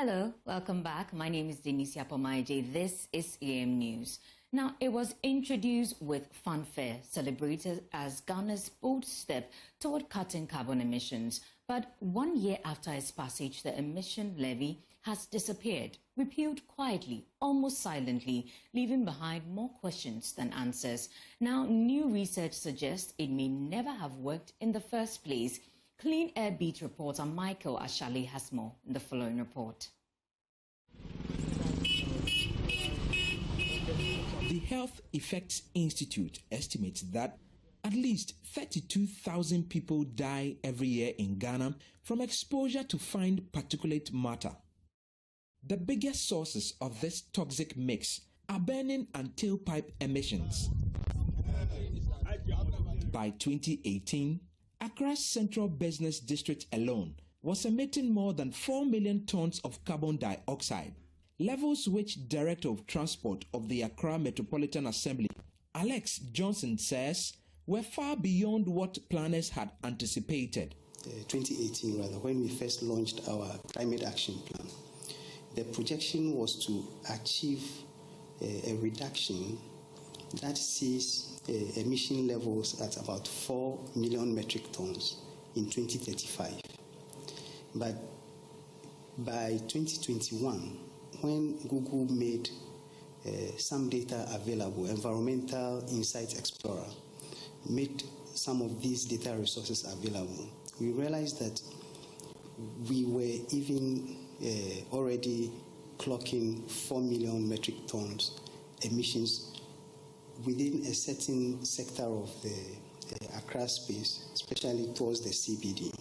Hello, welcome back. My name is Denise Yapomaje. This is EM News. Now, it was introduced with fanfare, celebrated as Ghana's bold step toward cutting carbon emissions. But 1 year after its passage, the emission levy has disappeared, repealed quietly, almost silently, leaving behind more questions than answers. Now, new research suggests it may never have worked in the first place. Clean Air Beat reporter Michael Ashali has more in the following report. The Health Effects Institute estimates that at least 32,000 people die every year in Ghana from exposure to fine particulate matter. The biggest sources of this toxic mix are burning and tailpipe emissions. By 2018, Accra's Central Business District alone was emitting more than 4 million tons of carbon dioxide, levels which Director of Transport of the Accra Metropolitan Assembly, Alex Johnson, says were far beyond what planners had anticipated. 2018, when we first launched our climate action plan, the projection was to achieve a reduction that sees emission levels at about 4 million metric tons in 2035. But by 2021, when Google made some data available, Environmental Insights Explorer made some of these data resources available, we realized that we were even already clocking 4 million metric tons emissions within a certain sector of the Accra space, especially towards the CBD.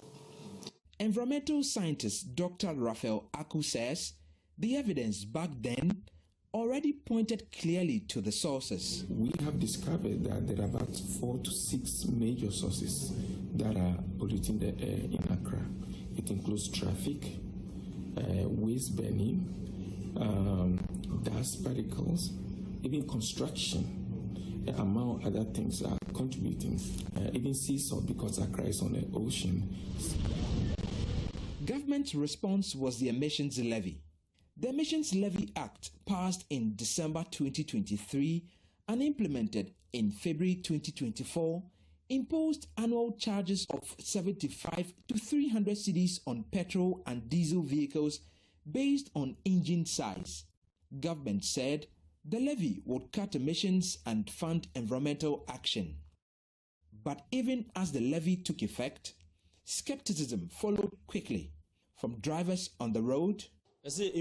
Environmental scientist Dr. Raphael Aku says the evidence back then already pointed clearly to the sources. We have discovered that there are about 4 to 6 major sources that are polluting the air in Accra. It includes traffic, waste burning, dust particles, even construction. Among other things are contributing, even sea salt, because Accra is on the ocean. Government's response was the Emissions Levy. The Emissions Levy Act, passed in December 2023 and implemented in February 2024, imposed annual charges of 75 to 300 cedis on petrol and diesel vehicles based on engine size. Government said the levy would cut emissions and fund environmental action. But even as the levy took effect, skepticism followed quickly from drivers on the road. The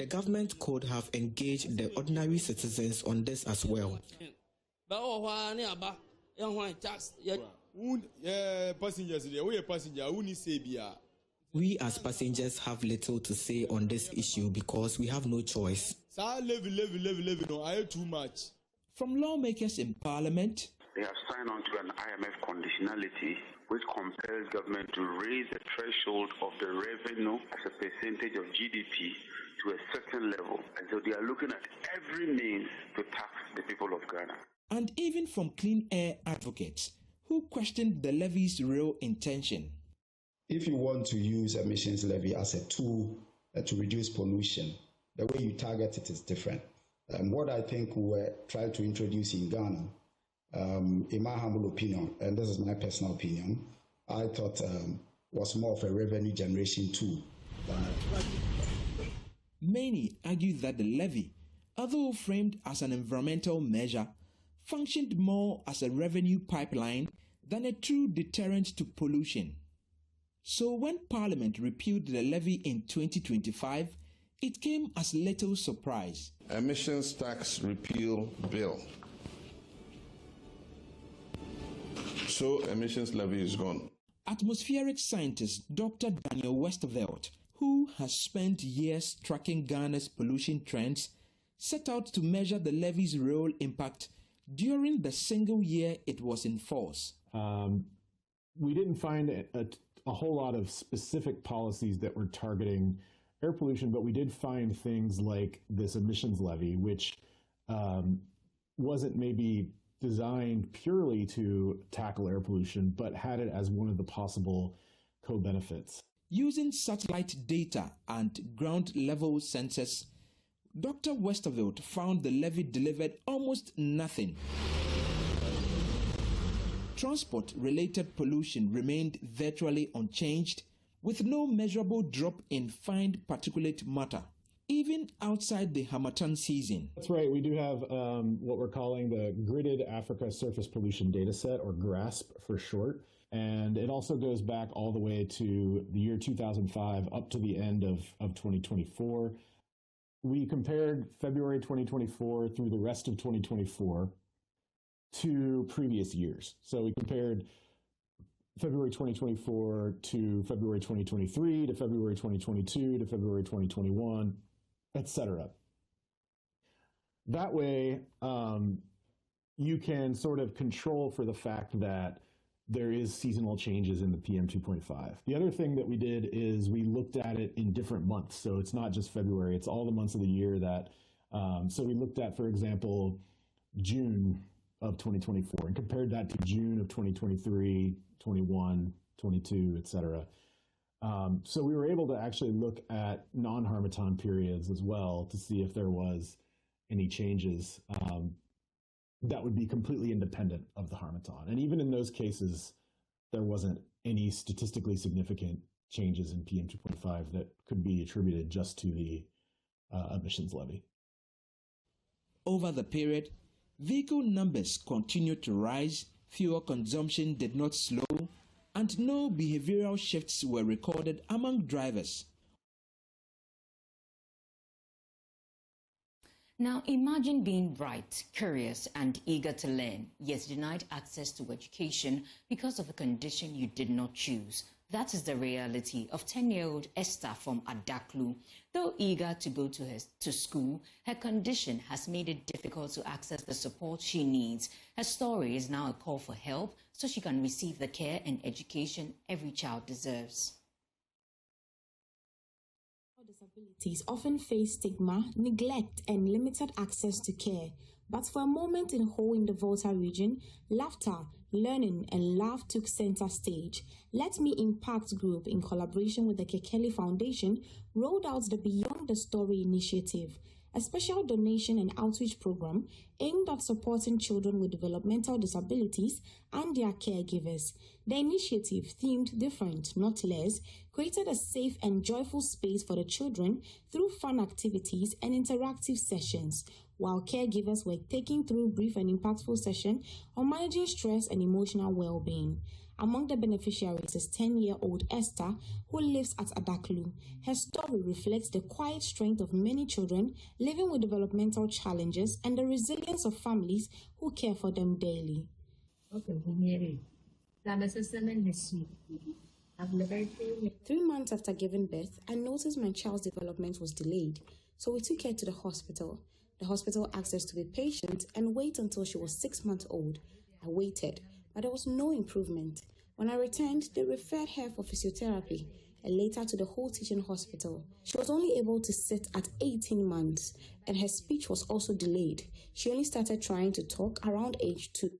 government could have engaged the ordinary citizens on this as well. We as passengers have little to say on this issue because we have no choice. From lawmakers in Parliament, they have signed on to an IMF conditionality which compels government to raise the threshold of the revenue as a percentage of GDP to a certain level. And so they are looking at every means to tax the people of Ghana. And even from clean air advocates who questioned the levy's real intention. If you want to use emissions levy as a tool to reduce pollution, the way you target it is different. What I think we were trying to introduce in Ghana, in my humble opinion, and this is my personal opinion, I thought was more of a revenue generation tool. Many argue that the levy, although framed as an environmental measure, functioned more as a revenue pipeline than a true deterrent to pollution. So when Parliament repealed the levy in 2025, it came as little surprise. Emissions tax repeal bill. So emissions levy is gone. Atmospheric scientist Dr. Daniel Westerveld, who has spent years tracking Ghana's pollution trends, set out to measure the levy's real impact during the single year it was in force. We didn't find a whole lot of specific policies that were targeting air pollution, but we did find things like this emissions levy, which wasn't maybe designed purely to tackle air pollution, but had it as one of the possible co-benefits. Using satellite data and ground-level sensors, Dr. Westerveld found the levy delivered almost nothing. Transport-related pollution remained virtually unchanged, with no measurable drop in fine particulate matter, even outside the Harmattan season. That's right. We do have what we're calling the Gridded Africa Surface Pollution Dataset, or GRASP for short. And it also goes back all the way to the year 2005 up to the end of 2024. We compared February 2024 through the rest of 2024 to previous years. So we compared February 2024 to February 2023 to February 2022 to February 2021, etc. That way, you can sort of control for the fact that there is seasonal changes in the PM 2.5. The other thing that we did is we looked at it in different months. So it's not just February, it's all the months of the year that, so we looked at, for example, June of 2024 and compared that to June of 2023, 21, 22, etc. So we were able to actually look at non-Harmattan periods as well to see if there was any changes that would be completely independent of the Harmattan. And even in those cases, there wasn't any statistically significant changes in PM 2.5 that could be attributed just to the emissions levy. Over the period, vehicle numbers continued to rise, fuel consumption did not slow, and no behavioral shifts were recorded among drivers. Now, imagine being bright, curious, and eager to learn, yet denied access to education because of a condition you did not choose. That is the reality of 10-year-old Esther from Adaklu. Though eager to go to school, her condition has made it difficult to access the support she needs. Her story is now a call for help so she can receive the care and education every child deserves. Disabilities often face stigma, neglect, and limited access to care. But for a moment in Ho in the Volta region, laughter, learning, and love took center stage. Let Me Impact Group, in collaboration with the Kekeli Foundation, rolled out the Beyond the Story initiative, a special donation and outreach program aimed at supporting children with developmental disabilities and their caregivers. The initiative, themed Different, Not Less, created a safe and joyful space for the children through fun activities and interactive sessions, while caregivers were taken through brief and impactful sessions on managing stress and emotional well-being. Among the beneficiaries is 10-year-old Esther, who lives at Adaklu. Her story reflects the quiet strength of many children living with developmental challenges and the resilience of families who care for them daily. 3 months after giving birth, I noticed my child's development was delayed, so we took her to the hospital. The hospital asked us to be patient and wait until she was 6 months old. I waited, but there was no improvement. When I returned, they referred her for physiotherapy and later to the Whole Teaching Hospital. She was only able to sit at 18 months, and her speech was also delayed. She only started trying to talk around age 2.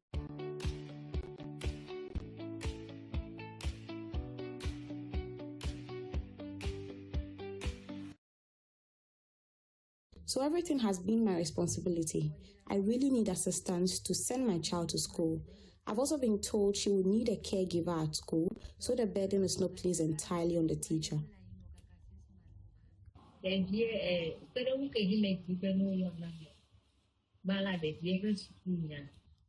So everything has been my responsibility. I really need assistance to send my child to school. I've also been told she will need a caregiver at school, so the burden is not placed entirely on the teacher.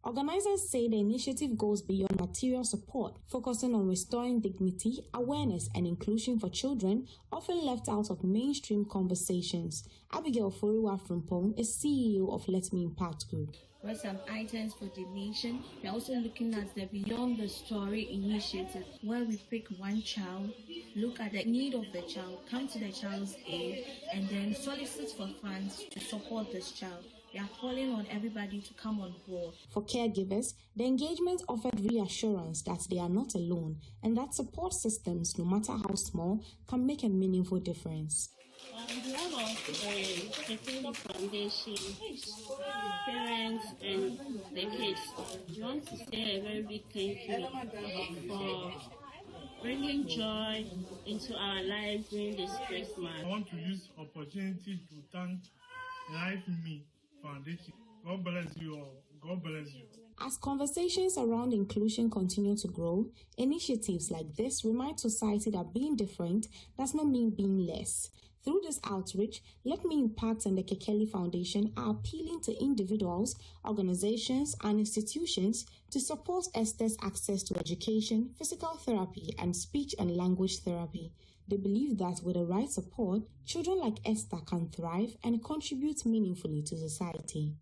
Organizers say the initiative goes beyond material support, focusing on restoring dignity, awareness, and inclusion for children often left out of mainstream conversations. Abigail Foriwa Frimpong is CEO of Let Me Impact Group. For some items for donation, we're also looking at the Beyond the Story initiative, where we pick one child, look at the need of the child, come to the child's aid, and then solicit for funds to support this child. We are calling on everybody to come on board. For caregivers, the engagement offered reassurance that they are not alone and that support systems, no matter how small, can make a meaningful difference. On behalf of the Kekeli Foundation, parents, and the kids, we want to say a very big thank you for bringing joy into our lives during this Christmas. I want to use opportunity to thank Life Me Foundation. God bless you all. God bless you. As conversations around inclusion continue to grow, initiatives like this remind society that being different does not mean being less. Through this outreach, Let Me Impact and the Kekeli Foundation are appealing to individuals, organizations, and institutions to support Esther's access to education, physical therapy, and speech and language therapy. They believe that with the right support, children like Esther can thrive and contribute meaningfully to society.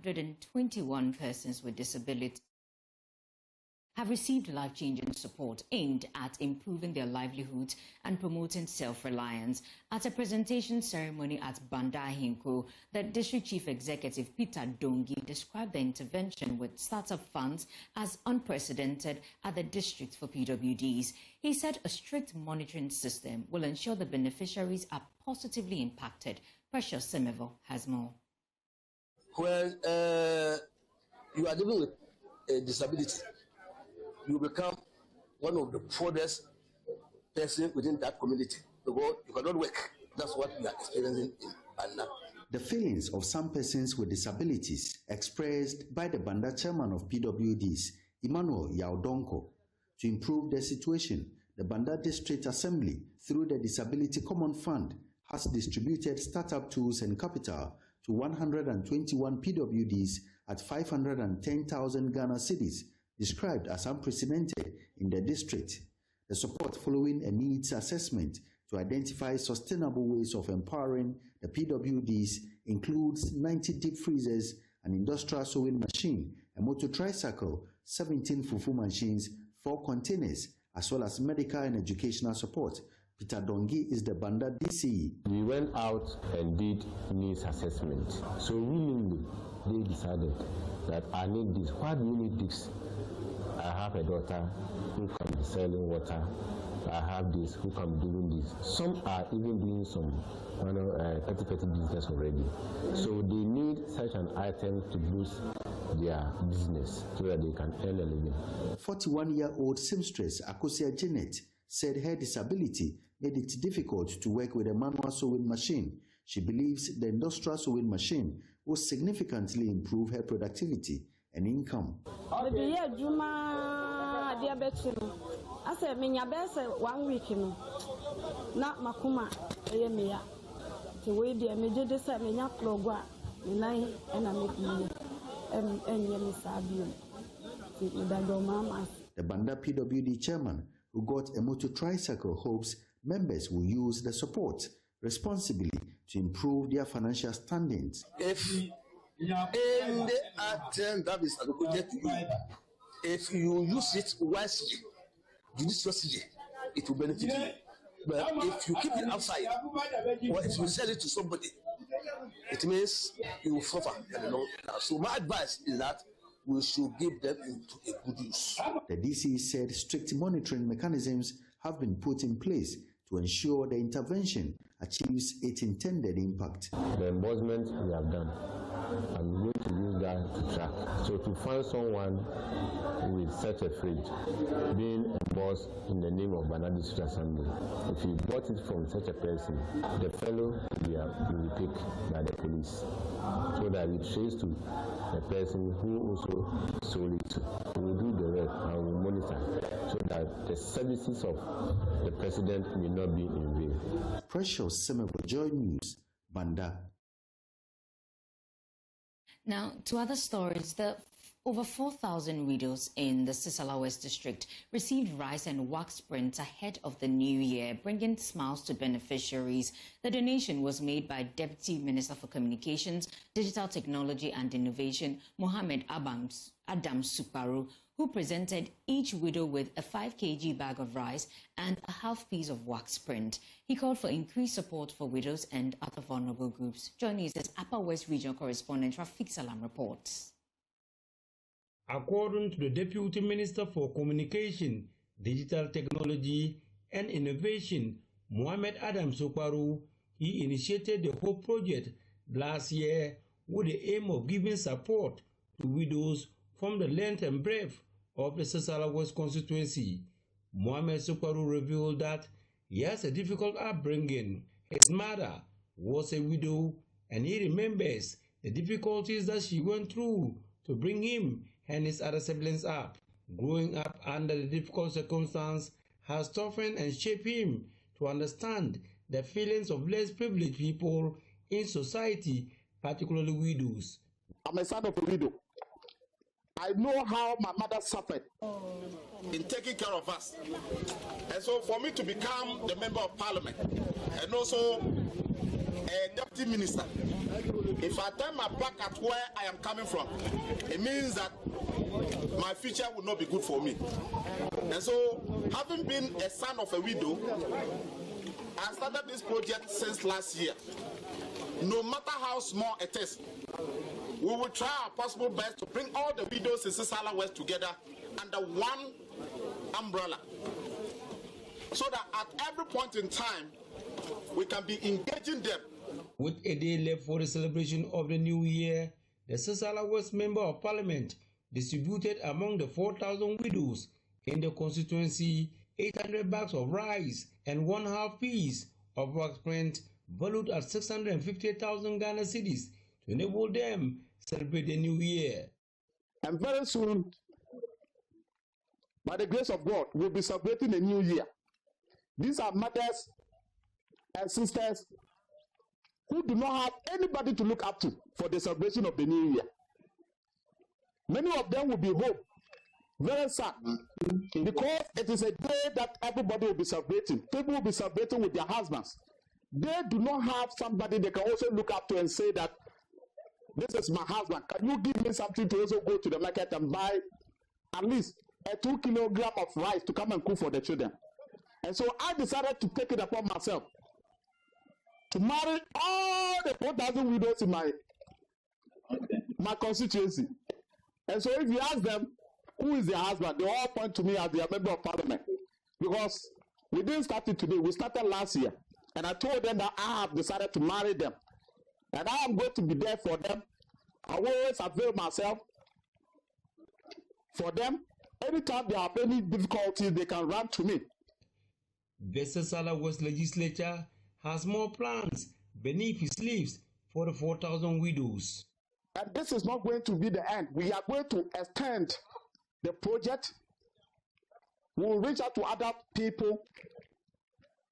And 21 persons with disabilities have received life-changing support aimed at improving their livelihoods and promoting self-reliance. At a presentation ceremony at Banda Hinko, the District Chief Executive Peter Dongi described the intervention with startup funds as unprecedented at the district for PWDs. He said a strict monitoring system will ensure the beneficiaries are positively impacted. Precious Semevo has more. When you are living with a disability, you become one of the poorest persons within that community. Because you cannot work. That's what we are experiencing in Banda. The feelings of some persons with disabilities expressed by the Banda chairman of PWDs, Emmanuel Yaudonko. To improve their situation, the Banda District Assembly, through the Disability Common Fund, has distributed startup tools and capital to 121 PWDs at 510,000 Ghana cedis, described as unprecedented in the district. The support following a needs assessment to identify sustainable ways of empowering the PWDs includes 90 deep freezers, an industrial sewing machine, a motor tricycle, 17 fufu machines, 4 containers, as well as medical and educational support. Peter Dongi is the Banda DCE. We went out and did needs assessment. So willingly, they decided that I need this. Why do you need this? I have a daughter who can be selling water. I have this who can be doing this. Some are even doing some petty business already. So they need such an item to boost their business so that they can earn a living. 41-year-old seamstress Akosia Janet said her disability made it difficult to work with a manual sewing machine. She believes the industrial sewing machine will significantly improve her productivity and income. I said, "Minya best 1 week, not makuma, emiya. The way the immediate said, Minya plogwa, Minai, and I make me and Yemisabium. The Banda PWD chairman, who got a motor tricycle, hopes members will use the support responsibly to improve their financial standings. If any item that is allocated to you, if you use it wisely, judiciously, it will benefit you. But if you keep it outside, or if you sell it to somebody, it means you will suffer. So my advice is that we should give them into a good use. The DC said strict monitoring mechanisms have been put in place to ensure the intervention achieves its intended impact. The enforcement we have done, I'm going to use that to track. So to find someone with such a fridge being embossed in the name of Banda District Assembly, if you bought it from such a person, the fellow will be picked by the police, so that we trace to the person who also sold it. We will do the rest and we will monitor, so that the services of the president will not be in vain. Precious Semevo, Joy News, Banda. Now, to other stories, over 4,000 widows in the Sisala West District received rice and wax prints ahead of the new year, bringing smiles to beneficiaries. The donation was made by Deputy Minister for Communications, Digital Technology and Innovation, Mohammed Adam Suparu, who presented each widow with a 5 kg bag of rice and a half piece of wax print. He called for increased support for widows and other vulnerable groups. Joining us is Upper West Regional Correspondent Rafiq Salam reports. According to the Deputy Minister for Communication, Digital Technology and Innovation, Mohammed Adam Suparu, he initiated the whole project last year with the aim of giving support to widows from the length and breadth of the Sasala West constituency. Mohammed Sokwaru revealed that he has a difficult upbringing. His mother was a widow, and he remembers the difficulties that she went through to bring him and his other siblings up. Growing up under the difficult circumstances has toughened and shaped him to understand the feelings of less privileged people in society, particularly widows. I'm a son of a widow. I know how my mother suffered in taking care of us. And so for me to become the member of parliament and also a deputy minister, if I turn my back at where I am coming from, it means that my future will not be good for me. And so, having been a son of a widow, I started this project since last year. No matter how small it is, we will try our possible best to bring all the widows in Sisala West together under one umbrella, so that at every point in time, we can be engaging them. With a day left for the celebration of the new year, the Sisala West Member of Parliament distributed among the 4,000 widows in the constituency 800 bags of rice and 1/2 piece of wax print valued at 650,000 Ghana cedis to enable them celebrate the new year. And very soon, by the grace of God, we'll be celebrating a new year. These are mothers and sisters who do not have anybody to look up to for the celebration of the new year. Many of them will be home, very sad, because it is a day that everybody will be celebrating. People will be celebrating with their husbands. They do not have somebody they can also look up to and say that, this is my husband. Can you give me something to also go to the market and buy at least a 2 kilogram of rice to come and cook for the children? And so I decided to take it upon myself to marry all the 4,000 widows in my constituency. And so if you ask them who is their husband, they all point to me as their member of parliament. Because we didn't start it today, we started last year. And I told them that I have decided to marry them. And I am going to be there for them. I will always avail myself for them. Anytime they have any difficulties, they can run to me. The Sisala West legislature has more plans beneath his leaves for the 4,000 widows. And this is not going to be the end. We are going to extend the project. We will reach out to other people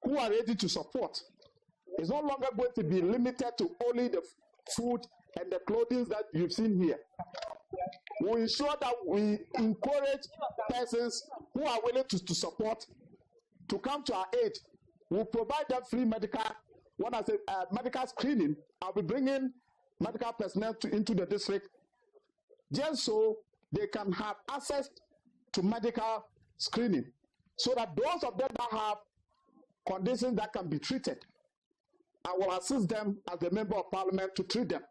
who are ready to support. It's no longer going to be limited to only the food and the clothing that you've seen here. We ensure that we encourage persons who are willing to support to come to our aid. We'll provide them free medical, when I say medical screening, I'll be bringing medical personnel into the district just so they can have access to medical screening, so that those of them that have conditions that can be treated, I will assist them as the member of parliament to treat them,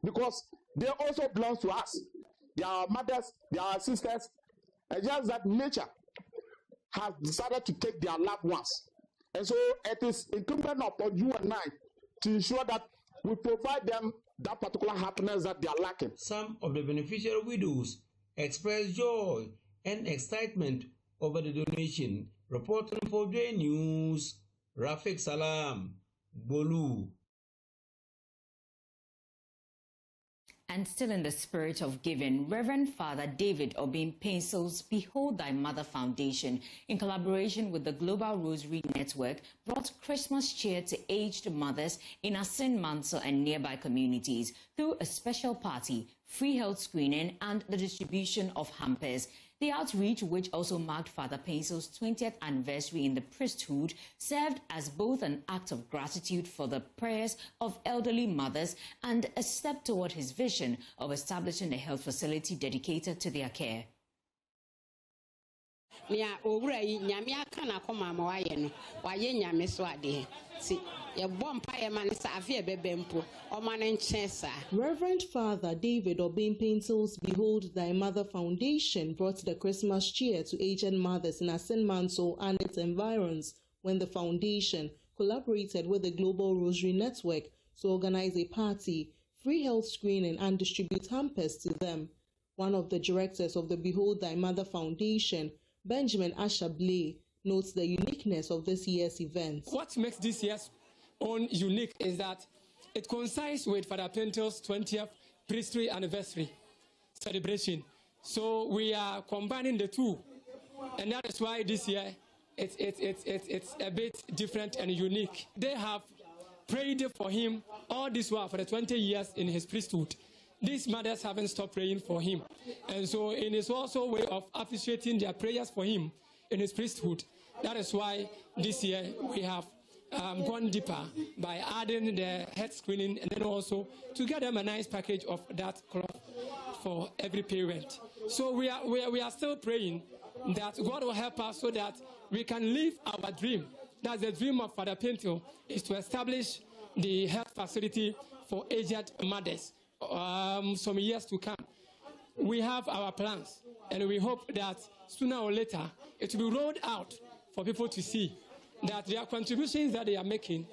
because they also belong to us. They are mothers, they are sisters, and just that nature has decided to take their loved ones. And so it is incumbent upon you and I to ensure that we provide them that particular happiness that they are lacking. Some of the beneficial widows expressed joy and excitement over the donation. Reporting for J News, Rafiq Salam, Bolu. And still in the spirit of giving, Reverend Father David Obin Pencil's Behold Thy Mother Foundation, in collaboration with the Global Rosary Network, brought Christmas cheer to aged mothers in Asin Mansell and nearby communities through a special party, free health screening, and the distribution of hampers. The outreach, which also marked Father Pencil's 20th anniversary in the priesthood, served as both an act of gratitude for the prayers of elderly mothers and a step toward his vision of establishing a health facility dedicated to their care. Reverend Father David Obin Pencil's Behold Thy Mother Foundation brought the Christmas cheer to aged mothers in Asin Mansell and its environs when the foundation collaborated with the Global Rosary Network to organize a party, free health screening, and distribute hampers to them. One of the directors of the Behold Thy Mother Foundation, Benjamin Ashablay, notes the uniqueness of this year's event. What makes this year's own unique is that it coincides with Father Pentel's 20th priesthood anniversary celebration. So we are combining the two, and that is why this year it's a bit different and unique. They have prayed for him all this while for the 20 years in his priesthood. These mothers haven't stopped praying for him, and so it is also a way of appreciating their prayers for him in his priesthood. That is why this year we have gone deeper by adding the head screening, and then also to get them a nice package of that cloth for every parent. So we are still praying that God will help us so that we can live our dream. That's the dream of Father Pinto, is to establish the health facility for aged mothers some years to come. We have our plans, and we hope that sooner or later it will be rolled out for people to see that their contributions that they are making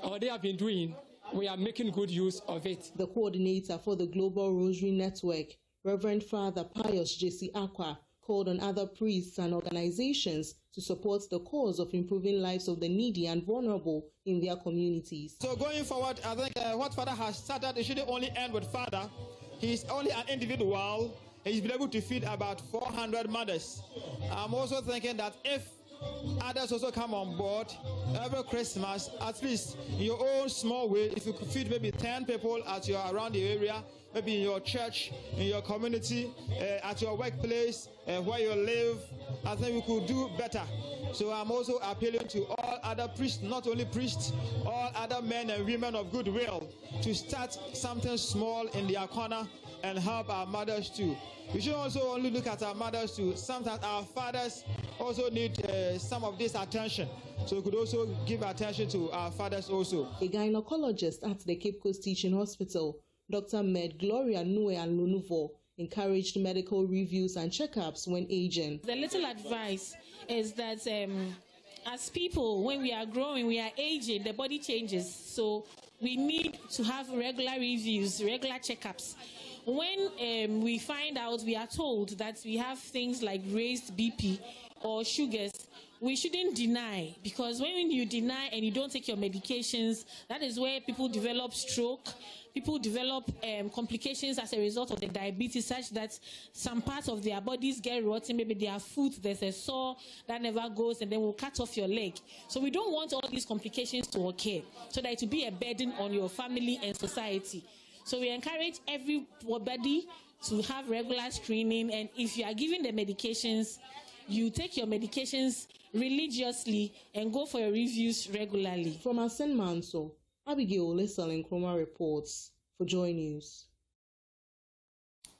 or they have been doing, we are making good use of it. The coordinator for the Global Rosary Network, Reverend Father Pius J.C. Aqua, called on other priests and organizations to support the cause of improving lives of the needy and vulnerable in their communities. So going forward, I think what Father has started, it shouldn't only end with Father. He's only an individual. He's been able to feed about 400 mothers. I'm also thinking that if others also come on board every Christmas, at least in your own small way, if you could feed maybe 10 people as you're around the area, maybe in your church, in your community, at your workplace, where you live, I think we could do better. So I'm also appealing to all other priests, not only priests, all other men and women of goodwill, to start something small in their corner and help our mothers too. We should also only look at our mothers too. Sometimes our fathers also need some of this attention. So we could also give attention to our fathers also. A gynecologist at the Cape Coast Teaching Hospital, Dr. Med Gloria Nue and Lunuvo, encouraged medical reviews and checkups when aging. The little advice is that as people, when we are growing, we are aging, the body changes. So we need to have regular reviews, regular checkups. When we find out, we are told that we have things like raised BP or sugars, we shouldn't deny, because when you deny and you don't take your medications, that is where people develop stroke. People develop complications as a result of the diabetes, such that some parts of their bodies get rotten. Maybe their foot, there's a sore that never goes, and then will cut off your leg. So we don't want all these complications to occur, so that it will be a burden on your family and society. So we encourage everybody to have regular screening, and if you are given the medications, you take your medications religiously and go for your reviews regularly. From Asen Manso, Abigail Lesal Nkrumah reports for Joy News.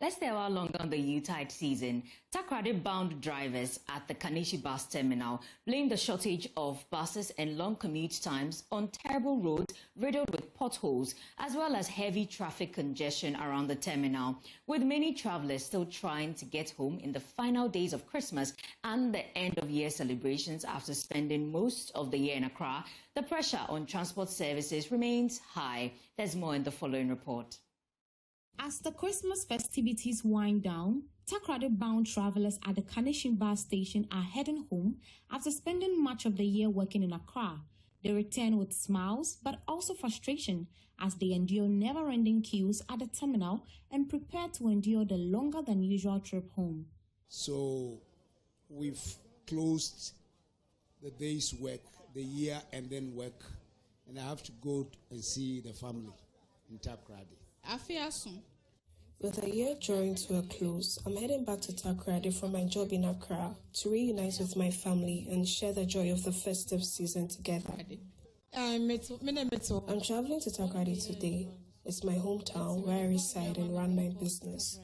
Let's stay a while longer on the U-Tide season. Takrady-bound drivers at the Kaneshie bus terminal blame the shortage of buses and long commute times on terrible roads riddled with potholes, as well as heavy traffic congestion around the terminal, with many travelers still trying to get home in the final days of Christmas and the end-of-year celebrations after spending most of the year in Accra. The pressure on transport services remains high. There's more in the following report. As the Christmas festivities wind down, Takrady-bound travelers at the Kaneshie bus station are heading home after spending much of the year working in Accra. They return with smiles but also frustration as they endure never-ending queues at the terminal and prepare to endure the longer than usual trip home. So we've closed the day's work, the year and then work, and I have to go and see the family in Takrady. With the year drawing to a close, I'm heading back to Takrady from my job in Accra to reunite with my family and share the joy of the festive season together. I'm traveling to Takrady today. It's my hometown where I reside and run my business.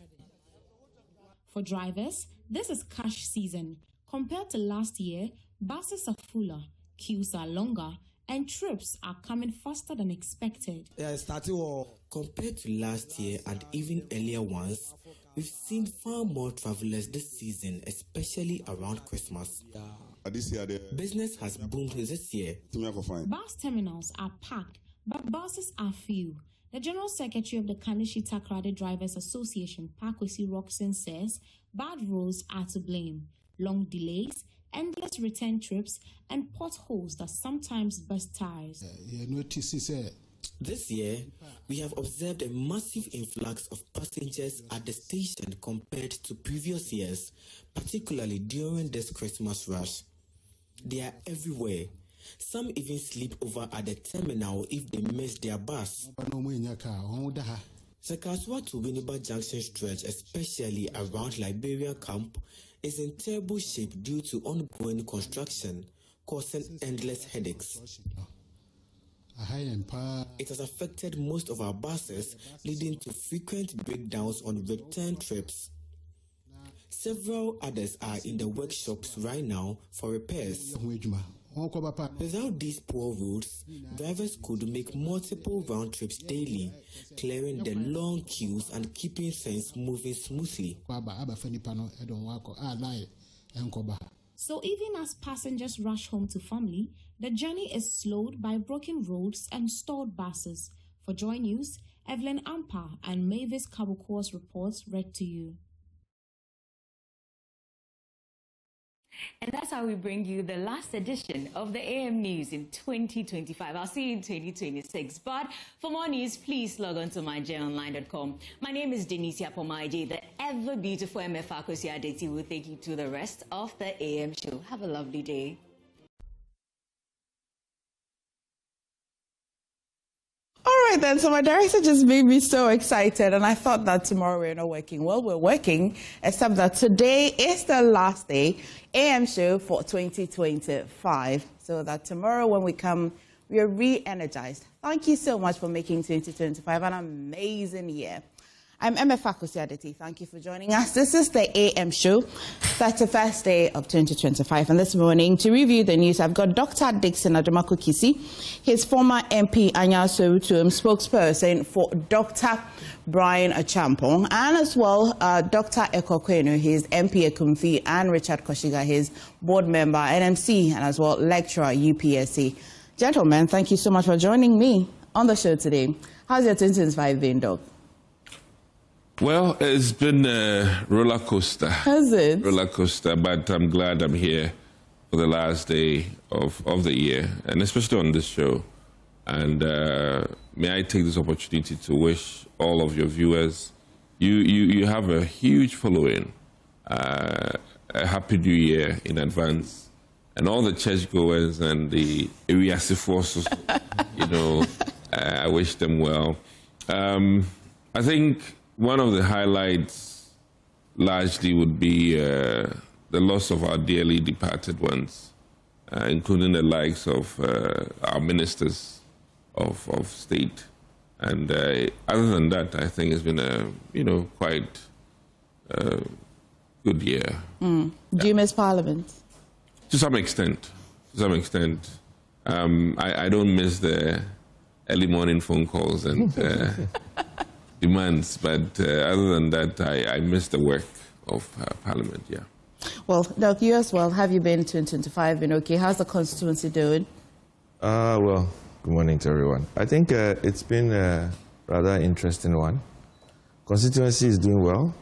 For drivers, this is cash season. Compared to last year, buses are fuller, queues are longer, and trips are coming faster than expected. Compared to last year and even earlier ones, we've seen far more travelers this season, especially around Christmas. Business has boomed this year. Bus terminals are packed, but buses are few. The General Secretary of the Kaneshie Takoradi Drivers Association, Pakwesi Roxon, says bad roads are to blame. Long delays, endless return trips, and potholes that sometimes burst tires. This year, we have observed a massive influx of passengers at the station compared to previous years, particularly during this Christmas rush. They are everywhere. Some even sleep over at the terminal if they miss their bus. Sekaswa to Winneba Junction stretch, especially around Liberia Camp, is in terrible shape due to ongoing construction, causing endless headaches. It has affected most of our buses, leading to frequent breakdowns on return trips. Several others are in the workshops right now for repairs. Without these poor roads, drivers could make multiple round trips daily, clearing the long queues and keeping things moving smoothly. So even as passengers rush home to family, the journey is slowed by broken roads and stalled buses. For Joy News, Evelyn Ampa and Mavis Kabuko's reports read to you. And that's how we bring you the last edition of the AM News in 2025. I'll see you in 2026. But for more news, please log on to myjonline.com. My name is Denise Yapomaije. The ever beautiful MFA Kosi Adeti will take you to the rest of the AM show. Have a lovely day. All right then, so my director just made me so excited, and I thought that tomorrow we're not working. Well, we're working, except that today is the last day AM show for 2025, so that tomorrow when we come, we are re-energized. Thank you so much for making 2025 an amazing year. I'm MFA Kosi Adeti. Thank you for joining us. This is the AM show, 31st day of 2025. And this morning, to review the news, I've got Dr. Dixon Adomako Kisi, his former MP Anya Sorutuum, spokesperson for Dr. Brian Achampong, and as well Dr. Eko Kwenu, his MP Ekumfi, and Richard Koshiga, his board member, NMC, and as well lecturer UPSC. Gentlemen, thank you so much for joining me on the show today. How's your 2025 been, Doc? Well, it's been a roller coaster. Has it? Roller coaster, but I'm glad I'm here for the last day of the year, and especially on this show. And may I take this opportunity to wish all of your viewers, you have a huge following, a happy new year in advance, and all the churchgoers and the Iriasi forces, I wish them well. I think one of the highlights largely would be the loss of our dearly departed ones, including the likes of our ministers of state. And other than that, I think it's been a, quite good year. Do you miss Parliament? To some extent. I don't miss the early morning phone calls and demands, but other than that, I miss the work of Parliament, yeah. Well, Doc, you as well. Have you been 2025 been okay? How's the constituency doing? Well, good morning to everyone. I think it's been a rather interesting one. Constituency is doing well.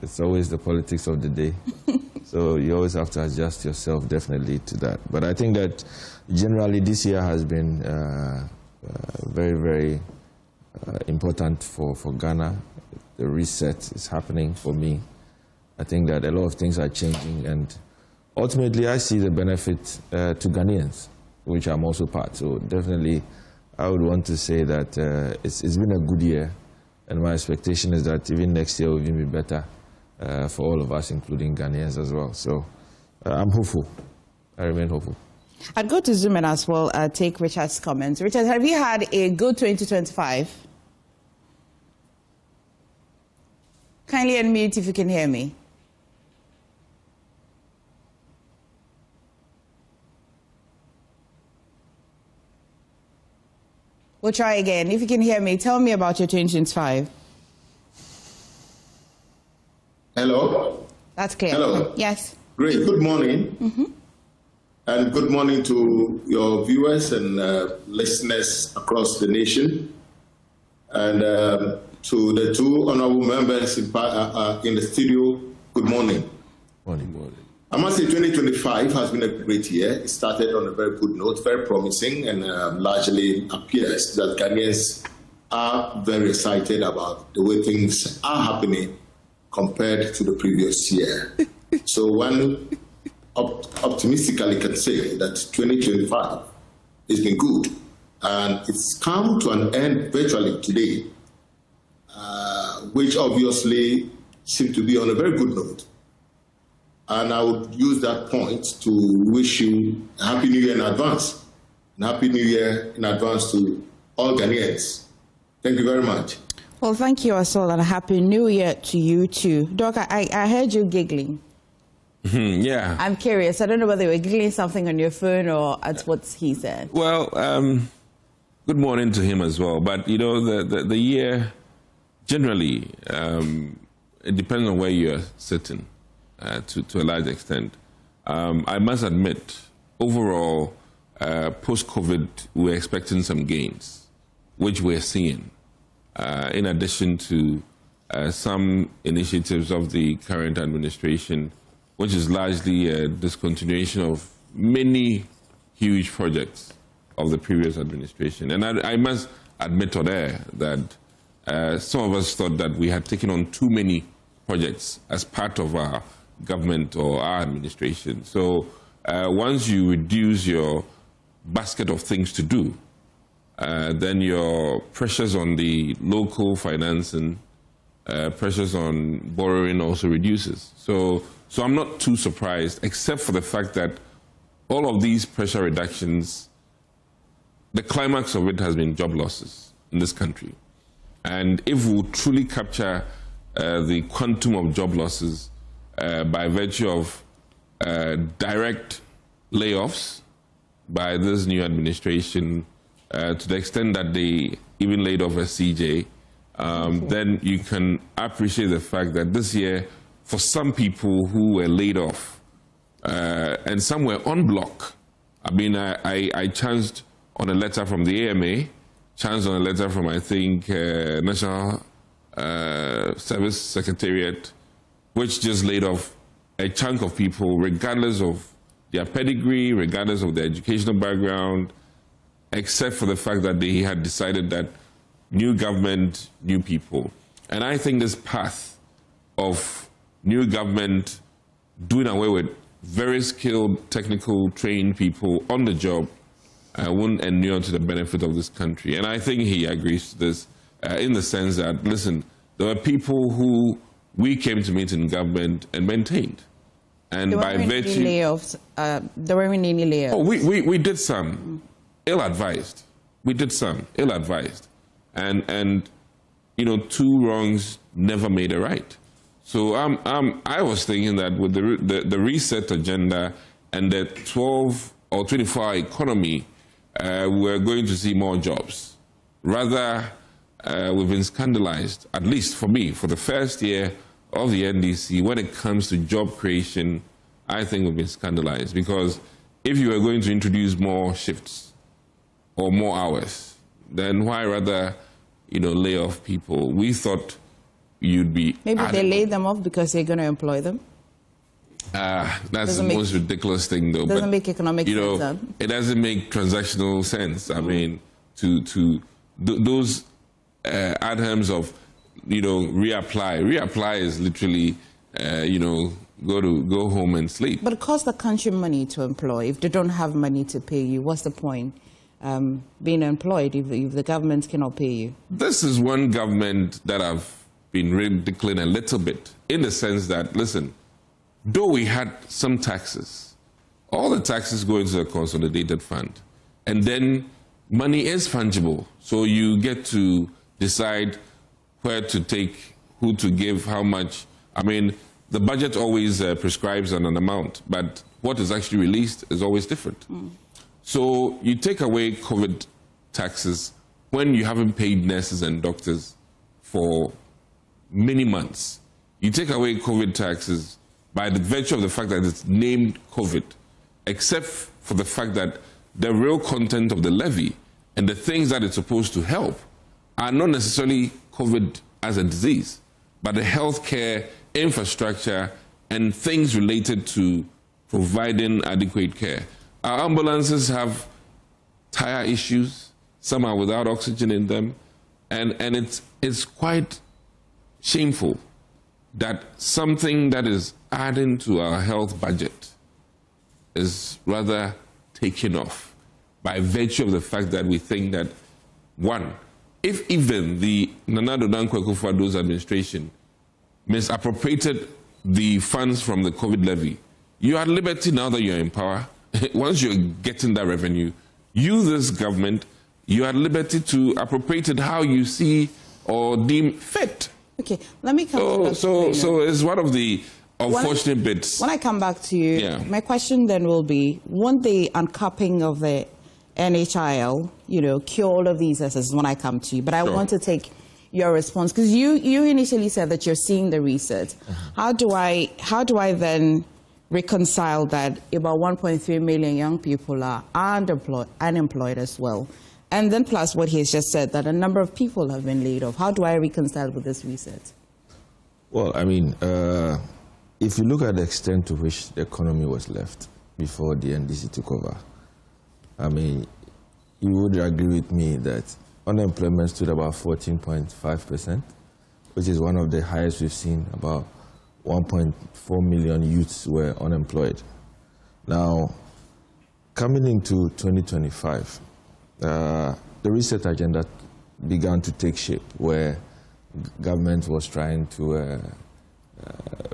It's always the politics of the day. So you always have to adjust yourself definitely to that. But I think that generally this year has been very, very important for Ghana. The reset is happening for me. I think that a lot of things are changing, and ultimately I see the benefit to Ghanaians, which I'm also part. So definitely I would want to say that it's been a good year, and my expectation is that even next year will even be better for all of us, including Ghanaians as well. So I'm hopeful. I remain hopeful. I'd go to Zoom and as well take Richard's comments. Richard, have you had a good 2025? Kindly unmute if you can hear me. We'll try again. If you can hear me, tell me about your 2025. Hello? That's clear. Hello? Yes. Great. Good morning. And good morning to your viewers and listeners across the nation. And to the two honorable members in the studio, good morning. Morning. I must say 2025 has been a great year. It started on a very good note, very promising, and largely appears that Ghanaians are very excited about the way things are happening compared to the previous year. So one optimistically can say that 2025 has been good, and it's come to an end virtually today, which obviously seemed to be on a very good note. And I would use that point to wish you a Happy New Year in advance. And Happy New Year in advance to all Ghanaians. Thank you very much. Well, thank you as well, and a Happy New Year to you too. Doc, I heard you giggling. Yeah. I'm curious. I don't know whether you were giggling something on your phone or at what he said. Well, good morning to him as well. But, you know, the year, generally, it depends on where you're sitting. To a large extent. I must admit, overall, post-COVID, we're expecting some gains, which we're seeing, in addition to some initiatives of the current administration, which is largely a discontinuation of many huge projects of the previous administration. And I must admit on air that some of us thought that we had taken on too many projects as part of our government or our administration. So once you reduce your basket of things to do, then your pressures on the local financing, pressures on borrowing also reduces. So I'm not too surprised, except for the fact that all of these pressure reductions, the climax of it has been job losses in this country. And if we truly capture the quantum of job losses by virtue of direct layoffs by this new administration, to the extent that they even laid off a CJ, then you can appreciate the fact that this year, for some people who were laid off, and some were on block. I mean, I chanced on a letter from the AMA, chanced on a letter from, I think, National Service Secretariat, which just laid off a chunk of people, regardless of their pedigree, regardless of their educational background, except for the fact that they had decided that new government, new people. And I think this path of new government doing away with very skilled, technical, trained people on the job won't endure to the benefit of this country. And I think he agrees to this in the sense that, listen, there were people who we came to meet in government and maintained. And by virtue... layoffs, there weren't any layoffs. Oh, we did some. Ill-advised. We did some. Ill-advised. And you know, two wrongs never made a right. So I was thinking that with the reset agenda and the 12 or 24-hour economy, we're going to see more jobs. Rather, we've been scandalized, at least for me, for the first year of the NDC, when it comes to job creation, I think we've been scandalized. Because if you were going to introduce more shifts or more hours, then why rather, you know, lay off people? We thought you'd be... Maybe they laid them off because they're going to employ them? That's the most ridiculous thing, though. Doesn't make economic sense, huh? It doesn't make transactional sense. I mean, those items of, you know, reapply is literally, you know, go home and sleep. But it costs the country money to employ. If they don't have money to pay you, what's the point being employed if the government cannot pay you? This is one government that I've been ridiculing a little bit, in the sense that, listen, though we had some taxes, all the taxes go into the consolidated fund, and then money is fungible, so you get to decide where to take, who to give, how much. I mean, the budget always prescribes an amount, but what is actually released is always different. So you take away COVID taxes when you haven't paid nurses and doctors for many months. You take away COVID taxes by the virtue of the fact that it's named COVID, except for the fact that the real content of the levy and the things that it's supposed to help are not necessarily COVID as a disease, but the healthcare infrastructure and things related to providing adequate care. Our ambulances have tire issues, some are without oxygen in them, and it's quite shameful that something that is adding to our health budget is rather taken off by virtue of the fact that we think that, one, if even the Nana Addo Dankwa Akufo-Addo's administration misappropriated the funds from the COVID levy, you are at liberty now that you're in power. Once you're getting that revenue, you, this government, you are at liberty to appropriate it how you see or deem fit. Okay, let me come to that. So it's one of the unfortunate bits. When I come back to you, my question then will be, won't the uncapping of the NHIL, cure all of these excesses when I come to you? But I want to take your response, because you initially said that you're seeing the research. How do I then reconcile that about 1.3 million young people are unemployed as well? And then plus what he's just said, that a number of people have been laid off. How do I reconcile with this research? Well, I mean, if you look at the extent to which the economy was left before the NDC took over, I mean, you would agree with me that unemployment stood about 14.5%, which is one of the highest we've seen. About 1.4 million youths were unemployed. Now, coming into 2025, the reset agenda began to take shape, where government was trying to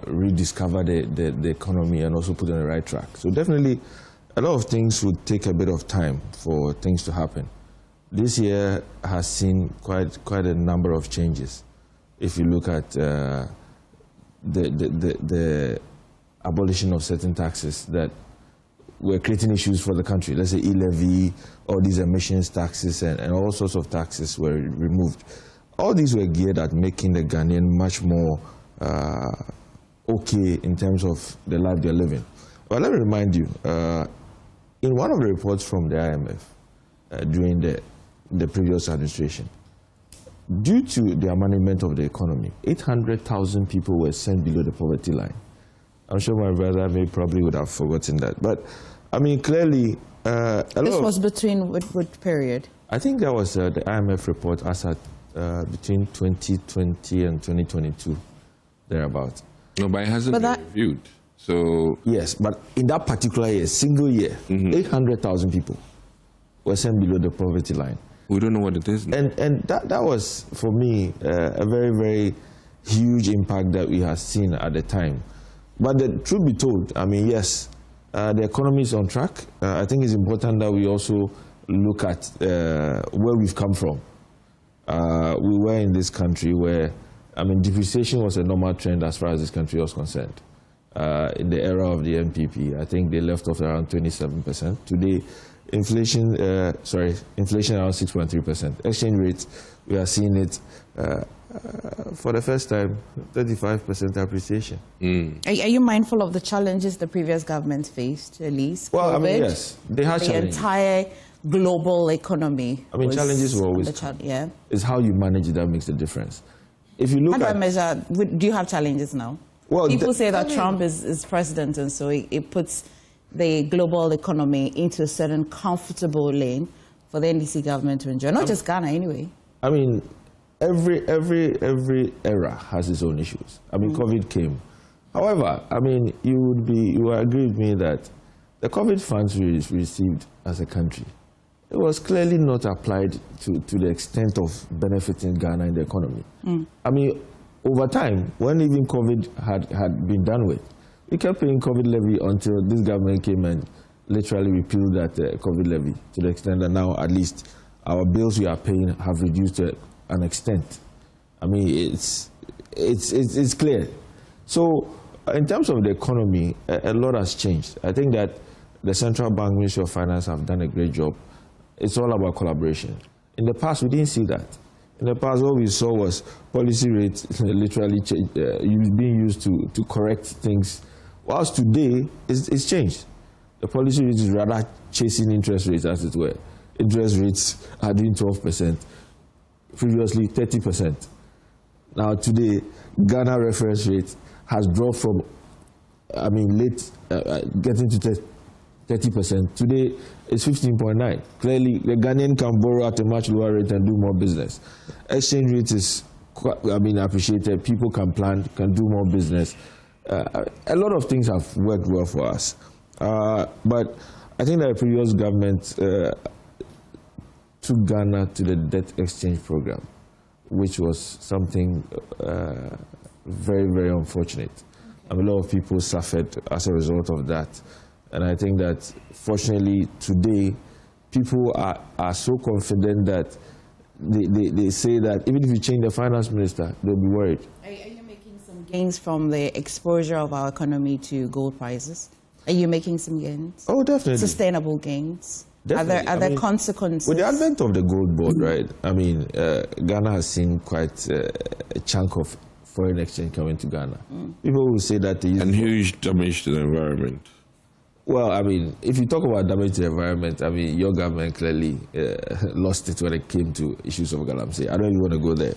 rediscover the economy and also put it on the right track. So definitely, a lot of things would take a bit of time for things to happen. This year has seen quite a number of changes. If you look at the abolition of certain taxes that were creating issues for the country, let's say e-levy, all these emissions taxes and all sorts of taxes were removed. All these were geared at making the Ghanaian much more okay in terms of the life they're living. But let me remind you, in one of the reports from the IMF during the previous administration, due to the management of the economy, 800,000 people were sent below the poverty line. I'm sure my brother probably would have forgotten that. But, I mean, clearly... this was between what period? I think that was the IMF report as at between 2020 and 2022, thereabout. No, but it hasn't been reviewed. So yes, but in that particular year, single year, 800,000 people were sent below the poverty line. We don't know what it is now. And that was, for me, a very, very huge impact that we had seen at the time. But the truth be told, I mean, yes, the economy is on track. I think it's important that we also look at where we've come from. We were in this country where, I mean, depreciation was a normal trend as far as this country was concerned. In the era of the MPP, I think they left off around 27%. Today, inflation around 6.3%. Exchange rates, we are seeing it for the first time, 35% appreciation. Are you mindful of the challenges the previous government faced, Elise? Well, COVID, I mean, yes, they had challenges. The entire global economy. I mean, challenges were always It's how you manage it that makes the difference. If you look how do I measure? Do you have challenges now? Well, people say that Trump is president, and so it puts the global economy into a certain comfortable lane for the NDC government to enjoy. Not just Ghana, anyway. I mean, every era has its own issues. I mean, COVID came. However, I mean, you would agree with me that the COVID funds we received as a country, it was clearly not applied to the extent of benefiting Ghana in the economy. I mean, over time, when even COVID had been done with, we kept paying COVID levy until this government came and literally repealed that COVID levy to the extent that now at least our bills we are paying have reduced to an extent. I mean, it's clear. So in terms of the economy, a lot has changed. I think that the Central Bank, Ministry of Finance have done a great job. It's all about collaboration. In the past, we didn't see that. In the past, what we saw was policy rates literally being used to correct things, whilst today, it's changed. The policy rate is rather chasing interest rates, as it were. Interest rates are doing 12%. previously 30%. Now today, Ghana reference rate has dropped from, getting to 30%. Today, it's 15.9. Clearly, the Ghanaian can borrow at a much lower rate and do more business. Exchange rate is quite, appreciated. People can plan, can do more business. A lot of things have worked well for us. But I think that the previous government took Ghana to the debt exchange program, which was something very, very unfortunate. A lot of people suffered as a result of that. And I think that, fortunately, today, people are so confident that they say that even if you change the finance minister, they'll be worried. Are you making some gains from the exposure of our economy to gold prices? Are you making some gains? Oh, definitely. Sustainable gains? Definitely. Are there consequences? With the advent of the gold board, right, Ghana has seen quite a chunk of foreign exchange coming to Ghana. People will say that they use... And huge damage to the environment. Well, if you talk about damage to the environment, your government clearly lost it when it came to issues of Galamsey. I don't even want to go there.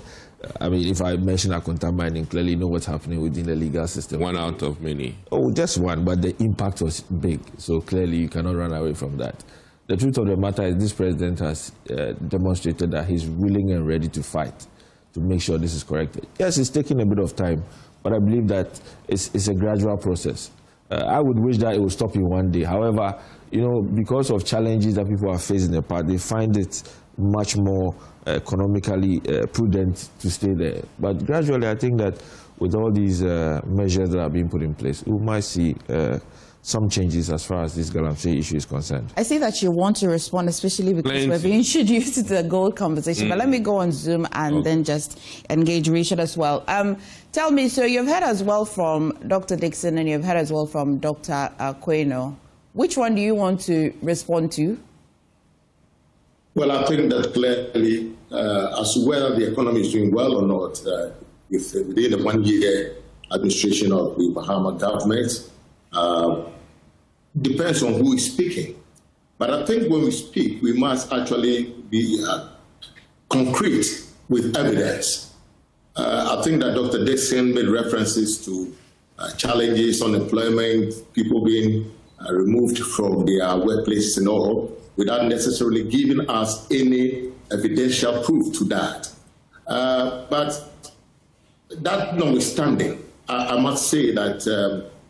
If I mention Akonta mining, clearly you know what's happening within the legal system. One out of many. Oh, just one, but the impact was big. So clearly you cannot run away from that. The truth of the matter is this president has demonstrated that he's willing and ready to fight to make sure this is corrected. Yes, it's taking a bit of time, but I believe that it's a gradual process. I would wish that it would stop in one day. However, because of challenges that people are facing in the past, they find it much more economically prudent to stay there. But gradually, I think that with all these measures that are being put in place, we might see some changes as far as this Galamsey issue is concerned. I see that you want to respond, especially because we've introduced to the gold conversation. But let me go on Zoom and then just engage Richard as well. Tell me, so you've heard as well from Dr. Dixon and you've heard as well from Dr. Queno. Which one do you want to respond to? Well, I think that clearly, as to whether the economy is doing well or not, within the 1 year administration of the Bahama government, depends on who is speaking. But I think when we speak, we must actually be concrete with evidence. I think that Dr. Dixon made references to challenges, unemployment, people being removed from their workplaces and all, without necessarily giving us any evidential proof to that. But that notwithstanding, I must say that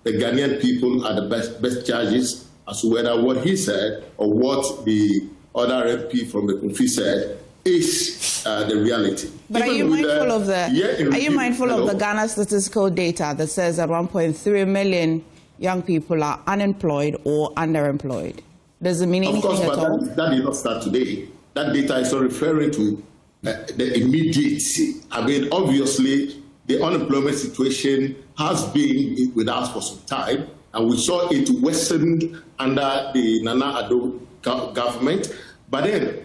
the Ghanaian people are the best judges as to whether what he said or what the other MP from the country said is the reality. But are you mindful of the Ghana statistical data that says that 1.3 million young people are unemployed or underemployed? Does it mean anything at all? That did not start today. That data is not referring to the immediacy. Obviously, the unemployment situation has been with us for some time, and we saw it worsened under the Nana Addo government. But then,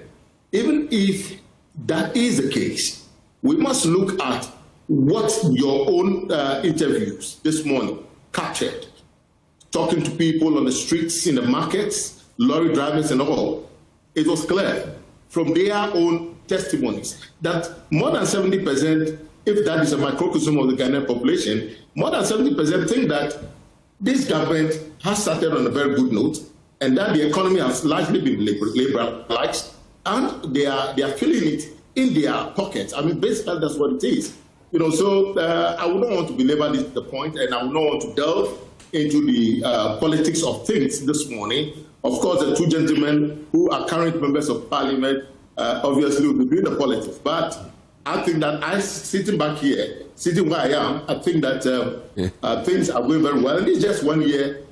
even if that is the case, we must look at what your own interviews this morning captured. Talking to people on the streets, in the markets, lorry drivers and all, it was clear from their own testimonies that more than 70%, if that is a microcosm of the Ghanaian population, more than 70% think that this government has started on a very good note and that the economy has largely been liberalized and they are feeling it in their pockets. Basically that's what it is. So I would not want to belabor the point, and I would not want to delve into the politics of things this morning. Of course, the two gentlemen who are current members of parliament obviously will be doing the politics. But I think that sitting back here, sitting where I am, I think that things are going very well. And it's just 1 year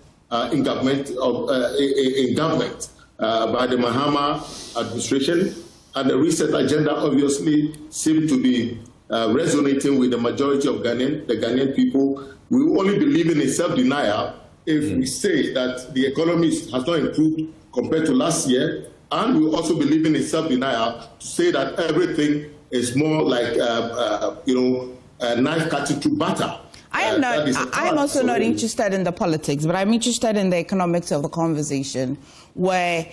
in government by the Mahama administration. And the reset agenda obviously seemed to be resonating with the majority of the Ghanaian people. We will only believe in self-denial if we say that the economy has not improved compared to last year, and we also believe in self-denial to say that everything is more like a knife cutting through butter. I'm also not interested in the politics, but I'm interested in the economics of the conversation, where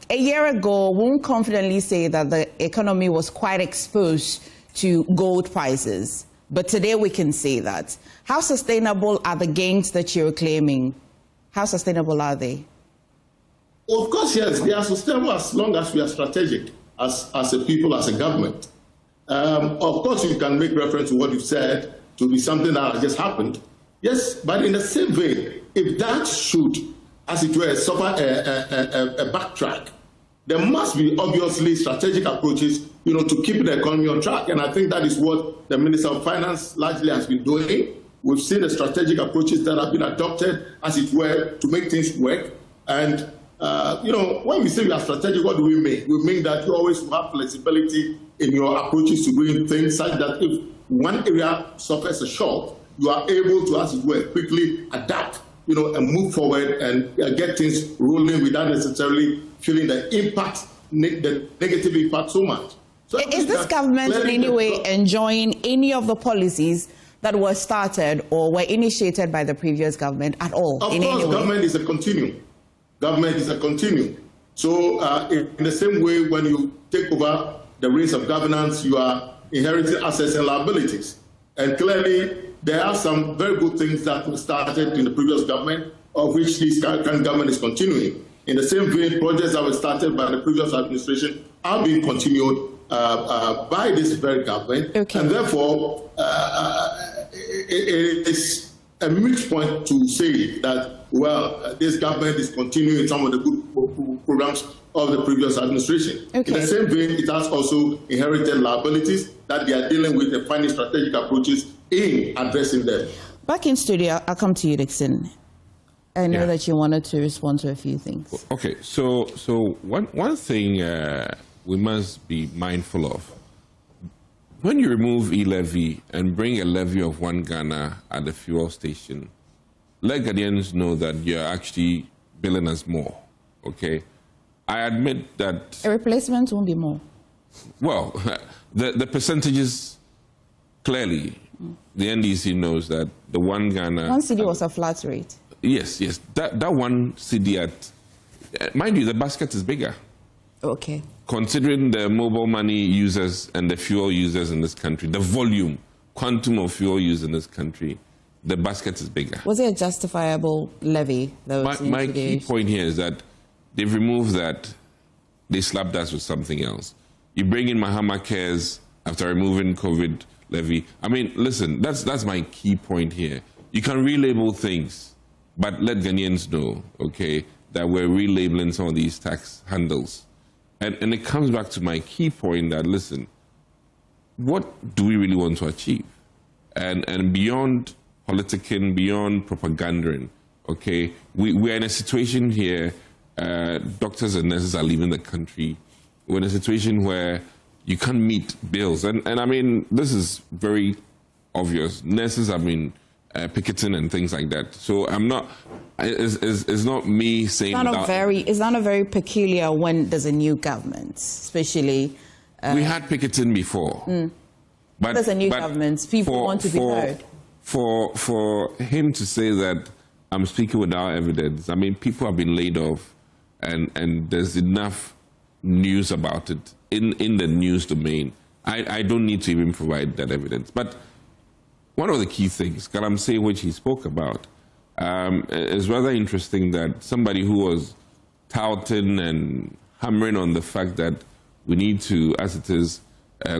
a year ago, we won't confidently say that the economy was quite exposed to gold prices. But today we can say that. How sustainable are the gains that you're claiming? How sustainable are they? Of course, yes, they are sustainable as long as we are strategic as a people, as a government. Of course, you can make reference to what you said to be something that just happened. Yes, but in the same vein, if that should, as it were, suffer a backtrack, there must be obviously strategic approaches, to keep the economy on track. And I think that is what the Minister of Finance largely has been doing. We've seen the strategic approaches that have been adopted, as it were, to make things work. And, when we say we are strategic, what do we mean? We mean that you always have flexibility in your approaches to doing things such that if one area suffers a shock, you are able to, as it were, quickly adapt, and move forward and get things rolling without necessarily feeling the impact, the negative impact so much. So is this government in any way enjoying any of the policies that were started or were initiated by the previous government at all? Of course, government is a continuum. Government is a continuum. So in the same way, when you take over the reins of governance, you are inheriting assets and liabilities. And clearly, there are some very good things that were started in the previous government, of which this current government is continuing. In the same vein, projects that were started by the previous administration are being continued by this very government. Okay. And therefore, it is a mixed point to say that, well, this government is continuing some of the good programs of the previous administration. Okay. In the same vein, it has also inherited liabilities that they are dealing with and finding strategic approaches in addressing them. Back in studio, I'll come to you, Dixon. I know that you wanted to respond to a few things. Okay, so one thing we must be mindful of. When you remove e-levy and bring a levy of 1 Ghana at the fuel station, let Ghanaians know that you're actually billing us more, okay? I admit that... A replacement won't be more. Well, the percentages, clearly, the NDC knows that the 1 Ghana... 1 cedi was a flat rate. Yes. That 1 cedi at... mind you, the basket is bigger. Okay. Considering the mobile money users and the fuel users in this country, the volume, quantum of fuel used in this country, the basket is bigger. Was it a justifiable levy that was my key point here is that they've removed that, they slapped us with something else. You bring in Mahama Cares after removing COVID levy. I mean, listen, that's my key point here. You can relabel things, but let Ghanaians know, okay, that we're relabeling some of these tax handles. And it comes back to my key point that, listen, what do we really want to achieve? And beyond politicking, beyond propagandering, okay, we're in a situation here, doctors and nurses are leaving the country. We're in a situation where you can't meet bills. And I mean, this is very obvious. Nurses have been picketing and things like that. So I'm not, it's not me saying it's not a very peculiar when there's a new government, especially. We had picketing before. But there's a new government, people want to be heard. For him to say that I'm speaking without evidence, I mean, people have been laid off and there's enough news about it in the news domain. I don't need to even provide that evidence. But one of the key things, Galamsey, which he spoke about, is rather interesting that somebody who was touting and hammering on the fact that we need to, as it is,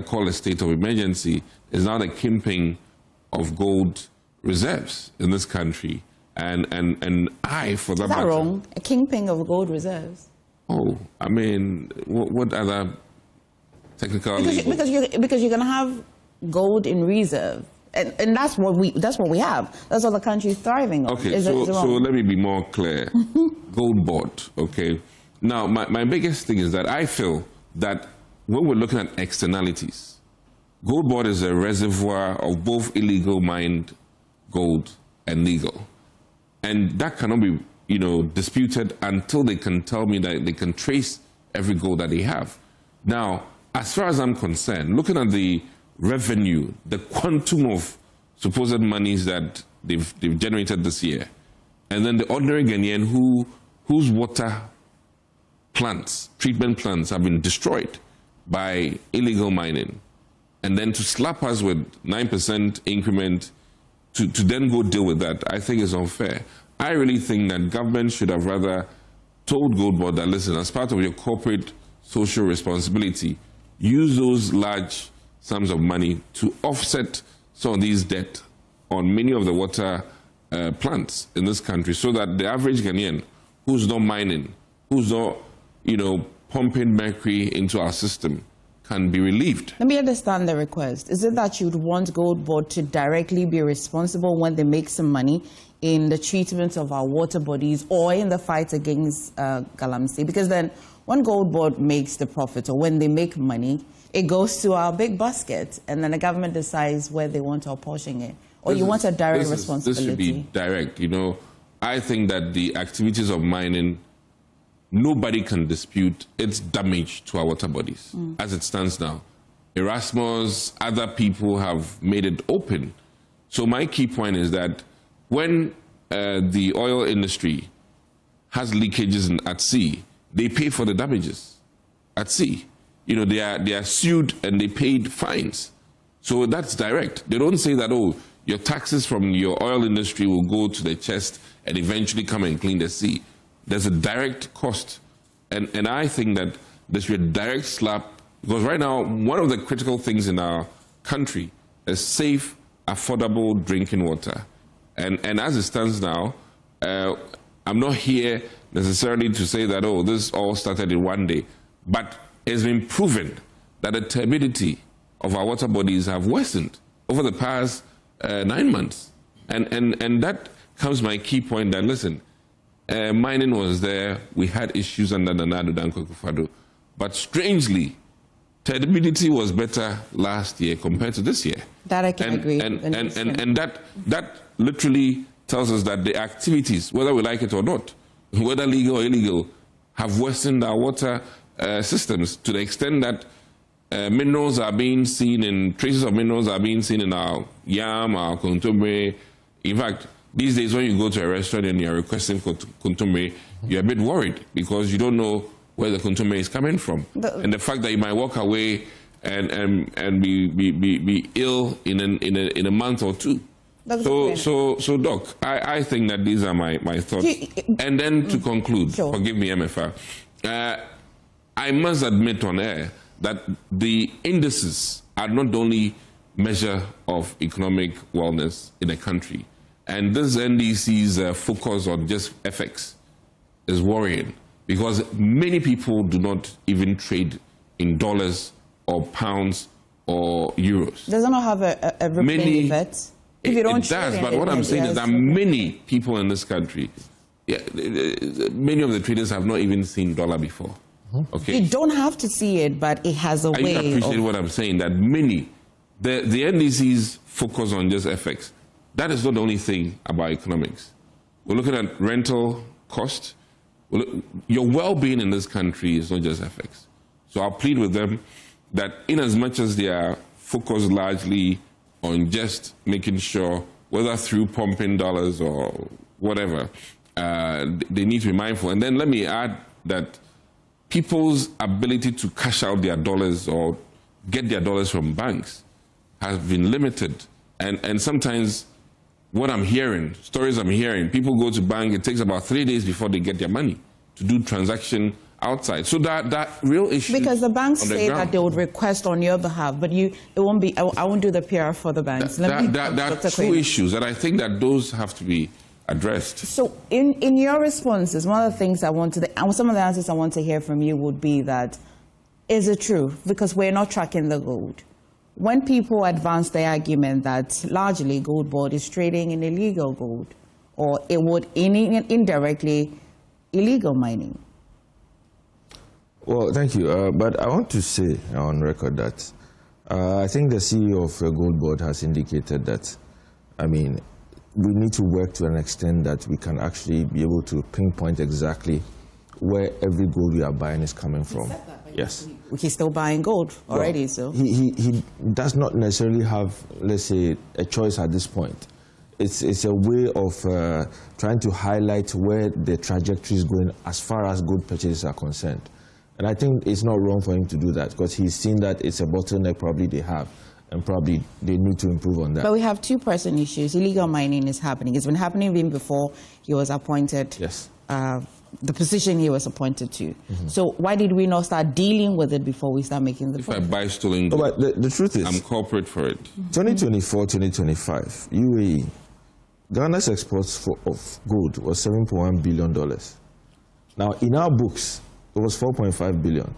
call a state of emergency, is now the kingpin of gold reserves in this country. And I, for that matter... Is that wrong? A kingpin of gold reserves? Oh, I mean, what other technical... Because you're going to have gold in reserve. And that's what we have. That's what the country is thriving on. Okay, so let me be more clear. Gold bought, okay? Now, my biggest thing is that I feel that when we're looking at externalities, gold board is a reservoir of both illegal mined gold and legal. And that cannot be, disputed until they can tell me that they can trace every gold that they have. Now, as far as I'm concerned, looking at the revenue, the quantum of supposed monies that they've generated this year, and then the ordinary Ghanaian whose water plants, treatment plants, have been destroyed by illegal mining, and then to slap us with 9% increment to then go deal with that, I think is unfair. I really think that government should have rather told Gold Board that, listen, as part of your corporate social responsibility, use those large sums of money to offset some of these debt on many of the water plants in this country, so that the average Ghanaian who's not mining, who's not, pumping mercury into our system, can be relieved. Let me understand the request. Is it that you'd want Gold Board to directly be responsible when they make some money in the treatment of our water bodies or in the fight against Galamsey? Because then when Gold Board makes the profit, or when they make money, it goes to our big basket, and then the government decides where they want to apportion it. Or you want a direct responsibility? This should be direct. I think that the activities of mining, nobody can dispute its damage to our water bodies as it stands now. Erasmus, other people have made it open. So my key point is that when the oil industry has leakages at sea, they pay for the damages at sea. They are sued and they paid fines. So that's direct. They don't say that, oh, your taxes from your oil industry will go to the chest and eventually come and clean the sea. There's a direct cost. And I think that there should be a direct slap, because right now, one of the critical things in our country is safe, affordable drinking water. And as it stands now, I'm not here necessarily to say that, oh, this all started in one day, but it's been proven that the turbidity of our water bodies have worsened over the past 9 months. And that comes my key point that, listen, mining was there, we had issues under the Nadu Danko Akufo-Addo, but strangely, turbidity was better last year compared to this year. That I can agree. And that literally tells us that the activities, whether we like it or not, whether legal or illegal, have worsened our water systems to the extent that minerals are being seen in, traces of minerals are being seen in our yam, our kontomire. In fact, these days when you go to a restaurant and you're requesting for kontomire, you're a bit worried because you don't know where the kontomire is coming from. And the fact that you might walk away and be ill in a month or two. So Doc, I think that these are my thoughts. And then to conclude, forgive me, MFR, I must admit on air that the indices are not the only measure of economic wellness in a country. And this NDC's focus on just FX is worrying because many people do not even trade in dollars or pounds or euros. Does it not have a replaying effect? If you don't it does, but what I'm saying is that many people in this country, many of the traders have not even seen dollar before. Okay. You don't have to see it, but it has a way. I appreciate what I'm saying, that many, the NDC's focus on just FX. That is not the only thing about economics. We're looking at rental cost. Your well-being in this country is not just FX. So I'll plead with them that in as much as they are focused largely on just making sure, whether through pumping dollars or whatever, they need to be mindful. And then let me add that people's ability to cash out their dollars or get their dollars from banks has been limited. And sometimes what I'm hearing, stories I'm hearing, people go to bank, it takes about 3 days before they get their money to do transaction outside. So that real issue. Because the banks say that they would request on your behalf, but it won't be, I won't do the PR for the banks. There are two issues, and I think that those have to be addressed. So in your responses, one of the things some of the answers I want to hear from you would be that, is it true? Because we're not tracking the gold. When people advance the argument that largely Gold Board is trading in illegal gold, or it would indirectly illegal mining. Well, thank you. But I want to say on record that I think the CEO of Gold Board has indicated that, we need to work to an extent that we can actually be able to pinpoint exactly where every gold we are buying is coming from. Yes. He's still buying gold already, so. He does not necessarily have, let's say, a choice at this point. it's a way of trying to highlight where the trajectory is going as far as gold purchases are concerned. And I think it's not wrong for him to do that because he's seen that it's a bottleneck probably they have and probably they need to improve on that. But we have two pressing issues. Illegal mining is happening. It's been happening even before he was appointed. Yes. The position he was appointed to. So why did we not start dealing with it before we start making the If I buy stolen gold, but the truth is, I'm corporate for it. 2024, 2025, UAE, Ghana's exports of gold was $7.1 billion. Now, in our books, it was 4.5 billion.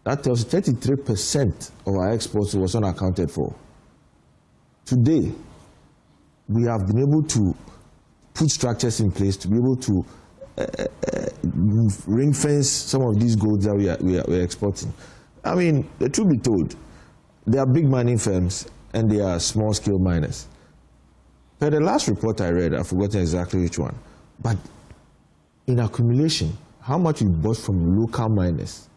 That tells 33% of our exports was unaccounted for. Today, we have been able to put structures in place to be able to ring fence some of these golds that we are exporting. I mean, the truth be told, there are big mining firms and there are small scale miners. Per the last report I read, I've forgotten exactly which one, but in accumulation, how much we bought from local miners,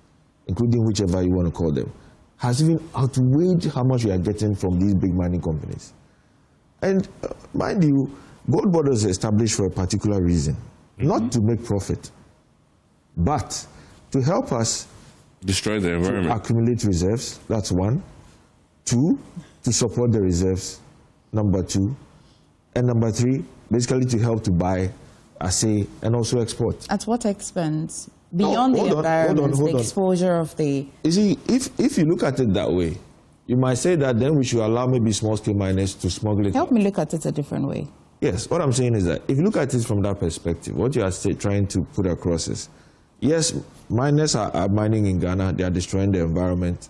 including whichever you want to call them, has even outweighed how much we are getting from these big mining companies. And mind you, gold borders are established for a particular reason, not to make profit, but to help us destroy the environment, accumulate reserves. That's one. Two, to support the reserves. Number two, and number three, basically to help to buy, and also export. At what expense? Beyond the environment, the exposure of the... You see, if you look at it that way, you might say that then we should allow maybe small-scale miners to smuggle it. Help me look at it a different way. Yes, what I'm saying is that if you look at it from that perspective, what you are trying to put across is, yes, miners are mining in Ghana, they are destroying the environment.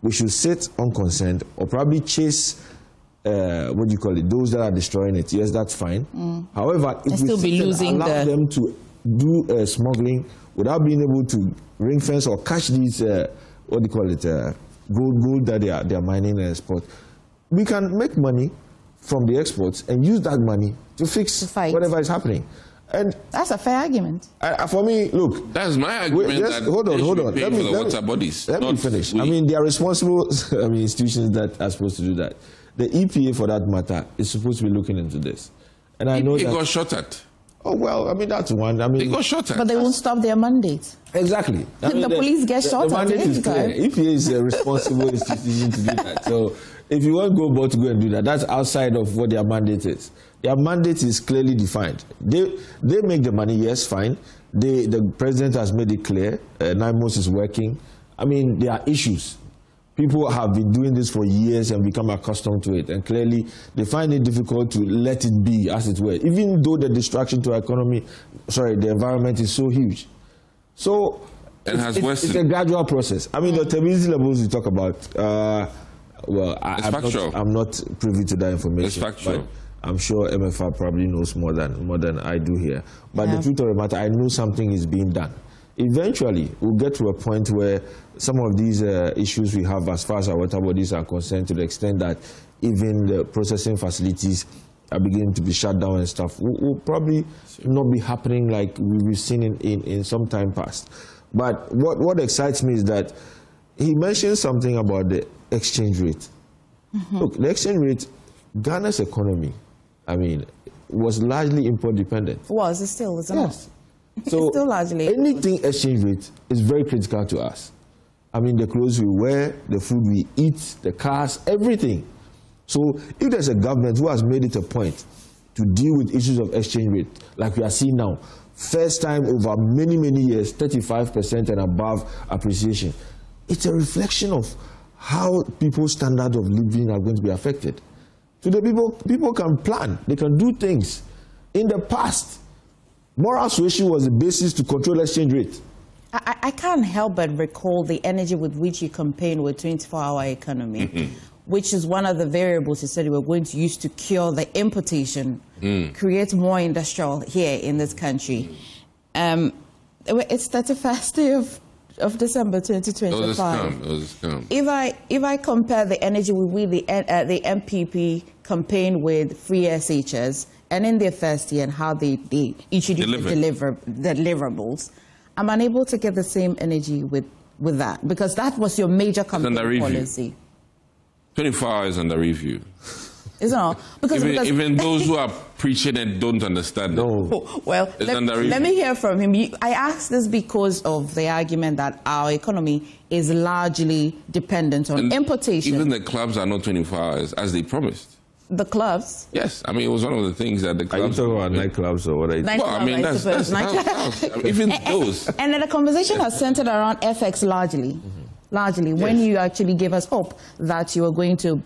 We should sit unconcerned or probably chase, those that are destroying it. Yes, that's fine. However, if we allow them to do smuggling without being able to ring fence or catch these, gold that they are mining and export, we can make money from the exports and use that money to fix whatever is happening. And that's a fair argument. For me, look. That's my argument. Hold on. Let me finish. I mean, they are responsible institutions that are supposed to do that. The EPA, for that matter, is supposed to be looking into this. And I know that... It got shot at. Oh, well, I mean, that's one. I mean, they got shot at. But they won't stop their mandate. Exactly. The police get shot at. The mandate is clear. EPA is a responsible institution to do that. So if you want to go and do that, that's outside of what their mandate is. Their mandate is clearly defined. They make the money, yes, fine. The president has made it clear. NIMOS is working. I mean, there are issues. People have been doing this for years and become accustomed to it. And clearly, they find it difficult to let it be, as it were, even though the distraction to the environment is so huge. So it's a gradual process. I mean, the stability levels you talk about, I'm not privy to that information. It's factual. But I'm sure MFR probably knows more than I do here. But the truth of the matter, I know something is being done. Eventually, we'll get to a point where some of these issues we have as far as our water bodies are concerned, to the extent that even the processing facilities are beginning to be shut down and stuff, will probably not be happening like we've seen in some time past. But what excites me is that he mentioned something about the exchange rate. Look, the exchange rate, Ghana's economy, I mean, was largely import dependent. Was it still? Is it not? So still largely anything exchange rate is very critical to us. I mean, the clothes we wear, the food we eat, the cars, everything. So if there's a government who has made it a point to deal with issues of exchange rate, like we are seeing now, first time over many, many years, 35% and above appreciation, it's a reflection of how people's standard of living are going to be affected. So the people can plan, they can do things. In the past, moral suasion was the basis to control exchange rate. I can't help but recall the energy with which you campaigned with 24-hour economy, which is one of the variables you said you were going to use to cure the importation, create more industrial here in this country. It's 31st day of December 2025. It was a scam. If I compare the energy with the MPP campaign with free SHS, and in their first year and how they introduced the deliverables, I'm unable to get the same energy with that, because that was your major campaign policy. 24 hours under review. Isn't it? Because even those who are preaching it don't understand. No. Well, let me hear from him. I asked this because of the argument that our economy is largely dependent on importation. Even the clubs are not 24 hours, as they promised. The clubs? Yes. I mean, it was one of the things that the clubs... Are you talking about nightclubs or what? Well, I mean, that's even those. And the conversation has centered around FX largely. Largely, when you actually gave us hope that you were going to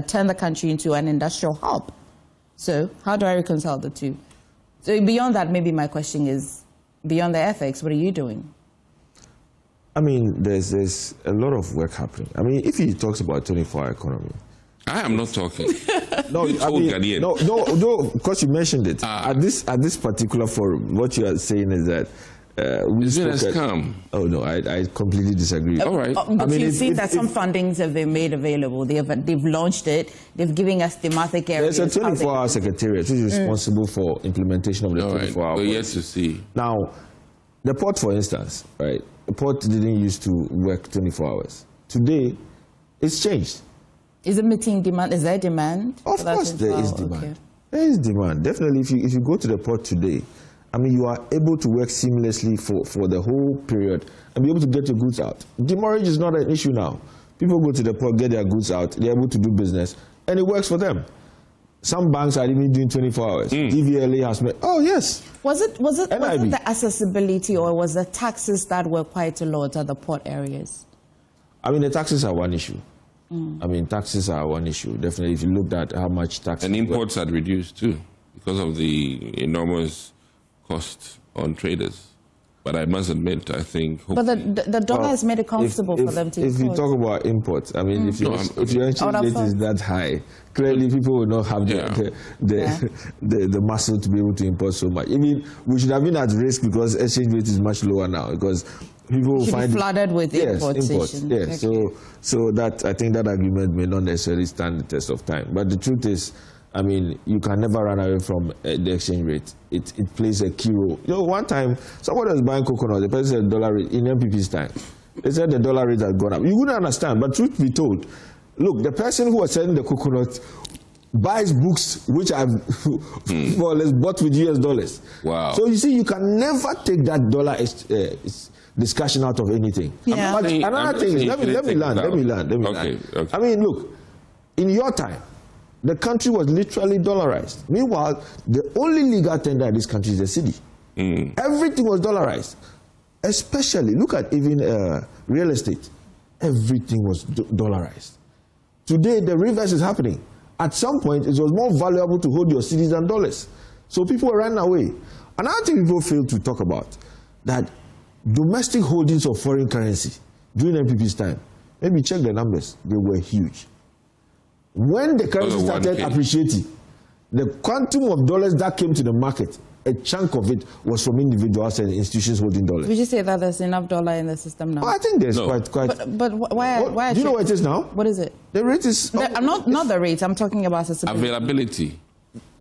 turn the country into an industrial hub. So how do I reconcile the two? So beyond that, maybe my question is, beyond the FX, what are you doing? I mean, there's a lot of work happening. I mean, if he talks about 24-hour economy, I am not talking. No, no, because you mentioned it. At this particular forum, what you are saying is that business come. Oh no, I completely disagree. All right. But you've seen that some fundings have been made available. They've launched it. They've given us thematic areas. There's a 24-hour secretariat which is responsible for implementation of the 24-hour. We're yet to see. Now, the port, for instance, right? The port didn't used to work 24 hours. Today, it's changed. Is it meeting demand? Is there demand? Of course, there is demand. Okay. There is demand. Definitely, if you go to the port today, I mean, you are able to work seamlessly for the whole period and be able to get your goods out. Demurrage is not an issue now. People go to the port, get their goods out, they're able to do business, and it works for them. Some banks are even doing 24 hours. DVLA has made, oh yes. Was it the accessibility or was the taxes that were quite a lot at the port areas? I mean, the taxes are one issue. I mean, taxes are one issue. Definitely, if you looked at how much tax... And imports had reduced too because of the enormous cost on traders. But I must admit, I think... But the dollar has made it comfortable for them to import. If you talk about imports, I mean, if your exchange rate is that high, clearly people will not have the muscle to be able to import so much. I mean, we should have been at risk because exchange rate is much lower now because people will find... flooded with importation. Yes, okay. So that, I think that argument may not necessarily stand the test of time. But the truth is, I mean, you can never run away from the exchange rate. It plays a key role. You know, one time, someone was buying coconut, the person said dollar rate in MPP's time. They said the dollar rate had gone up. You wouldn't understand, but truth be told, look, the person who was selling the coconut buys books which are more or less bought with US dollars. Wow. So you see, you can never take that dollar discussion out of anything. Yeah. But another thing is, let me land. Okay. I mean, look, in your time, the country was literally dollarized. Meanwhile, the only legal tender in this country is the cedi. Everything was dollarized. Especially, look at even real estate. Everything was dollarized. Today, the reverse is happening. At some point, it was more valuable to hold your cedis than dollars. So people ran away. Another thing people fail to talk about, that domestic holdings of foreign currency during MPP's time, maybe check the numbers, they were huge. When the currency started appreciating, the quantum of dollars that came to the market, a chunk of it was from individuals and institutions holding dollars. Would you say that there's enough dollar in the system now? Oh, I think there's quite. But why? Do you know what it is now? What is it? The rate is... not the rate, I'm talking about accessibility. Availability.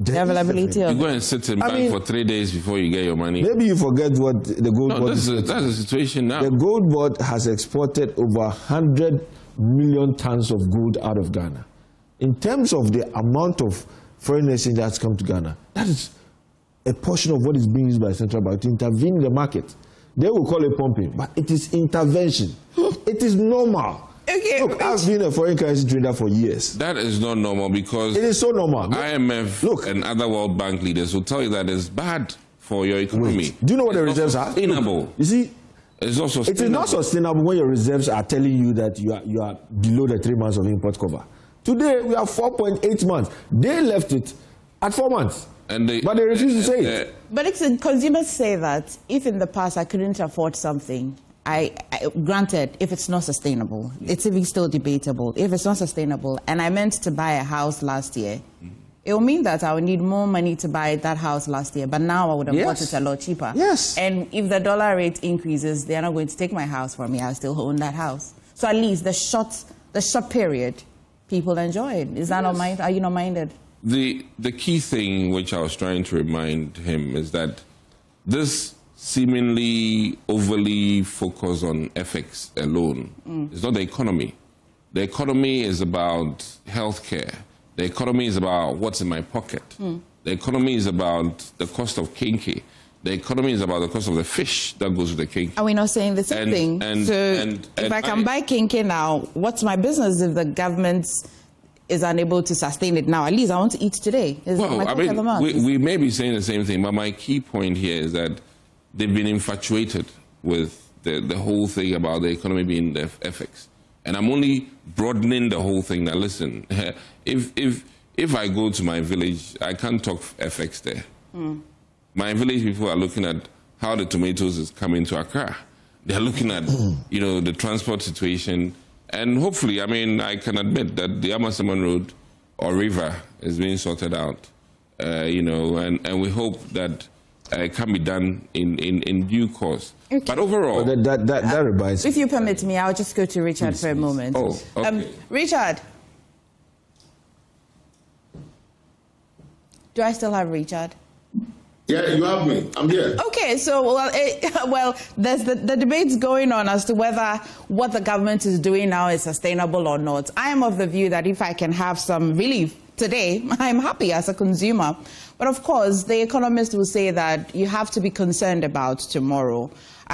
The availability of... You go and sit in bank for 3 days before you get your money. Maybe you forget what the gold board... That's the situation now. The gold board has exported over 100 million tons of gold out of Ghana. In terms of the amount of foreign exchange that's come to Ghana, that is a portion of what is being used by the central bank to intervene in the market. They will call it pumping, but it is intervention. It is normal. Okay, look, I've been a foreign currency trader for years. That is not normal because... It is so normal. IMF and other World Bank leaders will tell you that it's bad for your economy. Wait, do you know what the reserves are? Sustainable. You see, it's not sustainable. It is not sustainable when your reserves are telling you that you are below the 3 months of import cover. Today, we have 4.8 months. They left it at 4 months. But they refuse to say it. But consumers say that if in the past I couldn't afford something, granted, if it's not sustainable, it's even still debatable. If it's not sustainable, and I meant to buy a house last year, it will mean that I would need more money to buy that house last year, but now I would have bought it a lot cheaper. Yes. And if the dollar rate increases, they're not going to take my house from me. I still own that house. So at least the short period, people enjoy it. Is that not mind? Are you not minded? The key thing which I was trying to remind him is that this seemingly overly focus on FX alone is not the economy. The economy is about healthcare. The economy is about what's in my pocket. The economy is about the cost of kinky. The economy is about the cost of the fish that goes with the kinky. Are we not saying the same thing? If I can buy kinky now, what's my business if the government is unable to sustain it now? At least I want to eat today. We may be saying the same thing, but my key point here is that they've been infatuated with the whole thing about the economy being the FX. And I'm only broadening the whole thing. Now, listen, if I go to my village, I can't talk FX there. My village people are looking at how the tomatoes is coming to Accra. They're looking at, the transport situation. And hopefully, I can admit that the Amasaman Road or river is being sorted out, and we hope that it can be done in due course. Okay. But overall... that reminds me. If you permit me, I'll just go to Richard for a moment. Oh, okay. Richard. Do I still have Richard? Yeah, you have me. I'm here. Okay, so, there's the debates going on as to whether what the government is doing now is sustainable or not. I am of the view that if I can have some relief today, I'm happy as a consumer. But of course, the economists will say that you have to be concerned about tomorrow.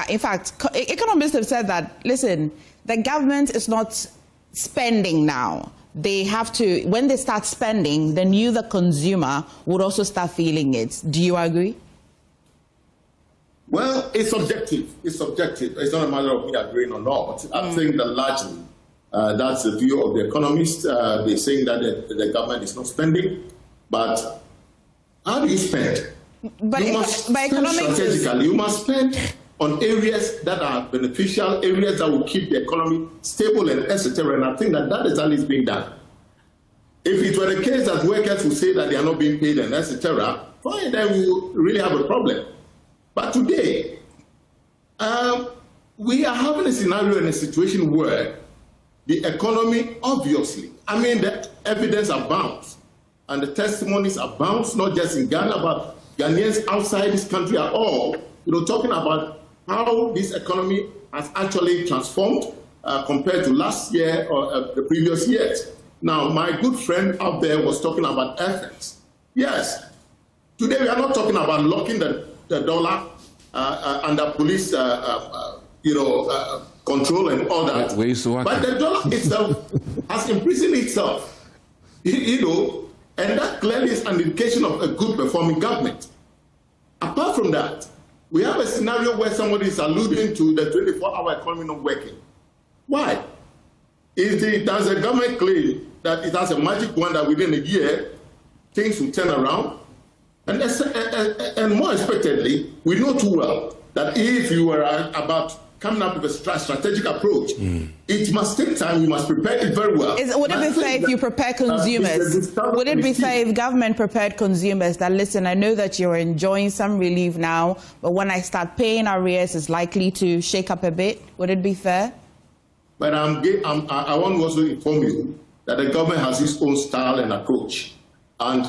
In fact, economists have said that, listen, the government is not spending now. They have to, when they start spending, then you, the consumer, would also start feeling it. Do you agree? Well, it's subjective. It's subjective. It's not a matter of me agreeing or not. I think that largely that's the view of the economists. They're saying that the government is not spending. But how do you spend? But you must spend strategically. You must spend on areas that are beneficial, areas that will keep the economy stable and etc. And I think that is at least being done. If it were the case that workers would say that they are not being paid and etc., fine, then we will really have a problem. But today, we are having a scenario and a situation where the economy, obviously, the evidence abounds and the testimonies abound, not just in Ghana, but Ghanaians outside this country are all, talking about how this economy has actually transformed compared to last year or the previous years. Now, my good friend out there was talking about FX. Yes, today we are not talking about locking the dollar under police, control and all that. But the dollar itself has imprisoned itself, and that clearly is an indication of a good performing government. Apart from that, we have a scenario where somebody is alluding to the 24-hour economy not working. Why? Does the government claim that it has a magic wand that within a year things will turn around? And more expectedly, we know too well that if you are about coming up with a strategic approach, it must take time. You must prepare it very well. Would it be fair if you prepare consumers? Would it be fair if government prepared consumers that, listen, I know that you're enjoying some relief now, but when I start paying arrears, it's likely to shake up a bit? Would it be fair? But I want to also inform you that the government has its own style and approach. And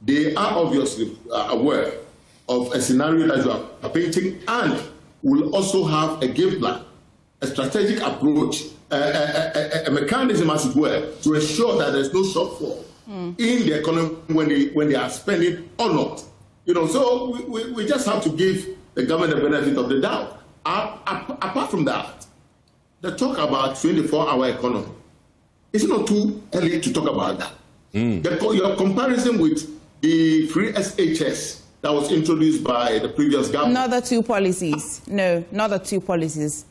they are obviously aware of a scenario that you are painting and will also have a game plan, a strategic approach, a mechanism, as it were, to ensure that there's no shortfall in the economy when they are spending or not. So we just have to give the government the benefit of the doubt. Apart from that, the talk about 24-hour economy, it's not too early to talk about that. Your comparison with the free SHS that was introduced by the previous government. Not the two policies. No, not the two policies.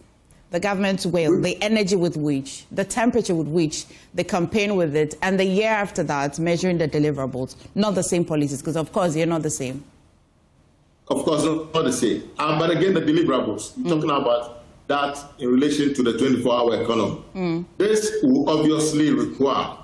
The government's will, the energy with which, the temperature with which they campaign with it, and the year after that, measuring the deliverables. Not the same policies, because of course, you're not the same. Of course, not the same. But again, the deliverables, talking about that in relation to the 24-hour economy. This will obviously require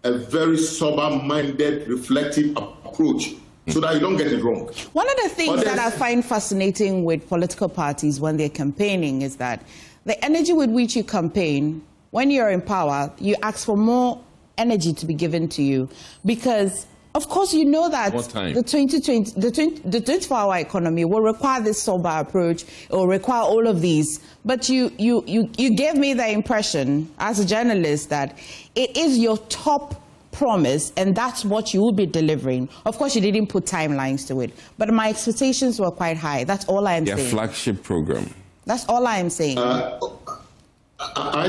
a very sober-minded, reflective approach so that you don't get it wrong. One of the things that I find fascinating with political parties when they're campaigning is that the energy with which you campaign, when you're in power, you ask for more energy to be given to you. Because, of course, you know that the 24-hour economy will require this sober approach. It will require all of these. But you gave me the impression, as a journalist, that it is your top promised, and that's what you will be delivering. Of course, you didn't put timelines to it, but my expectations were quite high. That's all I am saying. Their flagship program. That's all I am saying. I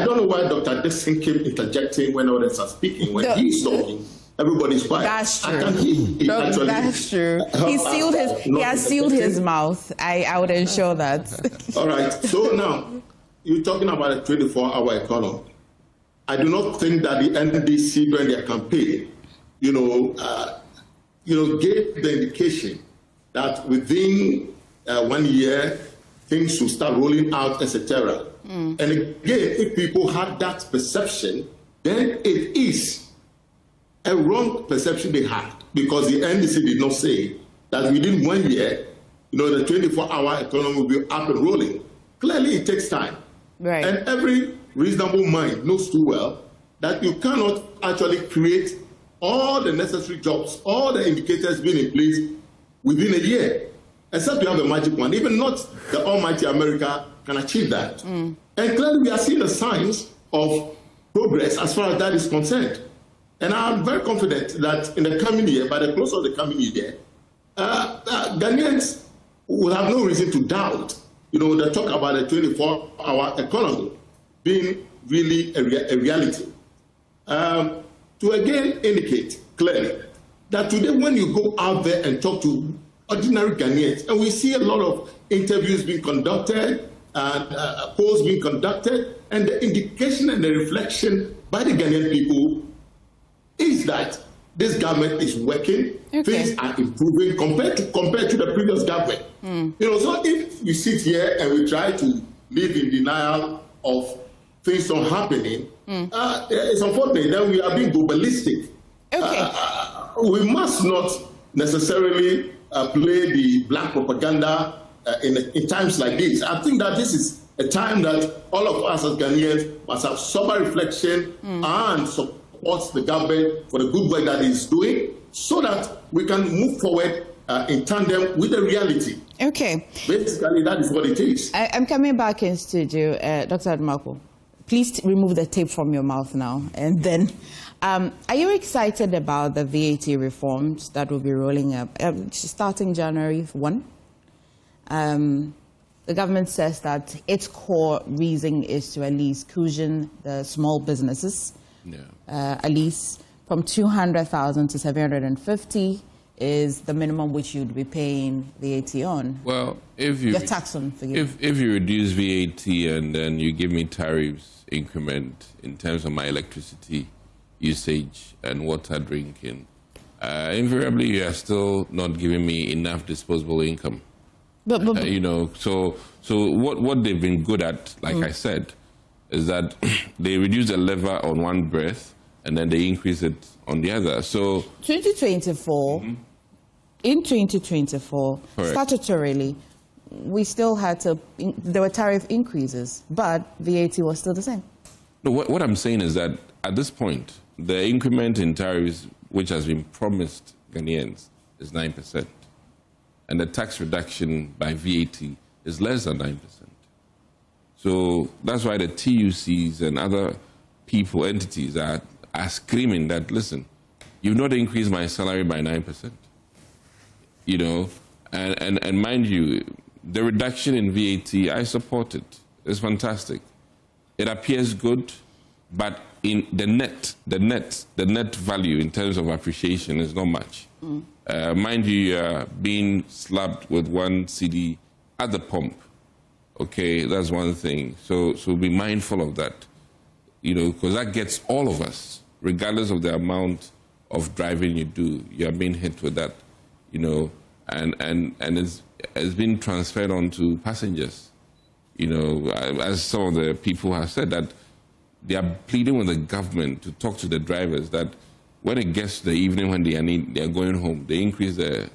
don't know why Dr. Dixon kept interjecting when others are speaking. When he's talking, everybody's quiet. That's true. That's true. He has sealed his mouth. I would ensure that. All right. So now, you're talking about a 24-hour economy. I do not think that the NDC during their campaign, gave the indication that within 1 year things should start rolling out, etc. And again, if people had that perception, then it is a wrong perception they had, because the NDC did not say that within 1 year, the 24-hour economy will be up and rolling. Clearly, it takes time. Right. And every reasonable mind knows too well that you cannot actually create all the necessary jobs, all the indicators being in place within a year, except you have a magic one. Even not the almighty America can achieve that. And clearly we are seeing the signs of progress as far as that is concerned. And I'm very confident that in the coming year, by the close of the coming year, Ghanaians will have no reason to doubt, they talk about a 24-hour economy being really a reality. To again indicate clearly that today when you go out there and talk to ordinary Ghanaians, and we see a lot of interviews being conducted, and polls being conducted, and the indication and the reflection by the Ghanaian people is that this government is working, things are improving compared to the previous government. So if we sit here and we try to live in denial of things not happening, it's unfortunate that we are being globalistic. We must not necessarily play the black propaganda in times like this. I think that this is a time that all of us as Ghanaians must have sober reflection and support the government for the good work that it's doing, so that we can move forward in tandem with the reality. Okay. Basically, that is what it is. I'm coming back in studio. Dr. Admarko, please remove the tape from your mouth now. And then, are you excited about the VAT reforms that will be rolling up starting January 1? The government says that its core reason is to at least cushion the small businesses. At least from 200,000 to 750 is the minimum which you'd be paying VAT on. Well, if you tax on, if you reduce VAT and then you give me tariffs increment in terms of my electricity usage and water drinking, invariably you are still not giving me enough disposable income. But so what they've been good at, like I said, is that they reduce the lever on one breath and then they increase it on the other. So 2024, in 2024, correct, statutorily, we still had there were tariff increases, but VAT was still the same. No, what I'm saying is that at this point, the increment in tariffs, which has been promised Ghanaians, is 9%. And the tax reduction by VAT is less than 9%. So that's why the TUCs and other people, entities are screaming that, listen, you've not increased my salary by 9%. And mind you, the reduction in VAT, I support it. It's fantastic. It appears good, but in the net value in terms of appreciation is not much. Mind you, being slapped with 1 CD at the pump. Okay, that's one thing. So be mindful of that, because that gets all of us, regardless of the amount of driving you do. You are being hit with that, and it's been transferred on to passengers. As some of the people have said, that they are pleading with the government to talk to the drivers that when it gets to the evening when they are going home, they increase the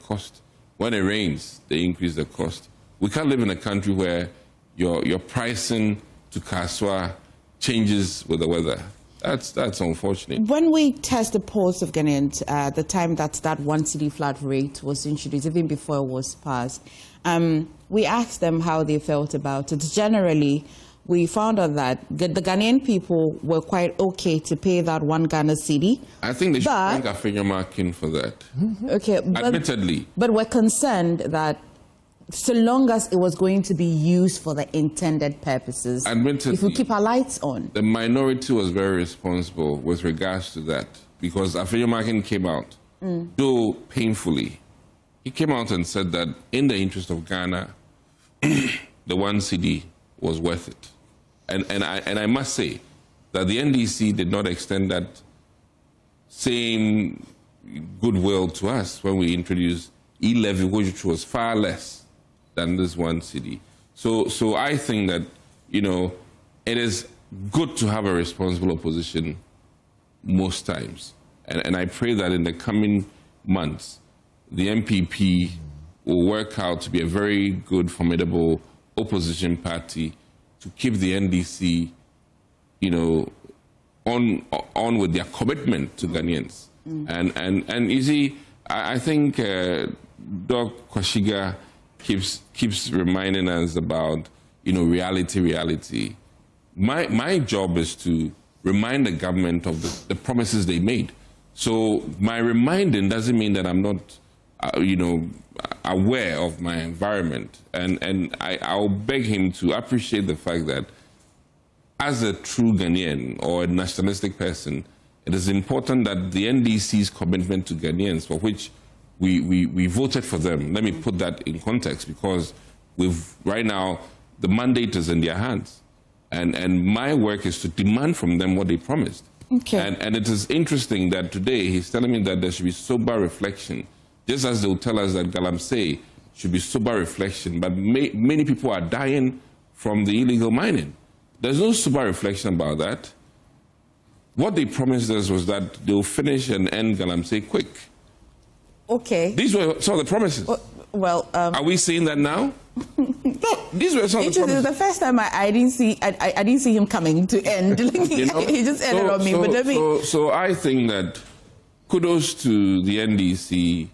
cost. When it rains, they increase the cost. We can't live in a country where your pricing to Kaswa changes with the weather. That's unfortunate. When we test the pulse of Ghanaians at the time that 1 CD flat rate was introduced, even before it was passed, we asked them how they felt about it. Generally, we found out that the Ghanaian people were quite okay to pay that 1 Ghana cedi. I think they should thank Afenyomarkin for that. Okay, admittedly. But we're concerned that so long as it was going to be used for the intended purposes, admittedly, if we keep our lights on. The minority was very responsible with regards to that, because Afenyomarkin came out, though painfully, he came out and said that in the interest of Ghana, the 1 cedi was worth it. And I must say that the NDC did not extend that same goodwill to us when we introduced e-levy, which was far less than this 1 cedi. So I think that, you know, it is good to have a responsible opposition most times. And I pray that in the coming months, the MPP will work out to be a very good, formidable opposition party to keep the NDC, you know, on with their commitment to Ghanaians. And you see, I think Doc Kwashiga keeps reminding us about, you know, reality. My job is to remind the government of the promises they made. So my reminding doesn't mean that I'm not, you know, aware of my environment. And I'll beg him to appreciate the fact that as a true Ghanaian or a nationalistic person, it is important that the NDC's commitment to Ghanaians, for which we voted for them. Let me put that in context, because right now the mandate is in their hands. And my work is to demand from them what they promised. Okay. And it is interesting that today he's telling me that there should be sober reflection, just as they'll tell us that Galamsey should be sober reflection. But many people are dying from the illegal mining. There's no sober reflection about that. What they promised us was that they'll finish and end Galamsey quick. Okay. These were some of the promises. Well, are we seeing that now? No, these were some of the promises. The first time I didn't see him coming to end. You know? He just ended on me. So I think that kudos to the NDC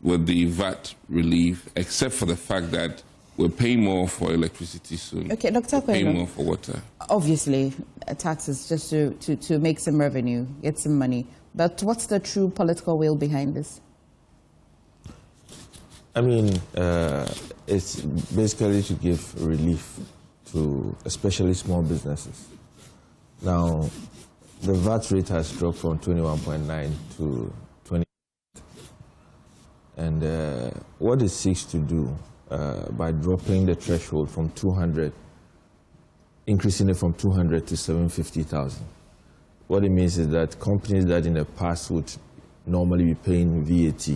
with the VAT relief, except for the fact that we're paying more for electricity soon. Okay, Dr. We're paying more for water. Obviously, taxes just to make some revenue, get some money. But what's the true political will behind this? I mean, it's basically to give relief to especially small businesses. Now, the VAT rate has dropped from 21.9 to 20%. And what it seeks to do by dropping the threshold from 200, increasing it from 200 to 750,000, what it means is that companies that in the past would normally be paying VAT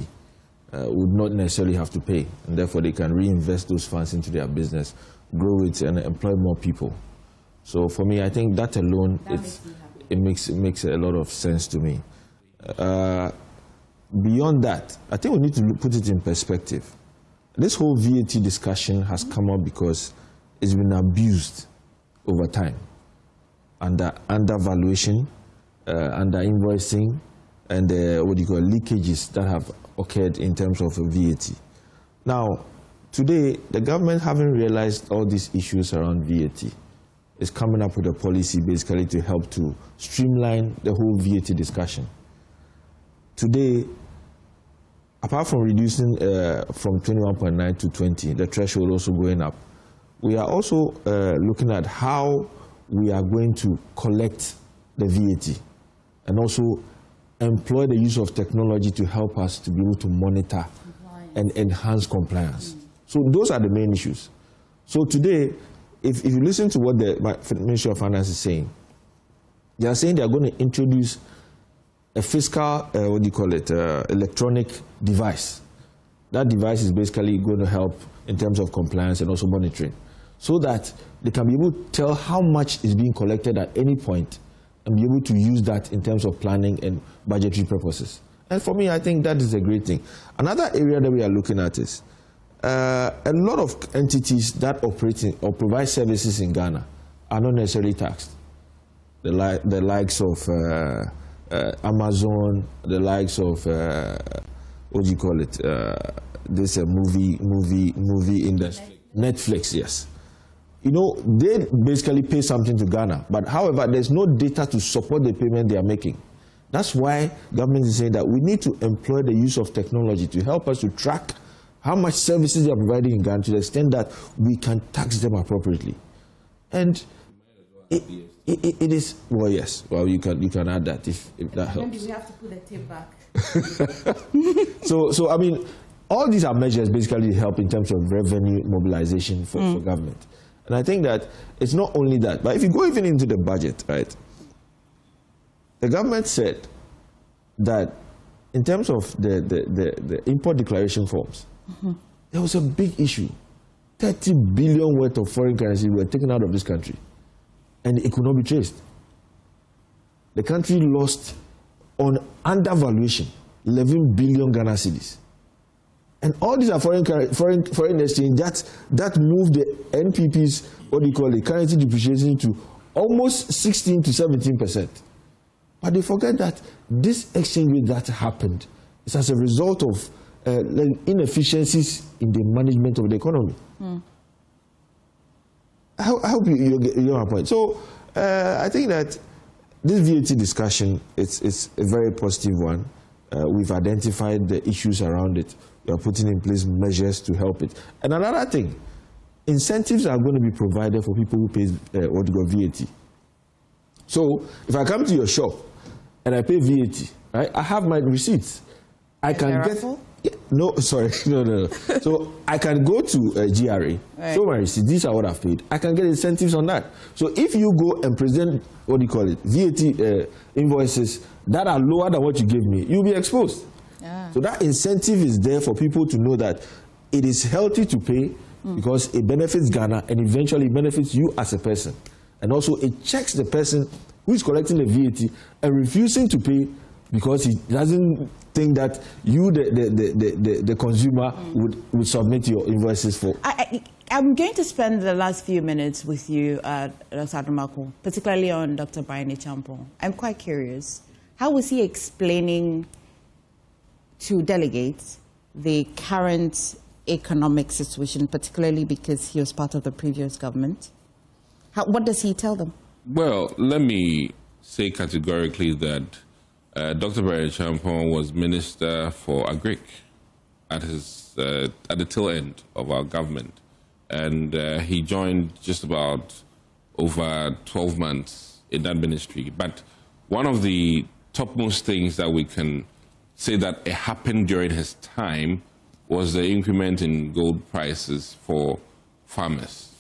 would not necessarily have to pay, and therefore they can reinvest those funds into their business, grow it, and employ more people. So for me, I think that alone, it makes a lot of sense to me. Beyond that, I think we need to put it in perspective. This whole VAT discussion has come up because it's been abused over time, undervaluation, under invoicing, and leakages that have occurred in terms of VAT. Now, today, the government, having realized all these issues around VAT, is coming up with a policy basically to help to streamline the whole VAT discussion. Today, apart from reducing from 21.9 to 20, the threshold also going up, we are also looking at how we are going to collect the VAT and also employ the use of technology to help us to be able to monitor and enhance compliance. So those are the main issues. So today, if you listen to what the Ministry of Finance is saying, they are saying they are going to introduce a fiscal, electronic device. That device is basically going to help in terms of compliance and also monitoring, so that they can be able to tell how much is being collected at any point and be able to use that in terms of planning and budgetary purposes. And for me, I think that is a great thing. Another area that we are looking at is a lot of entities that operate or provide services in Ghana are not necessarily taxed. The likes of Amazon, the likes of this movie industry, Netflix, yes. they basically pay something to Ghana. But however, there's no data to support the payment they are making. That's why government is saying that we need to employ the use of technology to help us to track how much services they are providing in Ghana to the extent that we can tax them appropriately. And it is, well, yes, well, you can add that if that helps. When do we have to put the tape back? So I mean, all these are measures basically help in terms of revenue mobilization for government. And I think that it's not only that, but if you go even into the budget, right, the government said that in terms of the import declaration forms, there was a big issue. 30 billion worth of foreign currency were taken out of this country, and it could not be traced. The country lost on undervaluation 11 billion Ghana cedis. And all these are foreign exchange that moved the NPP's, currency depreciation to almost 16 to 17%. But they forget that this exchange rate that happened is as a result of inefficiencies in the management of the economy. I hope you get my point. So I think that this VAT discussion, it's a very positive one. We've identified the issues around it. We are putting in place measures to help it. And another thing, incentives are going to be provided for people who pay VAT. So if I come to your shop and I pay VAT, right, I have my receipts. I can get... No, sorry, no. So I can go to GRA, show my receipt, these are what I've paid. I can get incentives on that. So if you go and present, VAT invoices that are lower than what you gave me, you'll be exposed. So that incentive is there for people to know that it is healthy to pay because it benefits Ghana and eventually benefits you as a person. And also it checks the person who is collecting the VAT and refusing to pay because he doesn't think that you, the consumer, would submit your invoices for. I'm going to spend the last few minutes with you, Dr. Adomako, particularly on Dr. Brian Champong. I'm quite curious. How was he explaining to delegates the current economic situation, particularly because he was part of the previous government? What does he tell them? Well, let me say categorically that Dr. Brian Champong was Minister for Agric at the tail end of our government. And he joined just about over 12 months in that ministry. But one of the topmost things that we can say that it happened during his time was the increment in gold prices for farmers,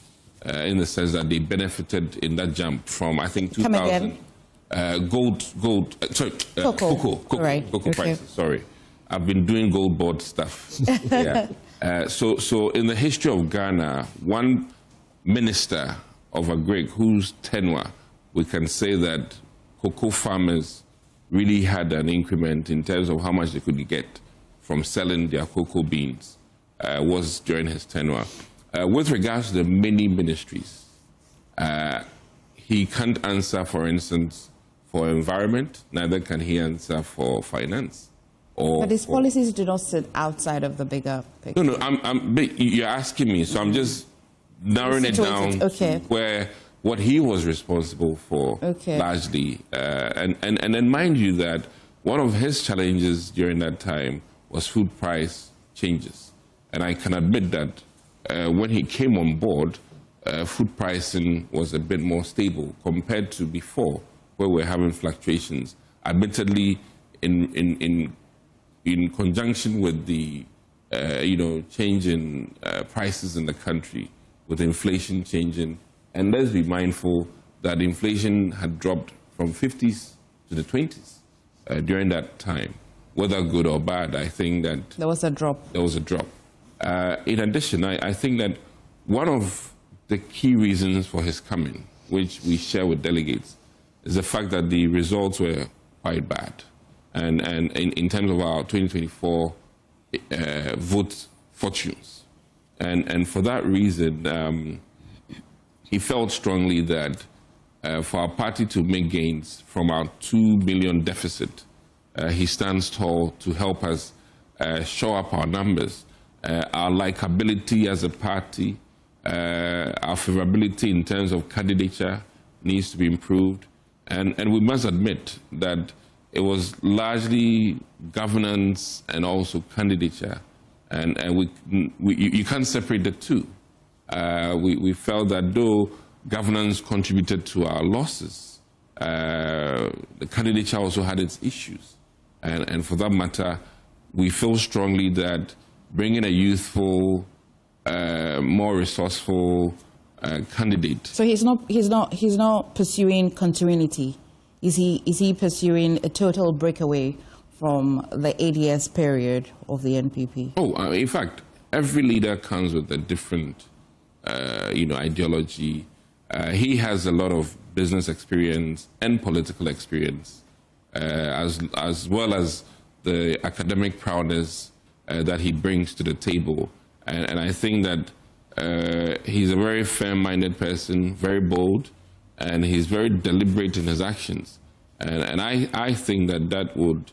in the sense that they benefited in that jump from, I think, 2000. Cocoa prices, sorry. I've been doing gold board stuff. So in the history of Ghana, one minister of Agric whose tenure we can say that cocoa farmers really had an increment in terms of how much they could get from selling their cocoa beans was during his tenure. With regards to the many ministries, he can't answer, for instance, for environment, neither can he answer for finance. But his policies do not sit outside of the bigger picture. No, you're asking me, so I'm just narrowing it down to where what he was responsible for largely. And then mind you that one of his challenges during that time was food price changes. And I can admit that when he came on board, food pricing was a bit more stable compared to before, where we're having fluctuations. Admittedly, in conjunction with the change in prices in the country, with inflation changing, and let's be mindful that inflation had dropped from 50s to the 20s during that time. Whether good or bad, I think that there was a drop. There was a drop. In addition, I think that one of the key reasons for his coming, which we share with delegates, is the fact that the results were quite bad. And in terms of our 2024 vote fortunes. And for that reason, he felt strongly that for our party to make gains from our 2 billion deficit, he stands tall to help us shore up our numbers, our likability as a party, Our favorability in terms of candidature needs to be improved. And we must admit that it was largely governance and also candidature. And you can't separate the two. We felt that though governance contributed to our losses, the candidature also had its issues. And for that matter, we feel strongly that bringing a youthful, more resourceful candidate. So he's not pursuing continuity. Is he pursuing a total breakaway from the 8 years period of the NPP? Oh, in fact, every leader comes with a different, ideology. He has a lot of business experience and political experience, as well as the academic prowess that he brings to the table. And I think that he's a very fair-minded person, very bold, and he's very deliberate in his actions. And I think that would,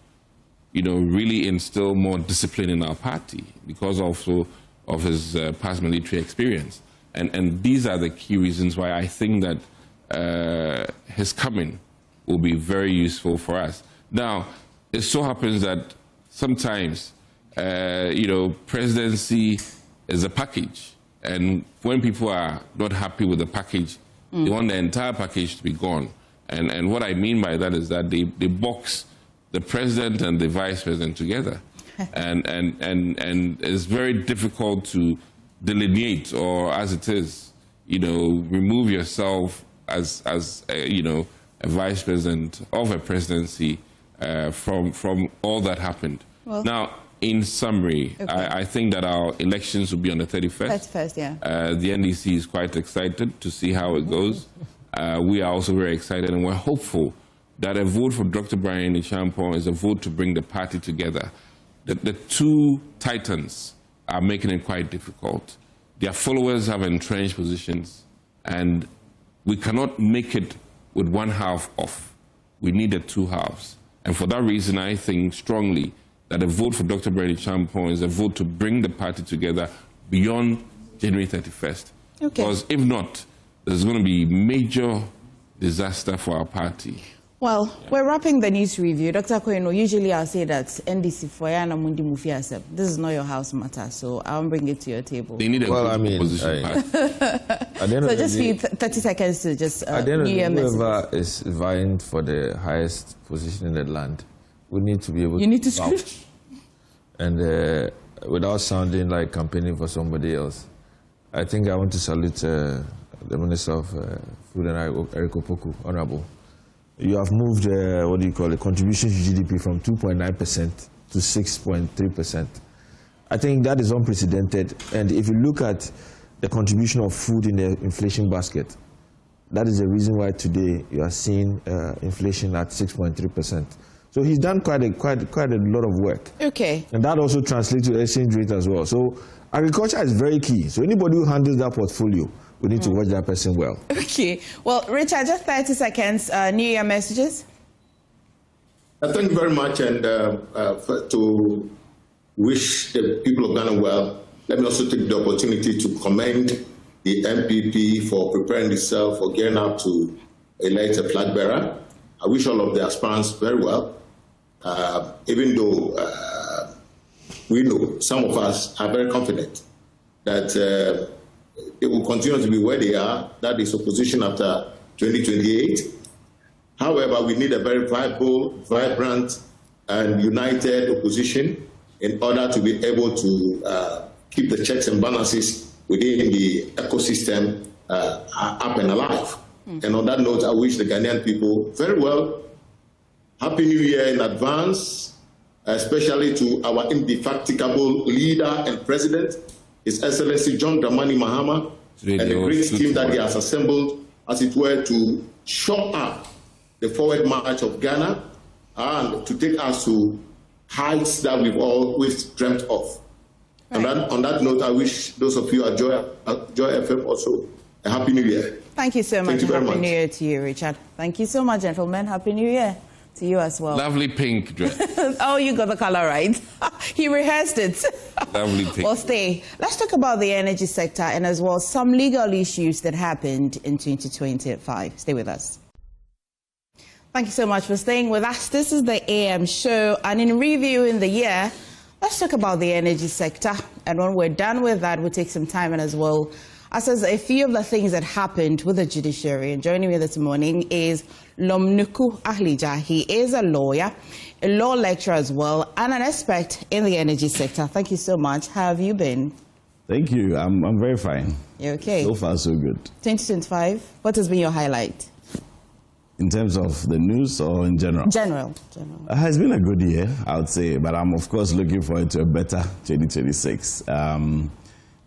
really instill more discipline in our party because also of his past military experience. And these are the key reasons why I think that his coming will be very useful for us. Now, it so happens that sometimes, presidency is a package. And when people are not happy with the package, they want the entire package to be gone. And what I mean by that is that they box the president and the vice president together. and it's very difficult to delineate, or as it is, remove yourself as a vice president of a presidency from all that happened. Well, now, in summary, okay. I think that our elections will be on the 31st. 31st, yeah. The NDC is quite excited to see how it goes. We are also very excited, and we're hopeful that a vote for Dr. Brian Champon is a vote to bring the party together. The two titans are making it quite difficult. Their followers have entrenched positions, and we cannot make it with one half off. We need the two halves. And for that reason, I think strongly that a vote for Dr. Brian Champon is a vote to bring the party together beyond January 31st. Okay. Because if not, there's going to be major disaster for our party. Well, we're wrapping the news review. Dr. Koino, usually I'll say that NDC for Yana Mundi Mufiasep. This is not your house matter, so I won't bring it to your table. They need a position. So just for 30 seconds to just at the end of the day, whoever is vying for the highest position in the land, we need to be able to vouch. And without sounding like campaigning for somebody else, I think I want to salute the Minister of Food and Agriculture, Eric Opoku, Honorable. You have moved, contribution to GDP from 2.9% to 6.3%. I think that is unprecedented. And if you look at the contribution of food in the inflation basket, that is the reason why today you are seeing inflation at 6.3%. So he's done quite a lot of work. Okay. And that also translates to exchange rate as well. So agriculture is very key. So anybody who handles that portfolio, we need to watch that person well. Okay. Well, Richard, just 30 seconds. New Year messages. Thank you very much. And to wish the people of Ghana well, let me also take the opportunity to commend the MPP for preparing itself for gearing up to elect a flag bearer. I wish all of the aspirants very well, even though we know some of us are very confident that they will continue to be where they are. That is opposition after 2028. However, we need a very viable, vibrant, and united opposition in order to be able to keep the checks and balances within the ecosystem up and alive. And on that note, I wish the Ghanaian people very well. Happy New Year in advance, especially to our indefatigable leader and president, His Excellency John Dramani Mahama, and the great team that he has assembled, as it were, to shore up the forward march of Ghana and to take us to heights that we've always dreamt of. Right. On that note, I wish those of you at Joy FM also a Happy New Year. Thank you so much. Happy New Year to you, Richard. Thank you so much, gentlemen. Happy New Year. To you as well. Lovely pink dress. Oh, you got the color right. He rehearsed it. Lovely pink. Well, stay. Let's talk about the energy sector and as well some legal issues that happened in 2025. Stay with us. Thank you so much for staying with us. This is the AM show, and in reviewing the year, let's talk about the energy sector. And when we're done with that, we'll take some time and as well assess a few of the things that happened with the judiciary. And joining me this morning is Lomnuku Ahlija. He is a lawyer, a law lecturer as well, and an expert in the energy sector. Thank you so much. How have you been? Thank you. I'm very fine. You're okay? So far, so good. 2025, what has been your highlight? In terms of the news or in general? General. It's been a good year, I would say, but I'm, of course, looking forward to a better 2026.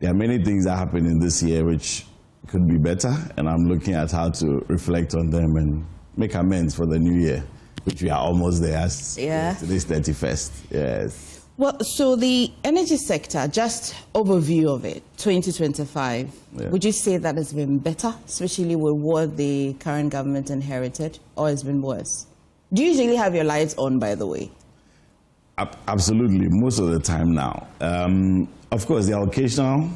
There are many things that happened in this year which could be better, and I'm looking at how to reflect on them and make amends for the new year, which we are almost there as today's 31st. Yes. Well, so the energy sector, just overview of it, 2025, would you say that it's been better, especially with what the current government inherited, or it's been worse? Do you usually have your lights on, by the way? Absolutely, most of the time now. Of course, there are occasional,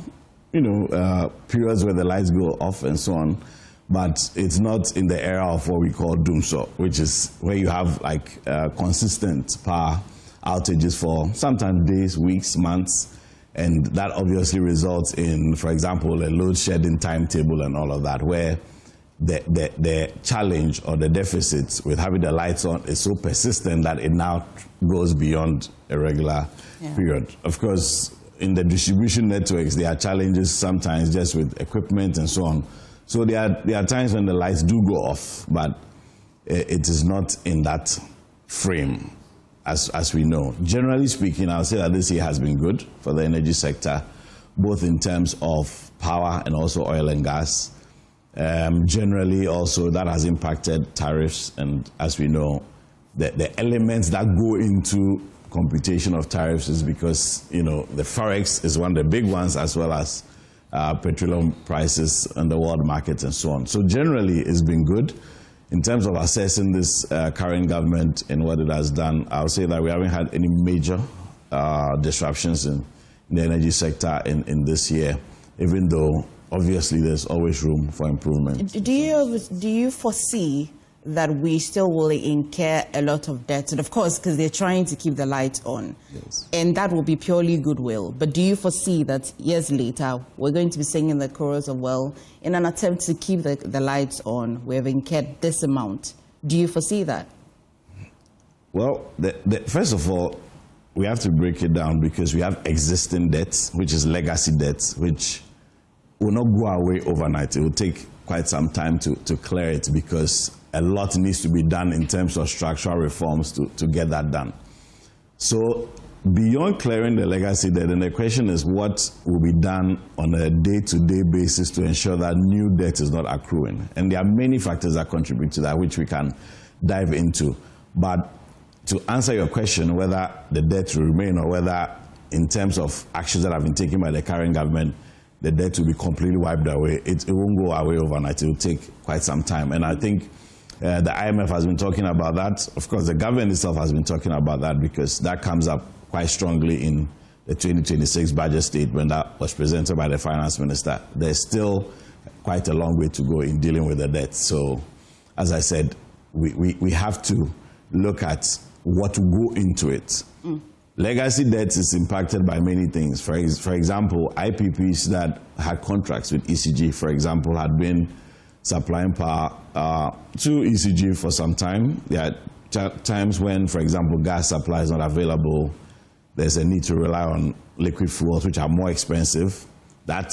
periods where the lights go off and so on, but it's not in the era of what we call doomsday, which is where you have like consistent power outages for sometimes days, weeks, months, and that obviously results in, for example, a load shedding timetable and all of that, where the challenge or the deficit with having the lights on is so persistent that it now goes beyond a regular period. Of course, in the distribution networks, there are challenges sometimes just with equipment and so on. So there are times when the lights do go off, but it is not in that frame. As we know. Generally speaking, I'll say that this year has been good for the energy sector, both in terms of power and also oil and gas. Generally, also, that has impacted tariffs, and as we know, the elements that go into computation of tariffs is because, the forex is one of the big ones, as well as petroleum prices and the world markets and so on. So generally, it's been good. In terms of assessing this current government and what it has done, I would say that we haven't had any major disruptions in the energy sector in this year, even though obviously there's always room for improvement. Do you foresee that we still will incur a lot of debt? And of course, because they're trying to keep the lights on. Yes. And that will be purely goodwill. But do you foresee that years later, we're going to be singing the chorus of, well, in an attempt to keep the lights on, we have incurred this amount. Do you foresee that? Well, first of all, we have to break it down because we have existing debts, which is legacy debts, which will not go away overnight. It will take quite some time to clear it because a lot needs to be done in terms of structural reforms to get that done. So beyond clearing the legacy debt, and the question is what will be done on a day-to-day basis to ensure that new debt is not accruing. And there are many factors that contribute to that, which we can dive into. But to answer your question, whether the debt will remain or whether in terms of actions that have been taken by the current government, the debt will be completely wiped away, it won't go away overnight. It will take quite some time. And I think the IMF has been talking about that. Of course, the government itself has been talking about that because that comes up quite strongly in the 2026 budget statement that was presented by the finance minister. There's still quite a long way to go in dealing with the debt. So, as I said, we have to look at what will go into it. Legacy debt is impacted by many things. For example, IPPs that had contracts with ECG, for example, had been supplying power to ECG for some time. There are times when, for example, gas supply is not available. There's a need to rely on liquid fuels, which are more expensive. That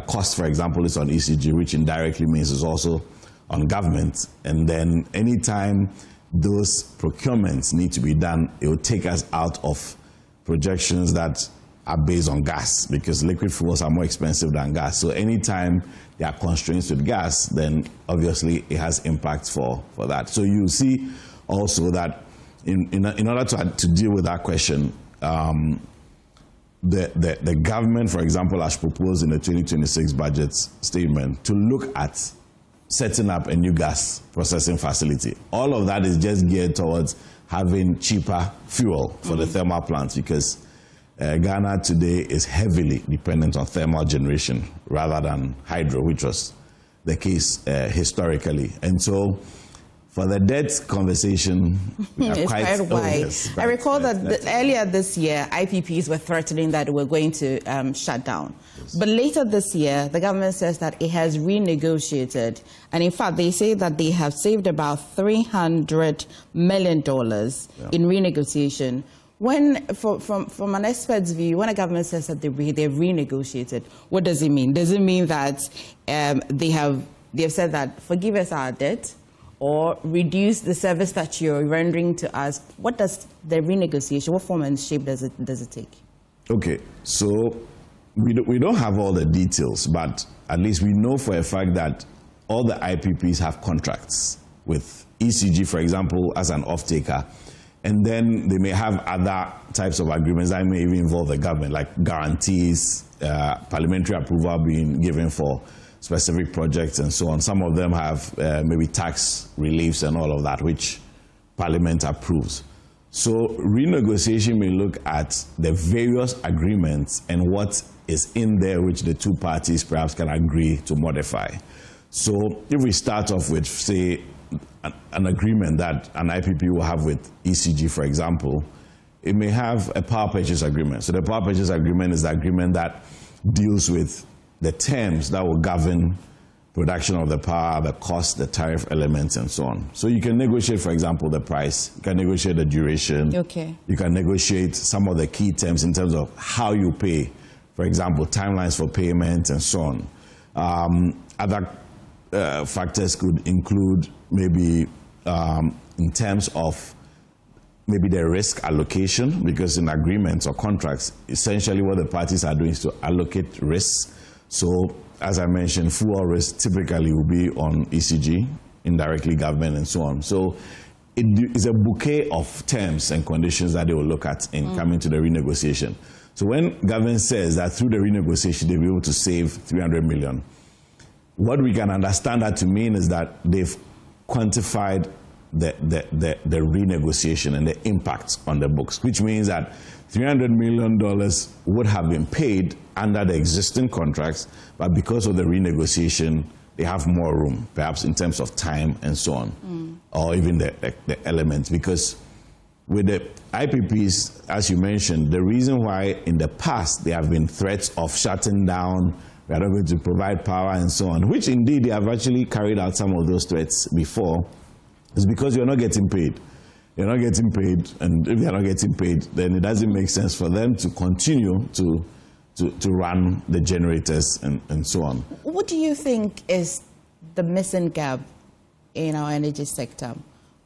cost, for example, is on ECG, which indirectly means it's also on government. And then anytime those procurements need to be done, it will take us out of projections that are based on gas because liquid fuels are more expensive than gas. So anytime there are constraints with gas, then obviously it has impacts for that. So you see also that in order to deal with that question, the government, for example, has proposed in the 2026 budget statement to look at setting up a new gas processing facility. All of that is just geared towards having cheaper fuel for the thermal plants, because Ghana today is heavily dependent on thermal generation rather than hydro, which was the case historically. And so for the debt conversation, it's quite wide. I recall that earlier this year, IPPs were threatening that we're going to shut down. Yes. But later this year, the government says that it has renegotiated. And in fact, they say that they have saved about $300 million in renegotiation. When, from an expert's view, when a government says that they've renegotiated, what does it mean? Does it mean that they have said that forgive us our debt, or reduce the service that you're rendering to us? What does the renegotiation, what form and shape does it take? Okay, so we don't have all the details, but at least we know for a fact that all the IPPs have contracts with ECG, for example, as an off-taker, and then they may have other types of agreements that may even involve the government, like guarantees, parliamentary approval being given for specific projects and so on. Some of them have maybe tax reliefs and all of that, which Parliament approves. So renegotiation may look at the various agreements and what is in there which the two parties perhaps can agree to modify. So if we start off with, say, an agreement that an IPP will have with ECG, for example, it may have a power purchase agreement. So the power purchase agreement is the agreement that deals with the terms that will govern production of the power, the cost, the tariff elements, and so on. So you can negotiate, for example, the price. You can negotiate the duration. Okay. You can negotiate some of the key terms in terms of how you pay, for example, timelines for payment, and so on. Other factors could include maybe in terms of maybe the risk allocation, because in agreements or contracts, essentially what the parties are doing is to allocate risks. So, as I mentioned, fuel risk typically will be on ECG, indirectly government, and so on. So, it is a bouquet of terms and conditions that they will look at in coming to the renegotiation. So, when government says that through the renegotiation they'll be able to save 300 million, what we can understand that to mean is that they've quantified the renegotiation and the impact on the books, which means that $300 million would have been paid under the existing contracts, but because of the renegotiation, they have more room, perhaps in terms of time and so on, or even the elements. Because with the IPPs, as you mentioned, the reason why in the past there have been threats of shutting down, we are not going to provide power and so on, which indeed they have actually carried out some of those threats before, is because you're not getting paid. You're not getting paid, and if they're not getting paid, then it doesn't make sense for them to continue to run the generators and so on. What do you think is the missing gap in our energy sector?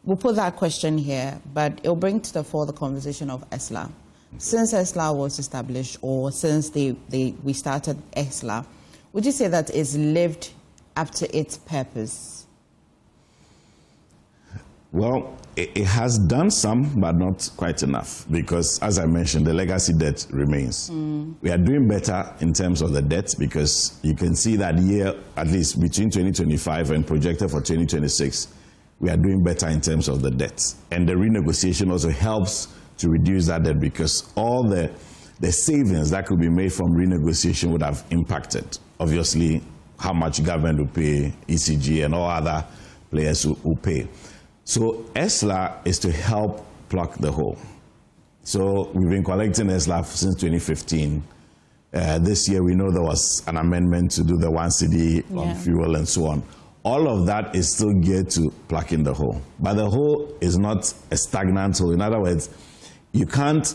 We'll put that question here, but it'll bring to the fore the conversation of ESLA. Since ESLA was established, or since we started ESLA, would you say that it's lived up to its purpose? Well, it has done some, but not quite enough, because, as I mentioned, the legacy debt remains. We are doing better in terms of the debt, because you can see that year, at least between 2025 and projected for 2026, we are doing better in terms of the debt. And the renegotiation also helps to reduce that debt, because all the savings that could be made from renegotiation would have impacted, obviously, how much government will pay, ECG and all other players will pay. So ESLA is to help plug the hole. So we've been collecting ESLA since 2015. This year we know there was an amendment to do the 1 cedi on fuel and so on. All of that is still geared to plug in the hole. But the hole is not a stagnant hole. In other words, you can't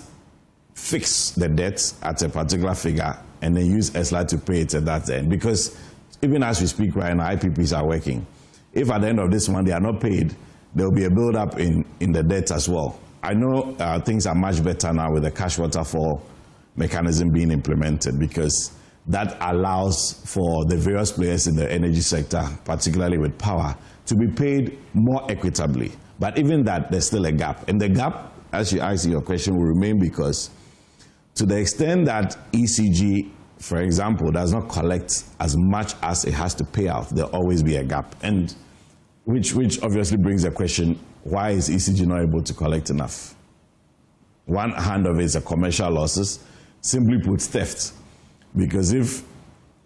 fix the debt at a particular figure and then use ESLA to pay it at that end. Because even as we speak right now, IPPs are working. If at the end of this month they are not paid, there will be a build-up in the debt as well. I know things are much better now with the cash waterfall mechanism being implemented, because that allows for the various players in the energy sector, particularly with power, to be paid more equitably. But even that, there's still a gap. And the gap, as you ask your question, will remain, because to the extent that ECG for example, does not collect as much as it has to pay out, there'll always be a gap. And which obviously brings the question, why is ECG not able to collect enough? One hand of it is a commercial losses, simply put, theft. Because if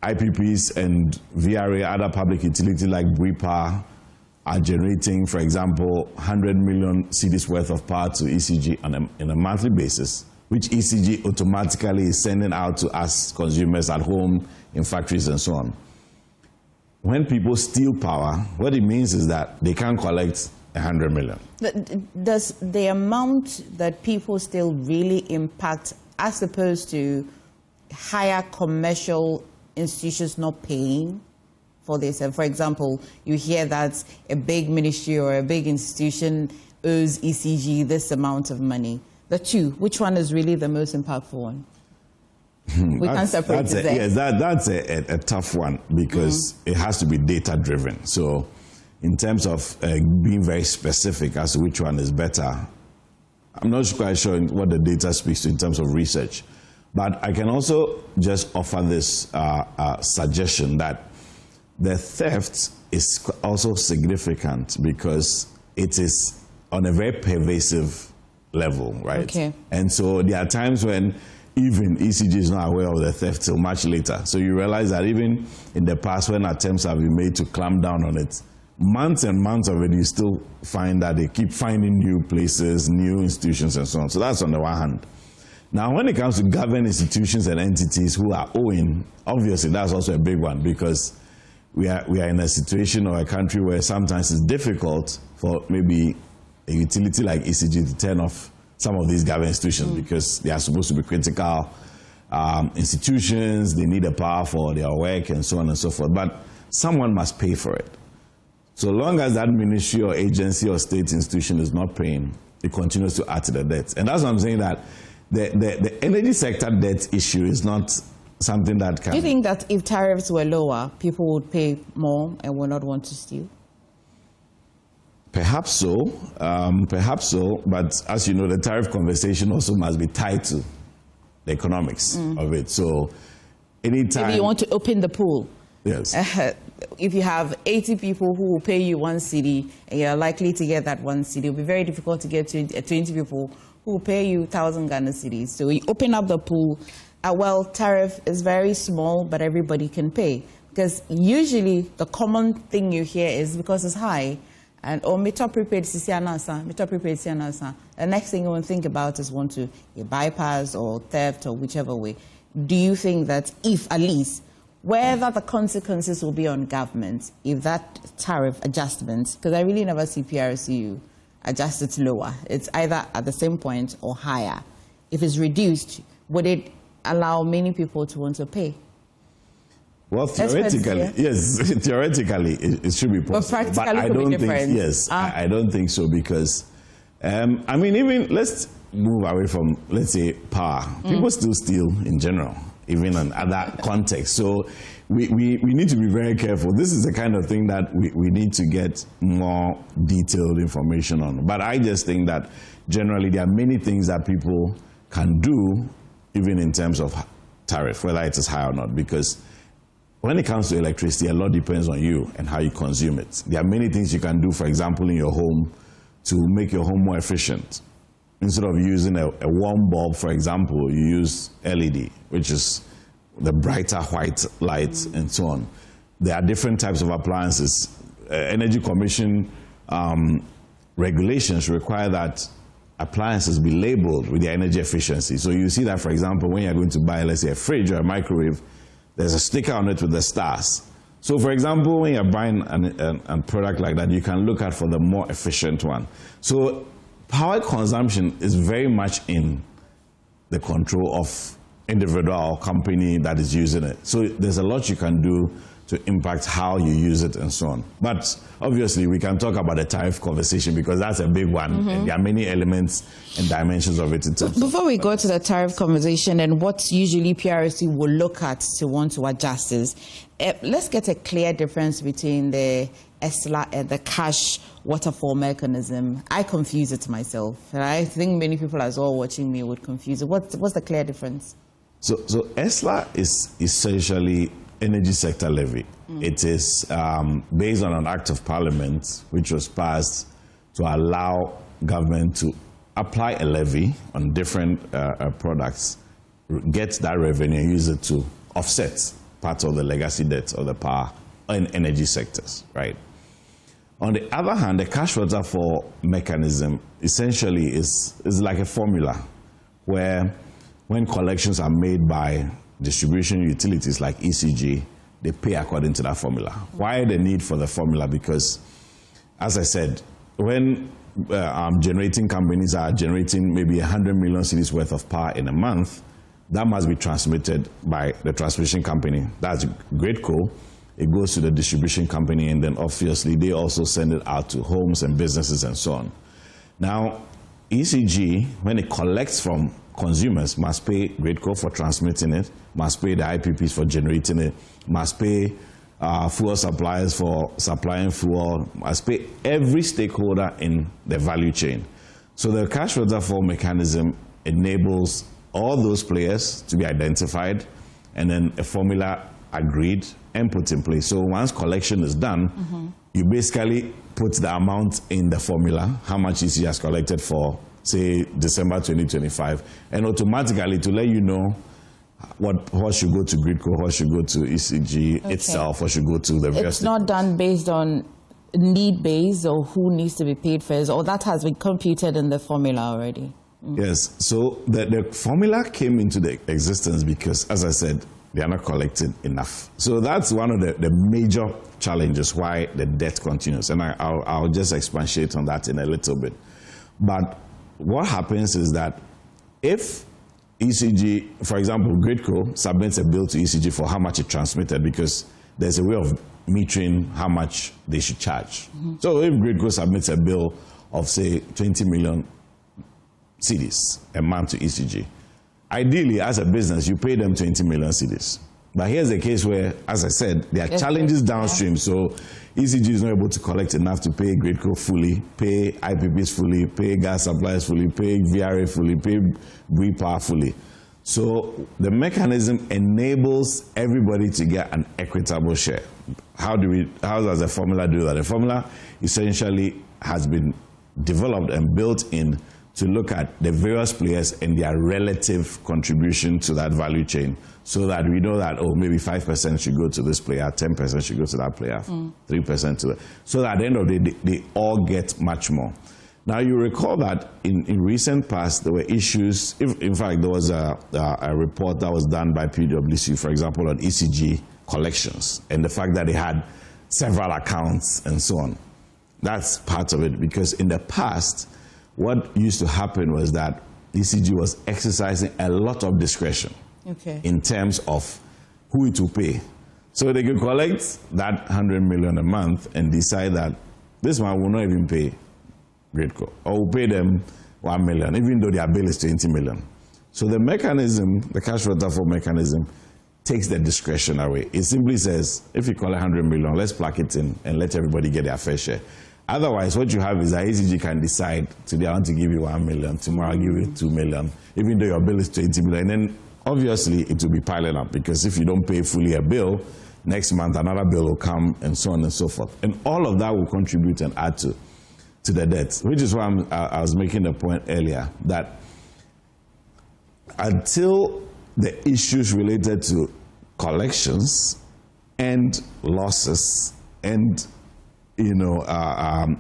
IPPs and VRA, other public utility like Power, are generating, for example, 100 million cedis worth of power to ECG on a monthly basis, which ECG automatically is sending out to us consumers at home, in factories and so on. When people steal power, what it means is that they can't collect 100 million. Does the amount that people still really impact as opposed to higher commercial institutions not paying for this? And for example, you hear that a big ministry or a big institution owes ECG this amount of money. The two, which one is really the most impactful one? We can separate it there. Yes, that's a tough one because it has to be data driven. So in terms of being very specific as to which one is better, I'm not quite sure what the data speaks to in terms of research. But I can also just offer this suggestion that the theft is also significant because it is on a very pervasive level, right? Okay. And so there are times when even ECG is not aware of the theft till much later. So you realize that even in the past when attempts have been made to clamp down on it, months and months of it, you still find that they keep finding new places, new institutions and so on. So that's on the one hand. Now, when it comes to government institutions and entities who are owing, obviously that's also a big one because we are in a situation or a country where sometimes it's difficult for maybe a utility like ECG to turn off some of these government institutions because they are supposed to be critical institutions, they need the power for their work and so on and so forth. But someone must pay for it. So long as that ministry or agency or state institution is not paying, it continues to add to the debt. And that's what I'm saying, that the energy sector debt issue is not something that can... Do you think that if tariffs were lower, people would pay more and would not want to steal? Perhaps so, but as you know, the tariff conversation also must be tied to the economics of it. So anytime... Maybe you want to open the pool. Yes. If you have 80 people who will pay you 1 cedi and you're likely to get that 1 cedi, it will be very difficult to get 20 people who will pay you 1,000 Ghana cedis. So you open up the pool. Well, tariff is very small, but everybody can pay. Because usually the common thing you hear is because it's high. And or meter prepaid the next thing you want to think about is want to bypass or theft or whichever way. Do you think that if at least whether the consequences will be on government if that tariff adjustment, because I really never see PRCU adjust it lower, it's either at the same point or higher. If it's reduced, would it allow many people to want to pay? Well, theoretically, yes, theoretically it should be possible. But practically I don't be different. think, I don't think so because, I mean, even let's move away from, let's say, power. People still steal in general, even in other contexts. So we need to be very careful. This is the kind of thing that we need to get more detailed information on. But I just think that generally there are many things that people can do, even in terms of tariff, whether it is high or not, because when it comes to electricity, a lot depends on you and how you consume it. There are many things you can do, for example, in your home to make your home more efficient. Instead of using a warm bulb, for example, you use LED, which is the brighter white light and so on. There are different types of appliances. Energy Commission regulations require that appliances be labeled with their energy efficiency. So you see that, for example, when you're going to buy, let's say, a fridge or a microwave, there's a sticker on it with the stars. So, for example, when you're buying a product like that, you can look out for the more efficient one. So power consumption is very much in the control of individual or company that is using it. So there's a lot you can do to impact how you use it and so on. But obviously, we can talk about the tariff conversation because that's a big one. And there are many elements and dimensions of it. Before we go to the tariff conversation and what usually PRC will look at to want to adjust is, let's get a clear difference between the ESLA and the cash waterfall mechanism. I confuse it myself. And I think many people as well watching me would confuse it. What's the clear difference? So ESLA is essentially energy sector levy. It is based on an act of parliament which was passed to allow government to apply a levy on different products, get that revenue and use it to offset part of the legacy debt of the power and energy sectors, right? On the other hand, the cash waterfall mechanism essentially is like a formula where when collections are made by distribution utilities like ECG, they pay according to that formula. Why the need for the formula? Because, as I said, when generating companies are generating maybe 100 million cedis worth of power in a month, that must be transmitted by the transmission company. That's GridCo. It goes to the distribution company, and then obviously they also send it out to homes and businesses and so on. Now, ECG, when it collects from consumers, must pay GridCo for transmitting it, must pay the IPPs for generating it, must pay fuel suppliers for supplying fuel, must pay every stakeholder in the value chain. So the cash waterfall mechanism enables all those players to be identified and then a formula agreed and put in place. So once collection is done, you basically put the amount in the formula, how much ECG has collected for, say, December 2025, and automatically to let you know what should go to GridCo, what should go to ECG itself, what should go to the various. It's not done based on need base or who needs to be paid first, or that has been computed in the formula already. Yes, so the formula came into the existence because, as I said, they are not collecting enough. So that's one of the major challenges why the debt continues. And I'll just expatiate on that in a little bit. But what happens is that if ECG, for example, GridCo submits a bill to ECG for how much it transmitted, because there's a way of metering how much they should charge. So if GridCo submits a bill of, say, 20 million cedis a month to ECG, ideally, as a business, you pay them 20 million cedis. But here's a case where, as I said, there are challenges downstream. So ECG is not able to collect enough to pay GridCo fully, pay IPPs fully, pay gas suppliers fully, pay VRA fully, pay Green Power fully. So the mechanism enables everybody to get an equitable share. How does the formula do that? The formula essentially has been developed and built in to look at the various players and their relative contribution to that value chain, so that we know that, oh, maybe 5% should go to this player, 10% should go to that player, 3% to that. So that at the end of the day, they all get much more. Now, you recall that in recent past, there were issues. In fact, there was a report that was done by PwC, for example, on ECG collections and the fact that they had several accounts and so on. That's part of it, because in the past, what used to happen was that ECG was exercising a lot of discretion in terms of who it will pay. So they could collect that 100 million a month and decide that this one will not even pay GridCo, or will pay them 1 million, even though their bill is 20 million. So the mechanism, the cash waterfall mechanism, takes the discretion away. It simply says, if you call 100 million, let's plug it in and let everybody get their fair share. Otherwise, what you have is that ECG can decide, today I want to give you 1 million, tomorrow I'll give you 2 million, even though your bill is 20 million. And then obviously it will be piling up, because if you don't pay fully a bill, next month another bill will come, and so on and so forth. And all of that will contribute and add to the debt, which is why I was making the point earlier that until the issues related to collections and losses and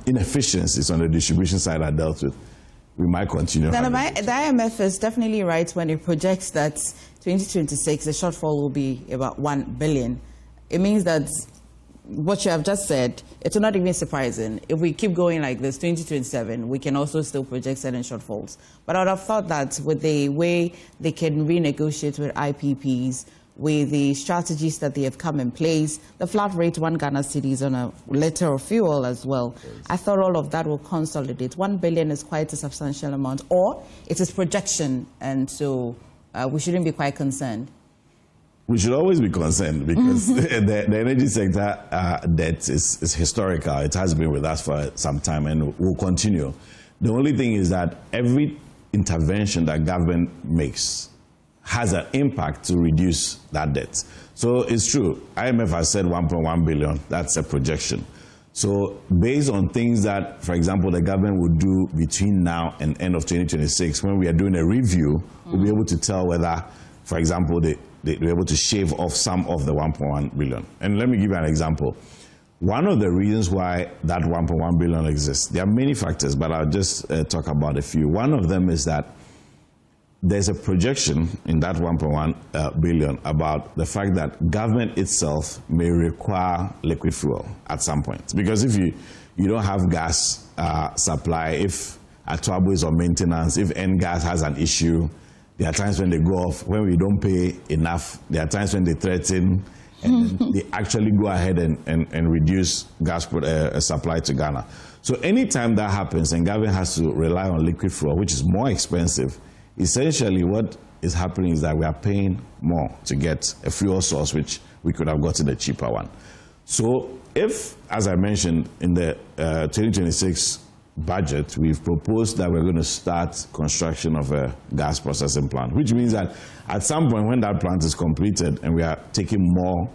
inefficiencies on the distribution side are dealt with, we might continue. The IMF is definitely right when it projects that 2026, the shortfall will be about 1 billion. It means that what you have just said, it's not even surprising. If we keep going like this, 2027, we can also still project certain shortfalls. But I would have thought that with the way they can renegotiate with IPPs, with the strategies that they have come in place, the flat rate 1 Ghana cedis on a liter of fuel as well. I thought all of that will consolidate. 1 billion is quite a substantial amount, or it is projection, and so we shouldn't be quite concerned. We should always be concerned, because the energy sector debt is historical. It has been with us for some time and will continue. The only thing is that every intervention that government makes has an impact to reduce that debt. So it's true, IMF has said 1.1 billion, that's a projection. So based on things that, for example, the government would do between now and end of 2026, when we are doing a review, we'll be able to tell whether, for example, they're able to shave off some of the 1.1 billion. And let me give you an example. One of the reasons why that 1.1 billion exists, there are many factors, but I'll just talk about a few. One of them is that there's a projection in that 1.1 billion about the fact that government itself may require liquid fuel at some point. Because if you don't have gas supply, if Atuabo is on maintenance, if N-Gas has an issue, there are times when they go off, when we don't pay enough, there are times when they threaten, and then they actually go ahead and reduce gas supply to Ghana. So anytime that happens and government has to rely on liquid fuel, which is more expensive, essentially what is happening is that we are paying more to get a fuel source which we could have gotten a cheaper one. So if, as I mentioned, in the 2026 budget, we've proposed that we're going to start construction of a gas processing plant, which means that at some point when that plant is completed and we are taking more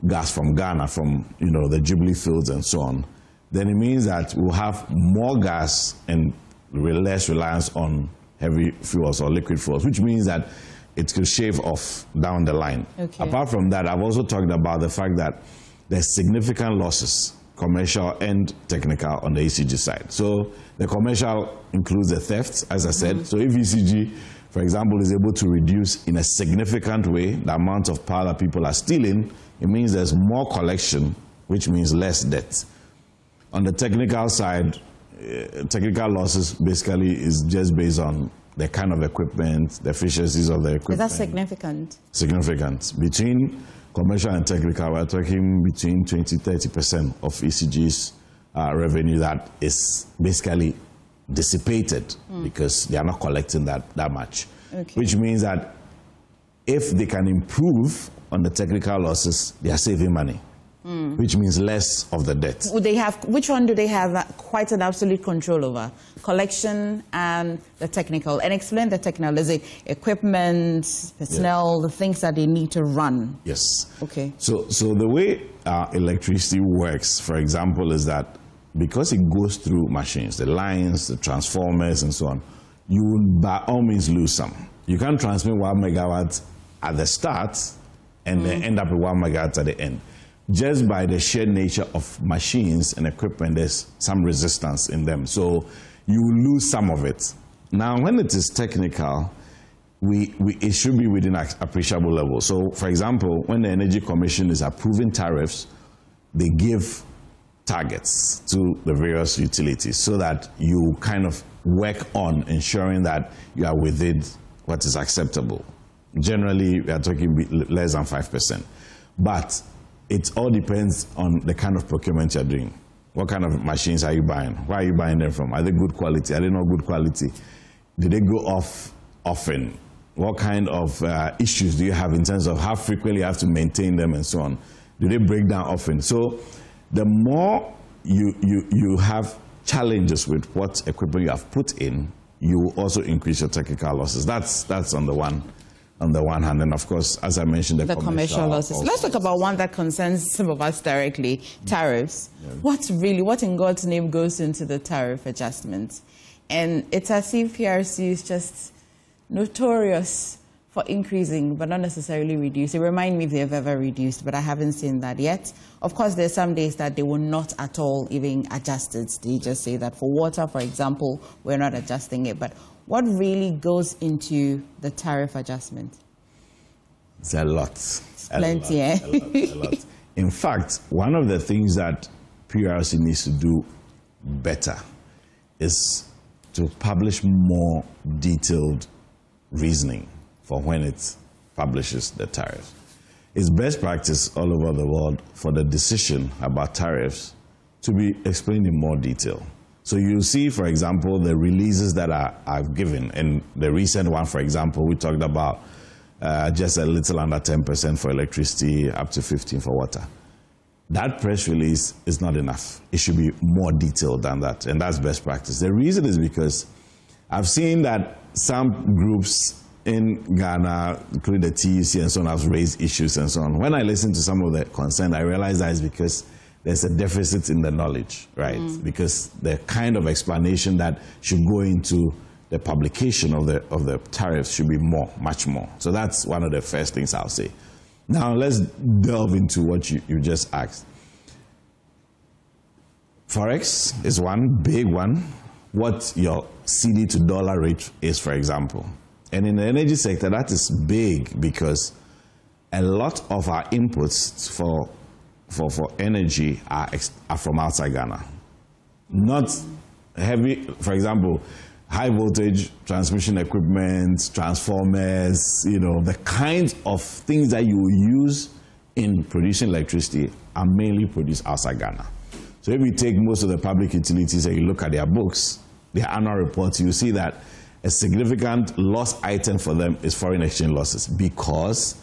gas from Ghana, from the Jubilee fields and so on, then it means that we'll have more gas and less reliance on heavy fuels or liquid fuels, which means that it could shave off down the line. Okay. Apart from that, I've also talked about the fact that there's significant losses, commercial and technical, on the ECG side. So the commercial includes the thefts, as I said. So if ECG, for example, is able to reduce in a significant way the amount of power that people are stealing, it means there's more collection, which means less debt. On the technical side, technical losses basically is just based on the kind of equipment, the efficiencies of the equipment. Is that significant? Significant. Between commercial and technical, we're talking between 20-30% of ECG's revenue that is basically dissipated because they are not collecting that much. Okay. Which means that if they can improve on the technical losses, they are saving money. Which means less of the debt. Which one do they have quite an absolute control over? Collection and the technical. And explain the technical. Is it equipment, personnel, the things that they need to run? Yes. Okay. So the way electricity works, for example, is that because it goes through machines, the lines, the transformers, and so on, you will by all means lose some. You can't transmit 1 megawatt at the start and then end up with 1 megawatt at the end. Just by the sheer nature of machines and equipment, there's some resistance in them. So you lose some of it. Now, when it is technical, it should be within an appreciable level. So, for example, when the Energy Commission is approving tariffs, they give targets to the various utilities so that you kind of work on ensuring that you are within what is acceptable. Generally, we are talking less than 5%. But it all depends on the kind of procurement you're doing. What kind of machines are you buying? Where are you buying them from? Are they good quality? Are they not good quality? Do they go off often? What kind of issues do you have in terms of how frequently you have to maintain them and so on? Do they break down often? So the more you have challenges with what equipment you have put in, you also increase your technical losses. That's on the one hand, and of course, as I mentioned, the commercial losses. Also. Let's talk about one that concerns some of us directly, tariffs. Yeah. What in God's name goes into the tariff adjustment? And it's as if PRC is just notorious for increasing, but not necessarily reducing. Remind me if they've ever reduced, but I haven't seen that yet. Of course, there's some days that they will not at all even adjust it. They just say that for water, for example, we're not adjusting it. But what really goes into the tariff adjustment? It's a lot. Plenty, a lot. In fact, one of the things that PRC needs to do better is to publish more detailed reasoning for when it publishes the tariffs. It's best practice all over the world for the decision about tariffs to be explained in more detail. So you see, for example, the releases that I've given. In the recent one, for example, we talked about just a little under 10% for electricity, up to 15% for water. That press release is not enough. It should be more detailed than that, and that's best practice. The reason is because I've seen that some groups in Ghana, including the TUC and so on, have raised issues and so on. When I listen to some of the concern, I realize that it's because there's a deficit in the knowledge, right? Because the kind of explanation that should go into the publication of the tariffs should be more, much more. So that's one of the first things I'll say. Now let's delve into what you just asked. Forex is one big one. What your CD to dollar rate is, for example. And in the energy sector, that is big because a lot of our inputs for energy are from outside Ghana. Not heavy, for example, high voltage transmission equipment, transformers, the kinds of things that you use in producing electricity are mainly produced outside Ghana. So if you take most of the public utilities and you look at their books, their annual reports, you see that a significant loss item for them is foreign exchange losses because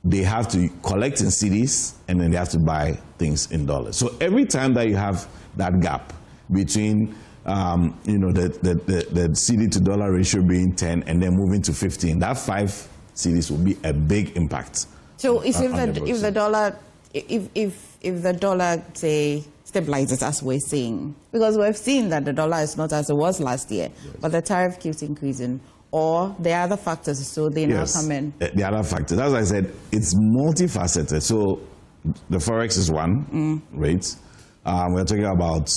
they have to collect in cedis and then they have to buy things in dollars. So every time that you have that gap between the CD to dollar ratio being 10 and then moving to 15, that 5 cedis will be a big impact. So if the dollar say stabilizes, as we're saying, because we've seen that the dollar is not as it was last year, but the tariff keeps increasing, or the other factors, so they now come in. The other factors, as I said, it's multifaceted. So the Forex is one rate. We're talking about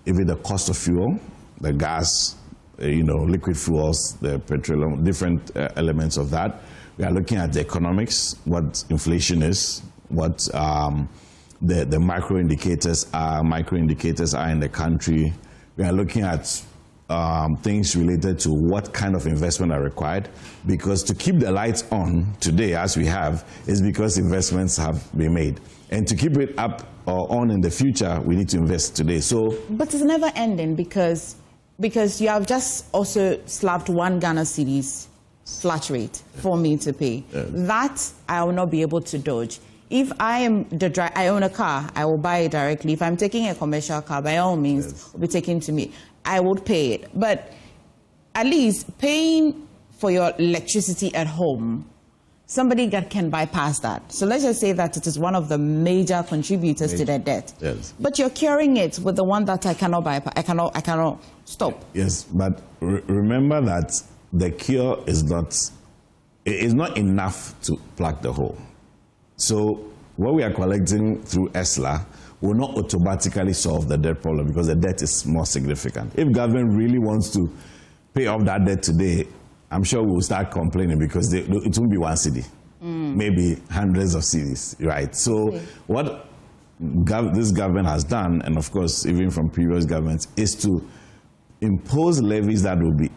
even the cost of fuel, the gas, liquid fuels, the petroleum, different elements of that. We are looking at the economics, what inflation is, what the micro indicators are in the country. We are looking at things related to what kind of investment are required, because to keep the lights on today as we have is because investments have been made, and to keep it up or on in the future we need to invest today. So, but it's never ending because you have just also slapped one Ghana cedis flat rate for me to pay. That I will not be able to dodge. If I am I own a car, I will buy it directly. If I'm taking a commercial car, by all means, it will be taken to me. I would pay it. But at least paying for your electricity at home, somebody can bypass that. So let's just say that it is one of the major contributors to their debt. Yes. But you're curing it with the one that I cannot bypass. I cannot stop. Yes, but remember that the cure is not enough to plug the hole. So what we are collecting through ESLA will not automatically solve the debt problem because the debt is more significant. If government really wants to pay off that debt today, I'm sure we'll start complaining because it won't be one cedi, maybe hundreds of cedis, right? So what this government has done, and of course even from previous governments, is to impose levies that will be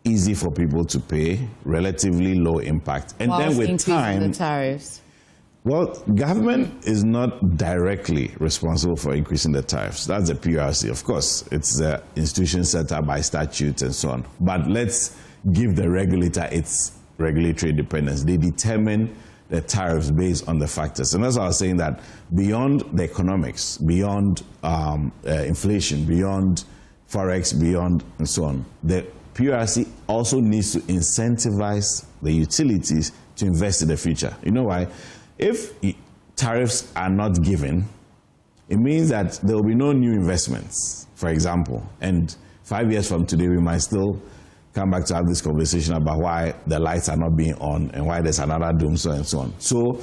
easy for people to pay, relatively low impact, and then with time, the tariffs. Well, government is not directly responsible for increasing the tariffs. That's the PRC. Of course, it's an institution set up by statute and so on. But let's give the regulator its regulatory independence. They determine the tariffs based on the factors. And that's why I was saying that beyond the economics, beyond inflation, beyond Forex, beyond and so on, the PRC also needs to incentivize the utilities to invest in the future. You know why? If tariffs are not given, it means that there will be no new investments, for example. And 5 years from today, we might still come back to have this conversation about why the lights are not being on and why there's another doom, so and so on. So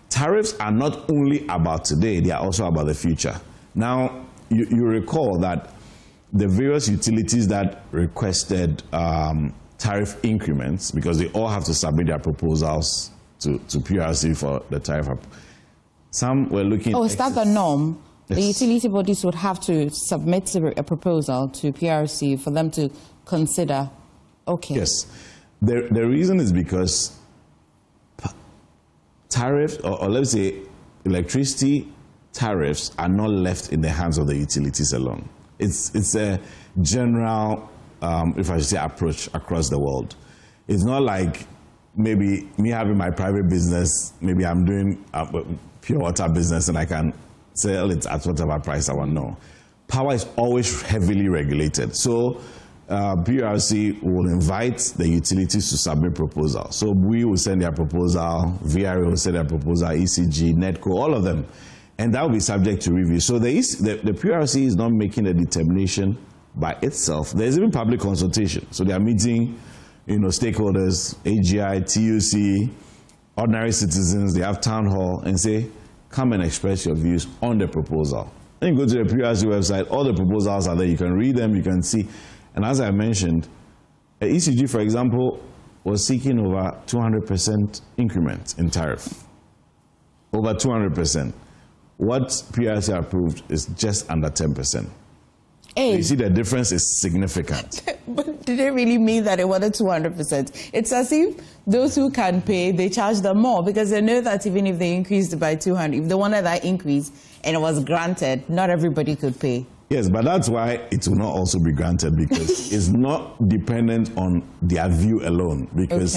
tariffs are not only about today, they are also about the future. Now, you recall that the various utilities that requested tariff increments, because they all have to submit their proposals to PRC for the tariff. Some were looking... Oh, is that the norm? Yes. The utility bodies would have to submit a proposal to PRC for them to consider. Okay. Yes. The reason is because tariffs, or let's say electricity tariffs, are not left in the hands of the utilities alone. It's a general, if I should say, approach across the world. It's not like maybe me having my private business, maybe I'm doing a pure water business and I can sell it at whatever price I want. No. Power is always heavily regulated. So PRC will invite the utilities to submit proposals. So we will send their proposal, VRA will send their proposal, ECG, NETCO, all of them. And that will be subject to review. So the PRC is not making a determination by itself. There's even public consultation. So they are meeting, stakeholders, AGI, TUC, ordinary citizens. They have town hall and say, come and express your views on the proposal. Then you go to the PRC website. All the proposals are there. You can read them. You can see. And as I mentioned, ECG, for example, was seeking over 200% increment in tariff. Over 200%. What PRC approved is just under 10%. Hey. You see the difference is significant. But did it really mean that it wanted 200%? It's as if those who can pay, they charge them more because they know that even if they increased by 200, if they wanted that increase and it was granted, not everybody could pay. Yes, but that's why it will not also be granted because it's not dependent on their view alone. Because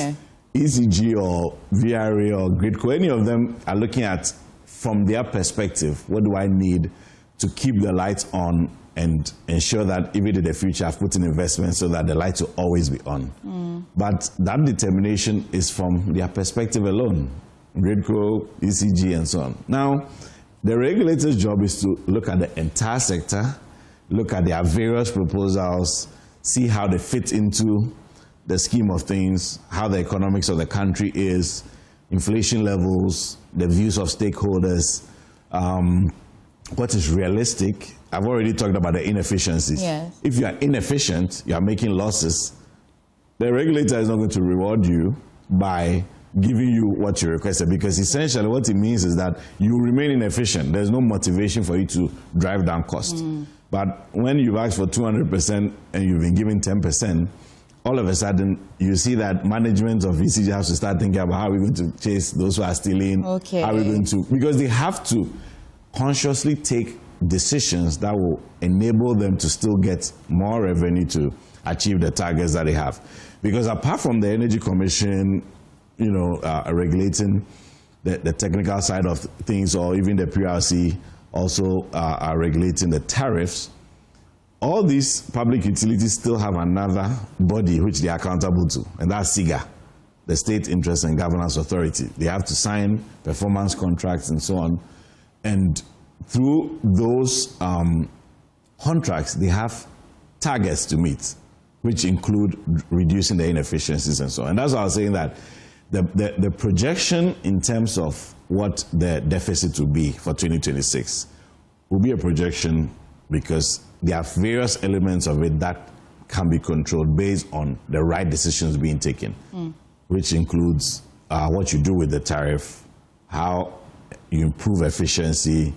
ECG or VRA or Gridco, any of them are looking at, from their perspective, what do I need to keep the lights on and ensure that even in the future I've put in investment so that the lights will always be on. But that determination is from their perspective alone, Gridco, ECG, and so on. Now, the regulator's job is to look at the entire sector, look at their various proposals, see how they fit into the scheme of things, how the economics of the country is, inflation levels, the views of stakeholders, what is realistic. I've already talked about the inefficiencies. Yes. If you are inefficient, you are making losses, the regulator is not going to reward you by giving you what you requested, because essentially what it means is that you remain inefficient. There's no motivation for you to drive down cost. But when you've asked for 200% and you've been given 10%, all of a sudden you see that management of ECG has to start thinking about how we're going to chase those who are stealing. How are we going to, because they have to consciously take decisions that will enable them to still get more revenue to achieve the targets that they have. Because apart from the Energy Commission, regulating the technical side of things, or even the PRC also are regulating the tariffs, all these public utilities still have another body which they are accountable to, and that's SIGA, the State Interest and Governance Authority. They have to sign performance contracts and so on. And through those contracts, they have targets to meet, which include reducing the inefficiencies and so on. And that's why I was saying that the projection in terms of what the deficit will be for 2026 will be a projection because there are various elements of it that can be controlled based on the right decisions being taken, which includes what you do with the tariff, how you improve efficiency.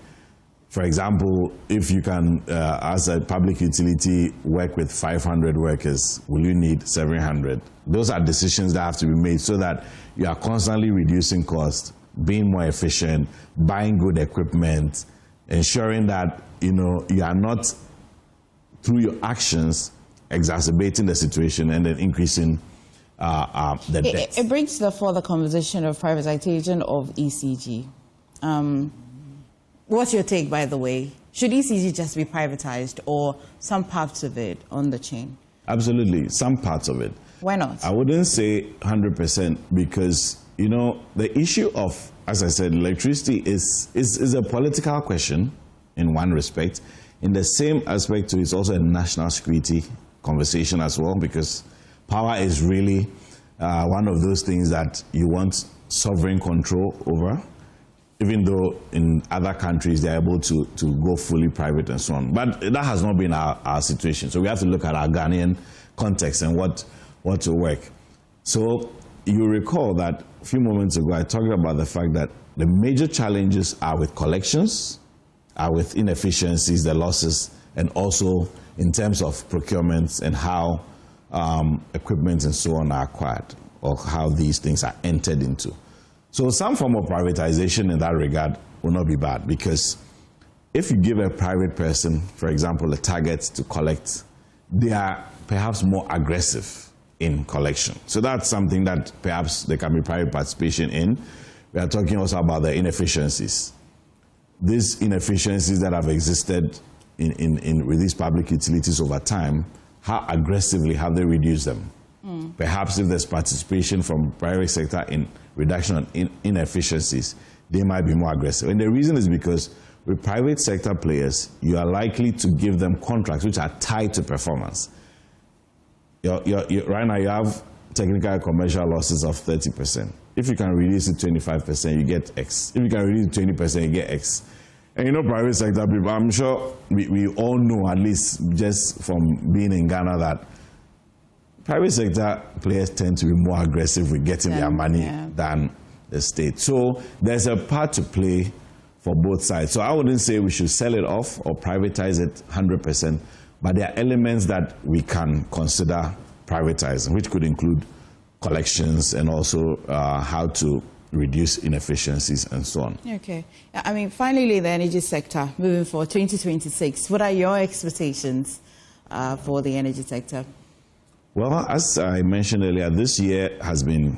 For example, if you can, as a public utility, work with 500 workers, will you need 700? Those are decisions that have to be made so that you are constantly reducing costs, being more efficient, buying good equipment, ensuring that you are not, through your actions, exacerbating the situation and then increasing the debt. It brings to the fore the conversation of privatization of ECG. What's your take, by the way? Should ECG just be privatized or some parts of it on the chain? Absolutely, some parts of it. Why not? I wouldn't say 100% because, the issue of, as I said, electricity is a political question in one respect. In the same aspect, it's also a national security conversation as well, because power is really one of those things that you want sovereign control over, even though in other countries they're able to go fully private and so on. But that has not been our situation. So we have to look at our Ghanaian context and what will work. So you recall that a few moments ago I talked about the fact that the major challenges are with collections, are with inefficiencies, the losses, and also in terms of procurements and how equipment and so on are acquired, or how these things are entered into. So some form of privatization in that regard will not be bad, because if you give a private person, for example, a target to collect, they are perhaps more aggressive in collection. So that's something that perhaps there can be private participation in. We are talking also about the inefficiencies. These inefficiencies that have existed with these public utilities over time how aggressively have they reduced them? Perhaps if there's participation from private sector in reduction of inefficiencies, they might be more aggressive. And the reason is because with private sector players, you are likely to give them contracts which are tied to performance. Right now, you have technical and commercial losses of 30%. If you can reduce it 25%, you get X. If you can reduce it 20%, you get X. And private sector people, I'm sure we all know, at least just from being in Ghana, that private sector players tend to be more aggressive with getting their money than the state. So there's a part to play for both sides. So I wouldn't say we should sell it off or privatize it 100%, but there are elements that we can consider privatizing, which could include collections and also how to reduce inefficiencies and so on. Okay. I mean, finally, the energy sector, moving forward, 2026, what are your expectations for the energy sector? Well, as I mentioned earlier, this year has been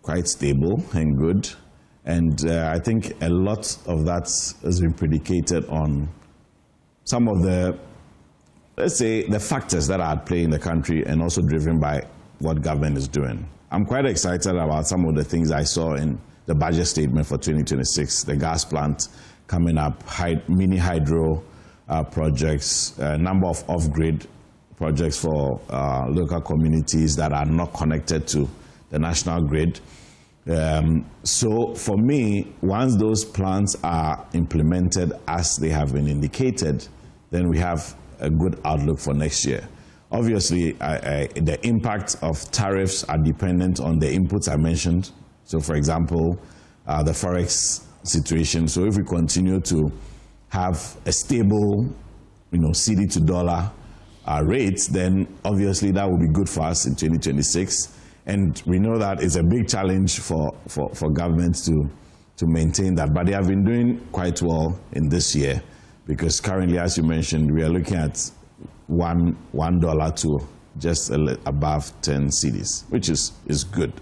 quite stable and good. And I think a lot of that has been predicated on some of the, let's say, the factors that are at play in the country and also driven by what government is doing. I'm quite excited about some of the things I saw in the budget statement for 2026, the gas plant coming up, mini hydro projects, a number of off-grid projects for local communities that are not connected to the national grid. So for me, once those plans are implemented as they have been indicated, then we have a good outlook for next year. Obviously, the impact of tariffs are dependent on the inputs I mentioned. So for example, the Forex situation. So if we continue to have a stable, CD to dollar rates, then obviously that will be good for us in 2026. And we know that it's a big challenge for governments to maintain that. But they have been doing quite well in this year because currently, as you mentioned, we are looking at $1 to just above 10 cedis, which is good.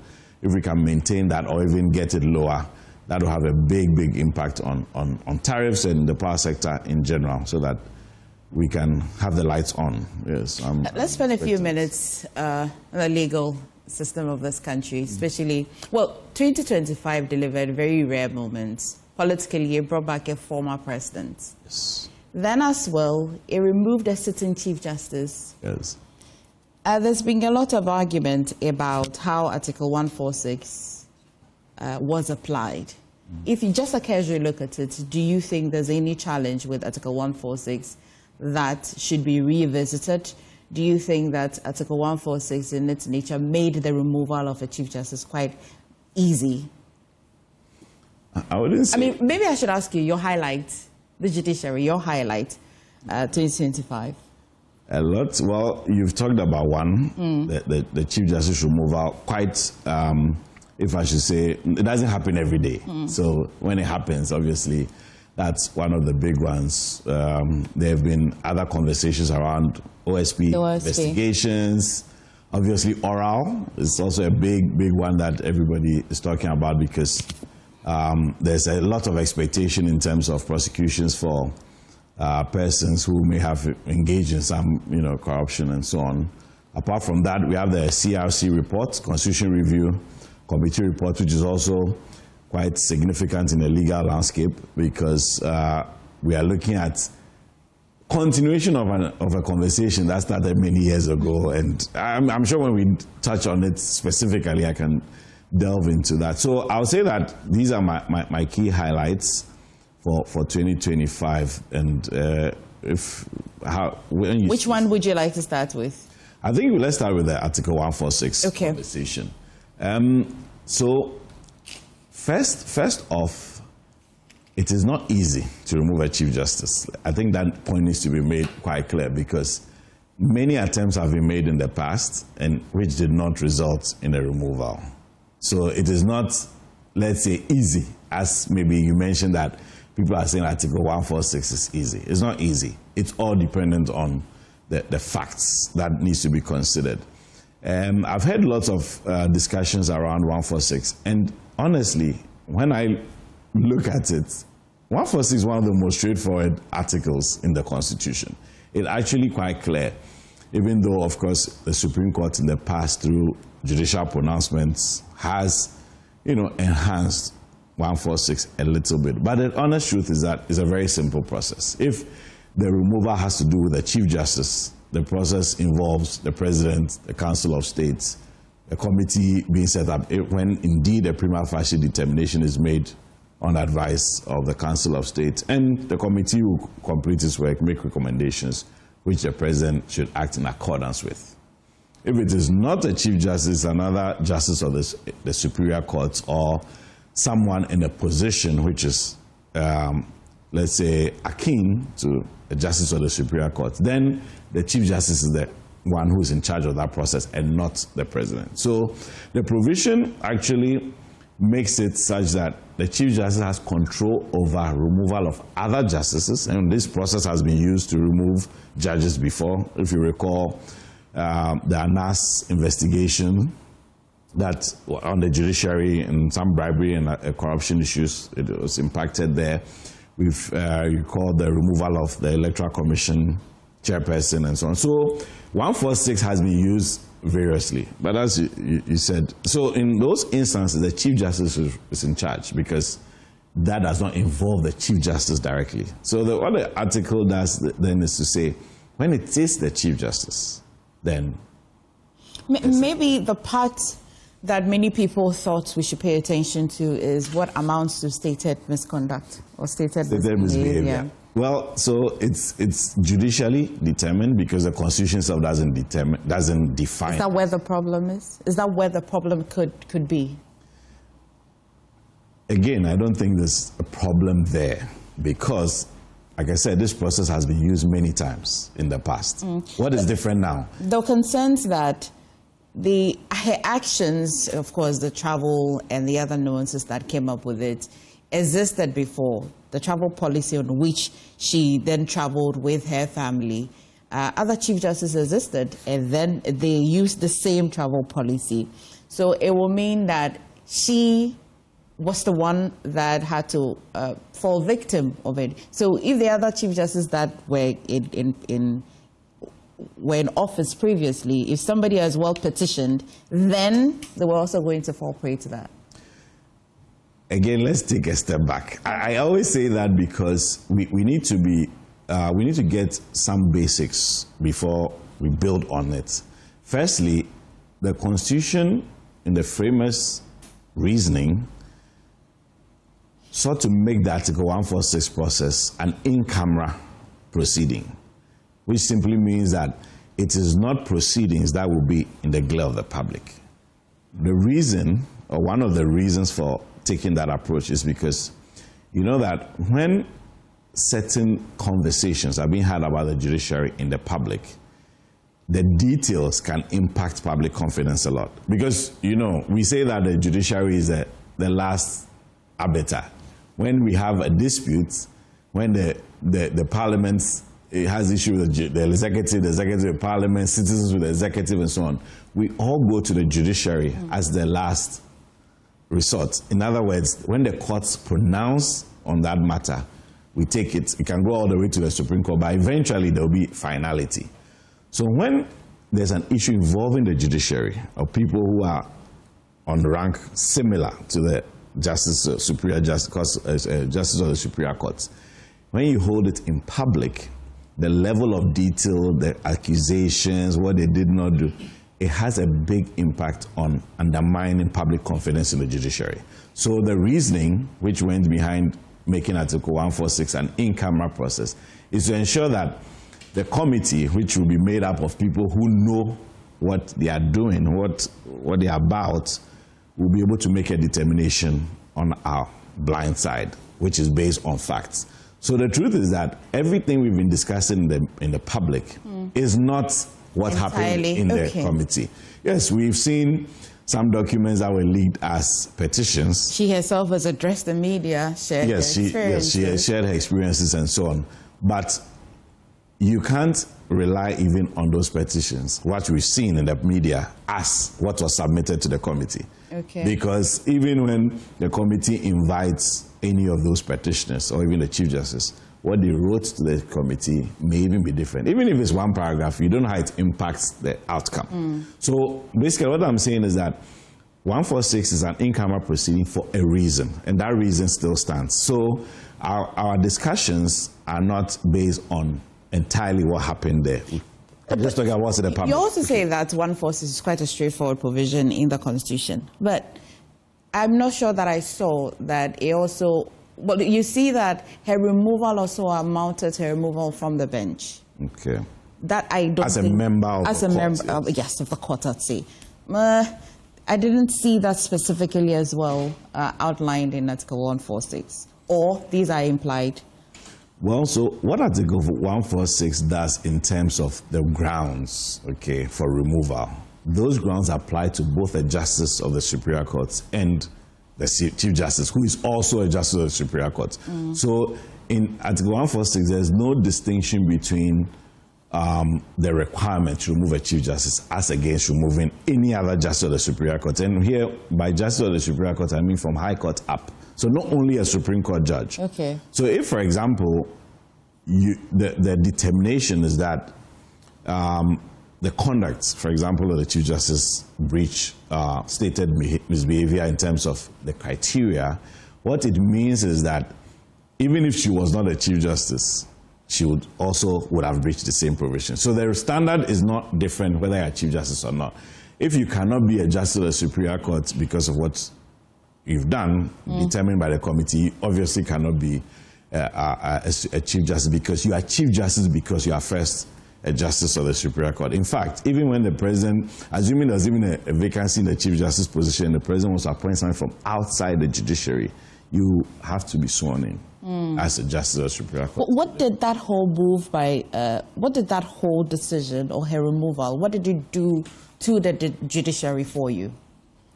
If we can maintain that or even get it lower, that will have a big impact on tariffs and the power sector in general so that we can have the lights on. Yes. Let's spend a few minutes on the legal system of this country, especially, 2025 delivered very rare moments. Politically, it brought back a former president. Yes. Then as well, it removed a sitting Chief Justice. Yes. There's been a lot of argument about how Article 146 was applied. If you just a casual look at it, do you think there's any challenge with Article 146 that should be revisited? Do you think that Article 146 in its nature made the removal of a Chief Justice quite easy? I wouldn't say. I mean, maybe I should ask you your highlight, the judiciary, your highlight, 2025. A lot. Well, you've talked about one, the Chief Justice removal. Quite, if I should say, it doesn't happen every day. So when it happens, obviously, that's one of the big ones. There have been other conversations around OSP investigations. Obviously, oral is also a big one that everybody is talking about because there's a lot of expectation in terms of prosecutions for persons who may have engaged in some, corruption and so on. Apart from that, we have the CRC report, Constitution Review Committee report, which is also quite significant in the legal landscape because we are looking at continuation of a conversation that started many years ago. And I'm sure when we touch on it specifically, I can delve into that. So I'll say that these are my key highlights for 2025. And which one would you like to start with? I think let's start with the Article 146 conversation. So first off, it is not easy to remove a Chief Justice. I think that point needs to be made quite clear because many attempts have been made in the past and which did not result in a removal. So it is not, let's say, easy, as maybe you mentioned that people are saying Article 146 is easy. It's not easy. It's all dependent on the facts that needs to be considered. I've had lots of discussions around 146, and honestly, when I look at it, 146 is one of the most straightforward articles in the Constitution. It's actually quite clear. even though, of course, the Supreme Court in the past, through judicial pronouncements, has, enhanced 146 a little bit. But the honest truth is that it's a very simple process. If the removal has to do with the Chief Justice, the process involves the President, the Council of State, a committee being set up when indeed a prima facie determination is made on advice of the Council of State, and the committee will complete its work, make recommendations, which the President should act in accordance with. If it is not a Chief Justice, another Justice of the Superior Court, or someone in a position which is, let's say, akin to a Justice of the Superior Court, then the Chief Justice is the one who is in charge of that process and not the President. So the provision actually makes it such that the Chief Justice has control over removal of other justices, and this process has been used to remove judges before. If you recall, the ANAS investigation that on the judiciary and some bribery and corruption issues, it was impacted there. We've recalled the removal of the Electoral Commission chairperson and so on. So 146 has been used variously, but as you said, so in those instances, the Chief Justice is in charge because that does not involve the Chief Justice directly. So what the article does then is to say, when it is the Chief Justice, then... Maybe the part that many people thought we should pay attention to is what amounts to stated misconduct or stated misbehavior. Well, so it's judicially determined because the Constitution itself doesn't define. Is that where the problem is? Is that where the problem could be? Again, I don't think there's a problem there because, like I said, this process has been used many times in the past. What is different now? The concerns that her actions, of course, the travel and the other nuances that came up with it, existed before. The travel policy on which she then traveled with her family. Other Chief Justices existed, and then they used the same travel policy. So it will mean that she was the one that had to fall victim of it. So if the other Chief Justices that were in office previously, if somebody has well petitioned, then they were also going to fall prey to that. Again, let's take a step back. I always say that because we need to get some basics before we build on it. Firstly, the Constitution, in the framers' reasoning, sought to make the Article 146 process an in-camera proceeding, which simply means that it is not proceedings that will be in the glare of the public. The reason, or one of the reasons for taking that approach is because you know that when certain conversations are being had about the judiciary in the public, the details can impact public confidence a lot. Because, we say that the judiciary is the last arbiter. When we have a dispute, when the parliament has issues with the executive with parliament, citizens with the executive and so on, we all go to the judiciary as the last resort. In other words, when the courts pronounce on that matter, we take it. It can go all the way to the Supreme Court, but eventually there will be finality. So when there's an issue involving the judiciary or people who are on rank similar to the Justice of the Superior Court, when you hold it in public, the level of detail, the accusations, what they did not do, it has a big impact on undermining public confidence in the judiciary. So the reasoning which went behind making Article 146 an in-camera process is to ensure that the committee, which will be made up of people who know what they are doing, what they are about, will be able to make a determination on our blind side, which is based on facts. So the truth is that everything we've been discussing in the public is not what happened in the committee. Yes, we've seen some documents that were leaked as petitions. She herself has addressed the media, shared her experiences. She has shared her experiences and so on. But you can't rely even on those petitions, what we've seen in the media, as what was submitted to the committee. Because even when the committee invites any of those petitioners or even the Chief Justice, what they wrote to the committee may even be different. Even if it's one paragraph, you don't know how it impacts the outcome. So basically what I'm saying is that 146 is an in-camera proceeding for a reason, and that reason still stands. So our discussions are not based on entirely what happened there. I'm just talking about what's in the public. You also say that 146 is quite a straightforward provision in the Constitution, but I'm not sure that I saw that it also. But you see that her removal also amounted to her removal from the bench. Okay. That I don't. As a member of as the a court, member, yes, of the court, I'd say. I didn't see that specifically as well outlined in Article 146, or these are implied. Well, so what Article 146 does in terms of the grounds, okay, for removal, those grounds apply to both a justice of the Superior Court and the Chief Justice, who is also a justice of the Superior Court. So in Article 146, there's no distinction between the requirement to remove a Chief Justice as against removing any other justice of the Superior Court. And here, by justice of the Superior Court, I mean from High Court up. So not only a Supreme Court judge. Okay. So if, for example, the determination is that the conduct, for example, of the Chief Justice breach stated misbehavior in terms of the criteria, what it means is that even if she was not a Chief Justice, she would have breached the same provision. So the standard is not different whether you're a Chief Justice or not. If you cannot be a Justice of the Superior Court because of what you've done, determined by the committee, you obviously cannot be a Chief Justice because you are Chief Justice because you are first a Justice of the Superior Court. In fact, even when the President, assuming there's even a vacancy in the Chief Justice position, the President wants to appoint someone from outside the judiciary, you have to be sworn in as a Justice of the Superior Court. What did that whole what did that whole decision or her removal, what did it do to the judiciary for you?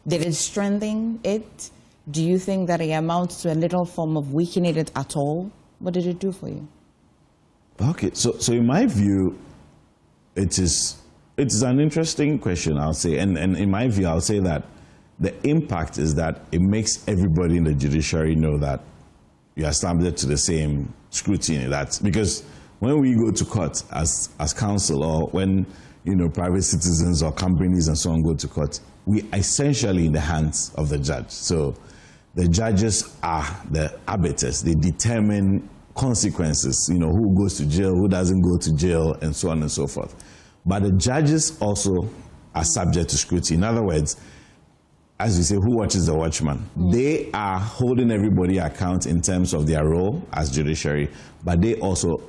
Did it strengthen it? Do you think that it amounts to a little form of weakening it at all? What did it do for you? Okay, so in my view, it is an interesting question, I'll say. And in my view, I'll say that the impact is that it makes everybody in the judiciary know that you are subject to the same scrutiny. That's because when we go to court as counsel, or when private citizens or companies and so on go to court, we are essentially in the hands of the judge. So the judges are the arbiters. They determine consequences, who goes to jail, who doesn't go to jail, and so on and so forth. But the judges also are subject to scrutiny. In other words, as you say, who watches the watchman? They are holding everybody account in terms of their role as judiciary, but they also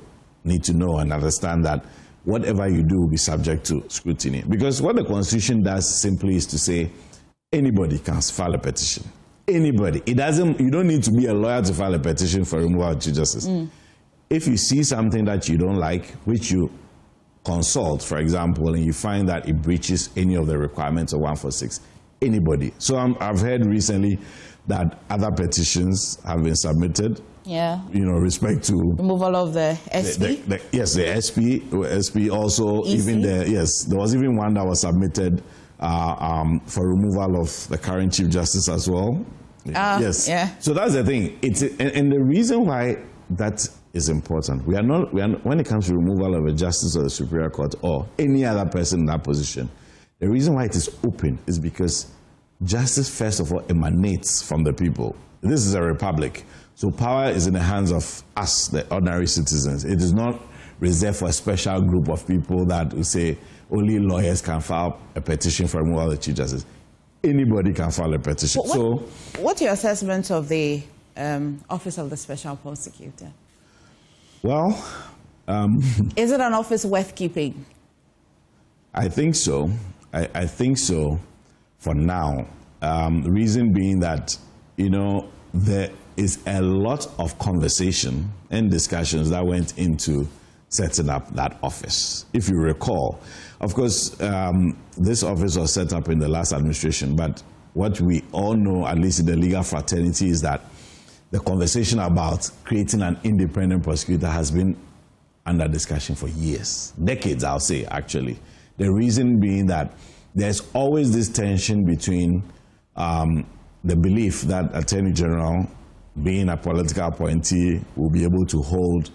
need to know and understand that whatever you do will be subject to scrutiny. Because what the Constitution does simply is to say anybody can file a petition. Anybody. You don't need to be a lawyer to file a petition for removal of Chief Justice. If you see something that you don't like, which you consult, for example, and you find that it breaches any of the requirements of 146, anybody. So I've heard recently that other petitions have been submitted. Yeah. Respect to removal of the SP. Yes, the SP also. EC? Even there was even one that was submitted for removal of the current Chief Justice as well. Yes. Yeah. So that's the thing. And the reason why that is important. We are not when it comes to removal of a Justice of the Superior Court or any other person in that position. The reason why it is open is because justice, first of all, emanates from the people. This is a republic. So power is in the hands of us, the ordinary citizens. It is not reserved for a special group of people that will say only lawyers can file a petition for removal of the Chief Justice. Anybody can file a petition. What's your assessment of the Office of the Special Prosecutor? Well, is it an office worth keeping? I think so. I think so for now. The reason being that, there is a lot of conversation and discussions that went into setting up that office. If you recall, of course, this office was set up in the last administration, but what we all know, at least in the legal fraternity, is that the conversation about creating an independent prosecutor has been under discussion for years, decades, I'll say, actually. The reason being that there's always this tension between the belief that Attorney General, being a political appointee, will be able to hold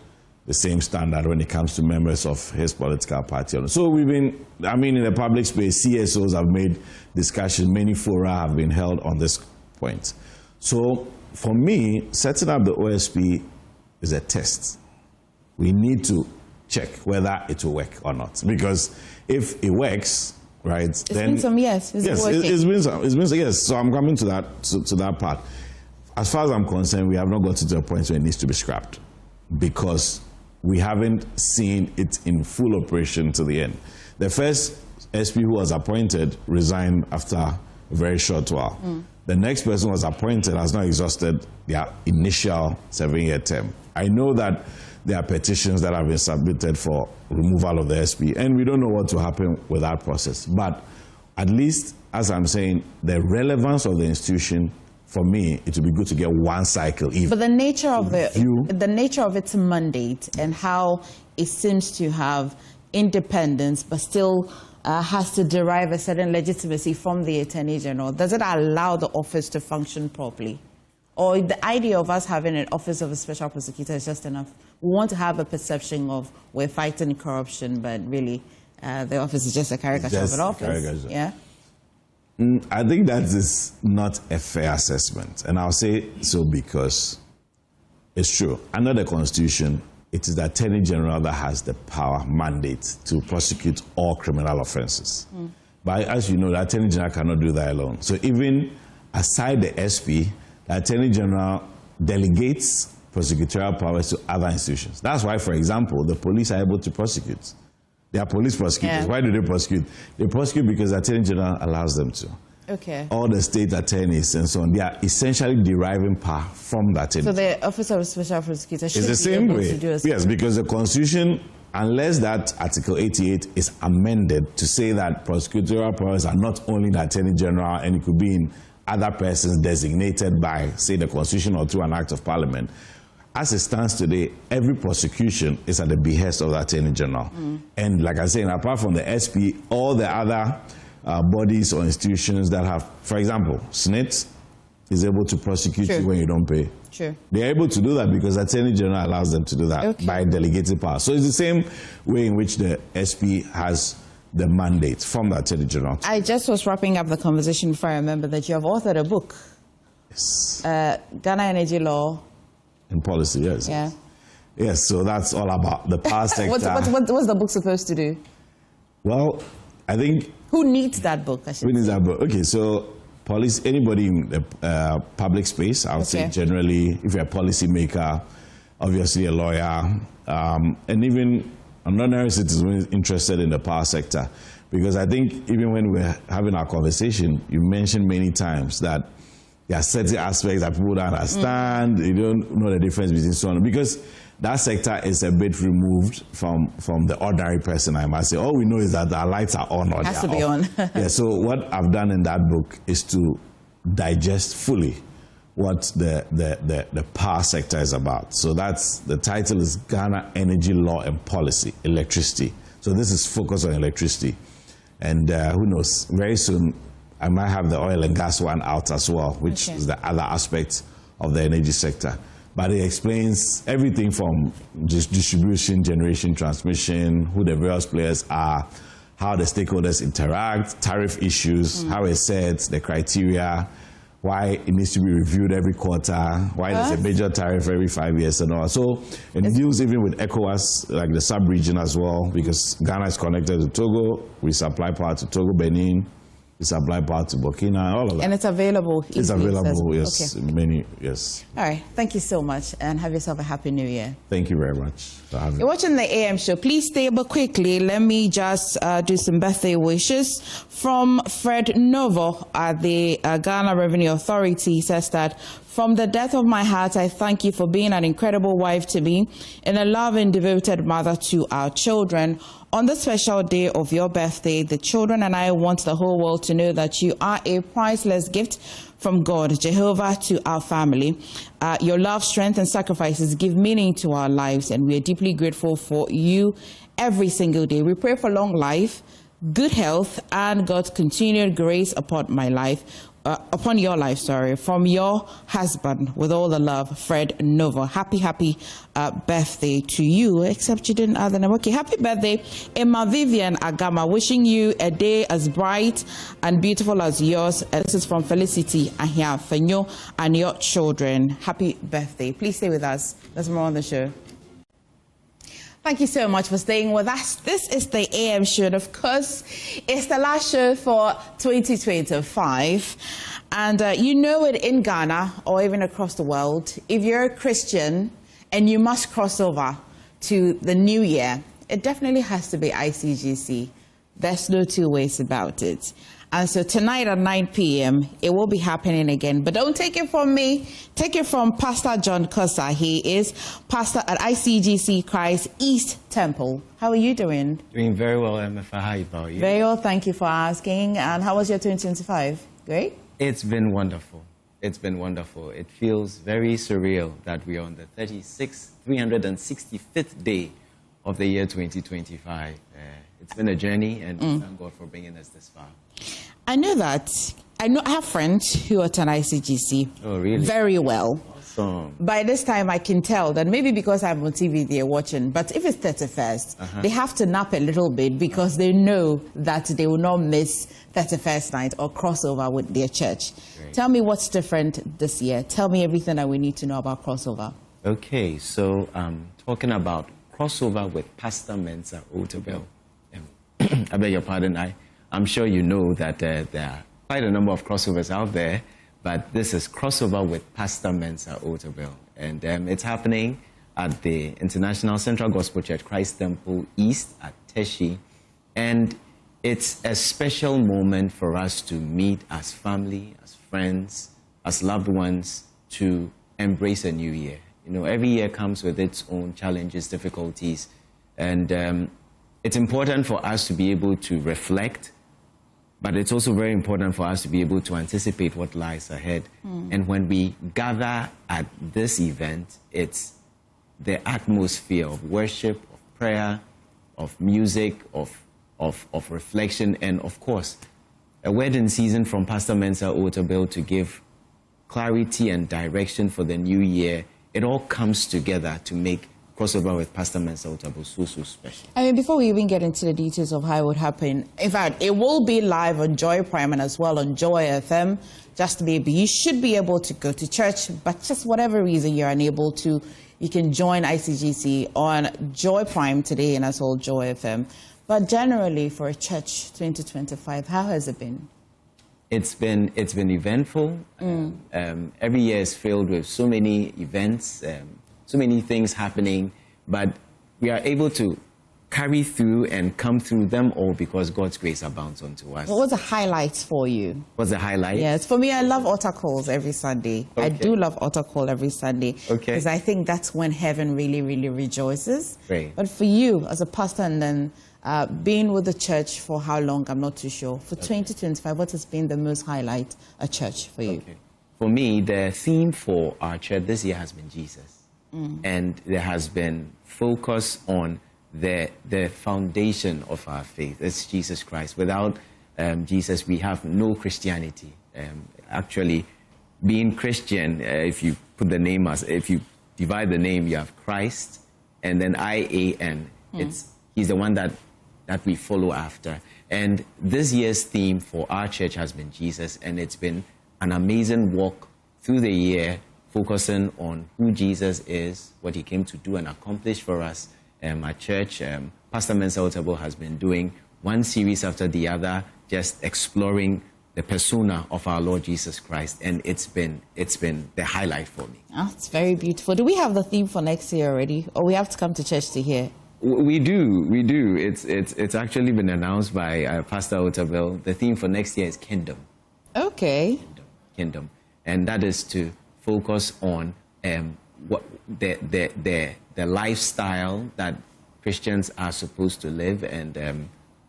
the same standard when it comes to members of his political party. So we've been, in the public space, CSOs have made discussion, many fora have been held on this point. So for me, setting up the OSP is a test. We need to check whether it will work or not. Because if it works, right, it's been some years. Yes, it's been some years. So I'm coming to that part. As far as I'm concerned, we have not got to a point where it needs to be scrapped because we haven't seen it in full operation to the end. The first SP who was appointed resigned after a very short while. The next person was appointed has not exhausted their initial 7-year term. I know that there are petitions that have been submitted for removal of the SP, and we don't know what will happen with that process. But at least, as I'm saying, the relevance of the institution, for me, it would be good to get one cycle. But the nature of the nature of its mandate and how it seems to have independence, but still has to derive a certain legitimacy from the Attorney General, does it allow the office to function properly? Or the idea of us having an office of a special prosecutor is just enough? We want to have a perception of we're fighting corruption, but really the office is just a caricature of an office. Yeah. I think that is not a fair assessment. And I'll say so because it's true. Under the Constitution, it is the Attorney General that has the power mandate to prosecute all criminal offenses. But as you know, the Attorney General cannot do that alone. So even aside the SP, the Attorney General delegates prosecutorial powers to other institutions. That's why, for example, the police are able to prosecute. They are police prosecutors. Yeah. Why do they prosecute? They prosecute because the Attorney General allows them to. Okay. All the state attorneys and so on, they are essentially deriving power from that. So the Office of Special Prosecutor should be able to do it. Yes, because the Constitution, unless that Article 88 is amended to say that prosecutorial powers are not only the Attorney General and it could be in other persons designated by, say, the Constitution or through an Act of Parliament. As it stands today, every prosecution is at the behest of the Attorney General. And like I said, apart from the SP, all the other bodies or institutions that have, for example, SNIT is able to prosecute you when you don't pay. Sure. They're able to do that because the Attorney General allows them to do that by delegated power. So it's the same way in which the SP has the mandate from the Attorney General. I just was wrapping up the conversation before I remember that you have authored a book. Yes. Ghana Energy Law and Policy, yes. Yeah. Yes, so that's all about the power sector. What's the book supposed to do? Well, I think... Who needs that book? Who needs that book? Okay, so anybody in the public space, I would say generally, if you're a policymaker, obviously a lawyer, and even an ordinary citizen interested in the power sector. Because I think even when we're having our conversation, you mentioned many times that there are certain aspects that people don't understand, you don't know the difference between so on. Because that sector is a bit removed from the ordinary person, I must say. All we know is that our lights are on or has to be on. Yeah, so what I've done in that book is to digest fully what the power sector is about. So the title is Ghana Energy Law and Policy, Electricity. So this is focused on electricity. And who knows, very soon I might have the oil and gas one out as well, which is the other aspect of the energy sector. But it explains everything from distribution, generation, transmission, who the various players are, how the stakeholders interact, tariff issues, how it's set, the criteria, why it needs to be reviewed every quarter, why there's a major tariff every 5 years and all. So it deals even with ECOWAS, like the sub-region as well, because Ghana is connected to Togo. We supply power to Togo, Benin. We supply power to Burkina, all of that. And it's available. It's available, yes. Okay. Many, yes. All right. Thank you so much, and have yourself a happy New Year. Thank you very much for having me. You're watching the AM show. Please stay, but quickly, let me just do some birthday wishes from Fred Novo at the Ghana Revenue Authority. He says that, from the depth of my heart, I thank you for being an incredible wife to me and a loving, devoted mother to our children. On the special day of your birthday, the children and I want the whole world to know that you are a priceless gift from God, Jehovah, to our family. Your love, strength, and sacrifices give meaning to our lives, and we are deeply grateful for you every single day. We pray for long life, good health, and God's continued grace upon my life, upon your life, from your husband, with all the love, Fred Nova. Happy birthday to you, except you didn't add the name. Okay, happy birthday, Emma Vivian Agama, wishing you a day as bright and beautiful as yours. This is from Felicity Ahia Fenyo and your children. Happy birthday. Please stay with us. There's more on the show. Thank you so much for staying with us. This is the AM show, and of course, it's the last show for 2025. And you know it in Ghana or even across the world, if you're a Christian and you must cross over to the new year, it definitely has to be ICGC. There's no two ways about it. And so tonight at 9 p.m., it will be happening again. But don't take it from me. Take it from Pastor John Kosa. He is pastor at ICGC Christ East Temple. How are you doing? Doing very well, MFA. How about you? Very well, thank you for asking. And how was your 2025? Great? It's been wonderful. It's been wonderful. It feels very surreal that we are on the 365th day of the year 2025. It's been a journey, and thank God for bringing us this far. I know that. I have friends who attend ICGC. Oh, really? Very well. Awesome. By this time, I can tell that maybe because I'm on TV, they're watching. But if it's 31st, they have to nap a little bit because they know that they will not miss 31st night or crossover with their church. Great. Tell me what's different this year. Tell me everything that we need to know about crossover. Okay, so talking about crossover with Pastor Mensa Otabel. I beg your pardon. I'm sure you know that there are quite a number of crossovers out there, but this is crossover with Pastor Mensa Otabel. And it's happening at the International Central Gospel Church Christ Temple East at Teshi. And it's a special moment for us to meet as family, as friends, as loved ones, to embrace a new year. You know, every year comes with its own challenges, difficulties, and it's important for us to be able to reflect, but it's also very important for us to be able to anticipate what lies ahead. And when we gather at this event, it's the atmosphere of worship, of prayer, of music, of reflection, and of course, a wedding season from Pastor Mensa Otabel to give clarity and direction for the new year. It all comes together to make crossover with Pastor Mensa Otabel so special. I mean, before we even get into the details of how it would happen, in fact, it will be live on Joy Prime and as well on Joy FM. Just maybe you should be able to go to church, but just whatever reason you're unable to, you can join ICGC on Joy Prime today and as well Joy FM. But generally for a church 2025, how has it been? It's been eventful. Every year is filled with so many events, so many things happening, but we are able to carry through and come through them all because God's grace abounds unto us. What was the highlights for you? What's the highlight? Yes, for me, I love altar calls every Sunday. Okay. I do love altar call every Sunday. Okay. Because I think that's when heaven really, really rejoices. Great. But for you, as a pastor and then being with the church for how long, I'm not too sure. For 2025, what has been the most highlight at church for you? Okay. For me, the theme for our church this year has been Jesus. And there has been focus on the foundation of our faith. It's Jesus Christ. Without Jesus, we have no Christianity. Actually, being Christian, if you put the name if you divide the name, you have Christ, and then I-A-N. He's the one that we follow after. And this year's theme for our church has been Jesus, and it's been an amazing walk through the year, focusing on who Jesus is, what he came to do and accomplish for us. At church, Pastor Mensa Otabel has been doing one series after the other, just exploring the persona of our Lord Jesus Christ, and it's been the highlight for me. Oh, it's very beautiful. Do we have the theme for next year already, or we have to come to church to hear? We do. It's actually been announced by Pastor Otabel. The theme for next year is Kingdom. Okay. Kingdom, and that is to focus on what the lifestyle that Christians are supposed to live, and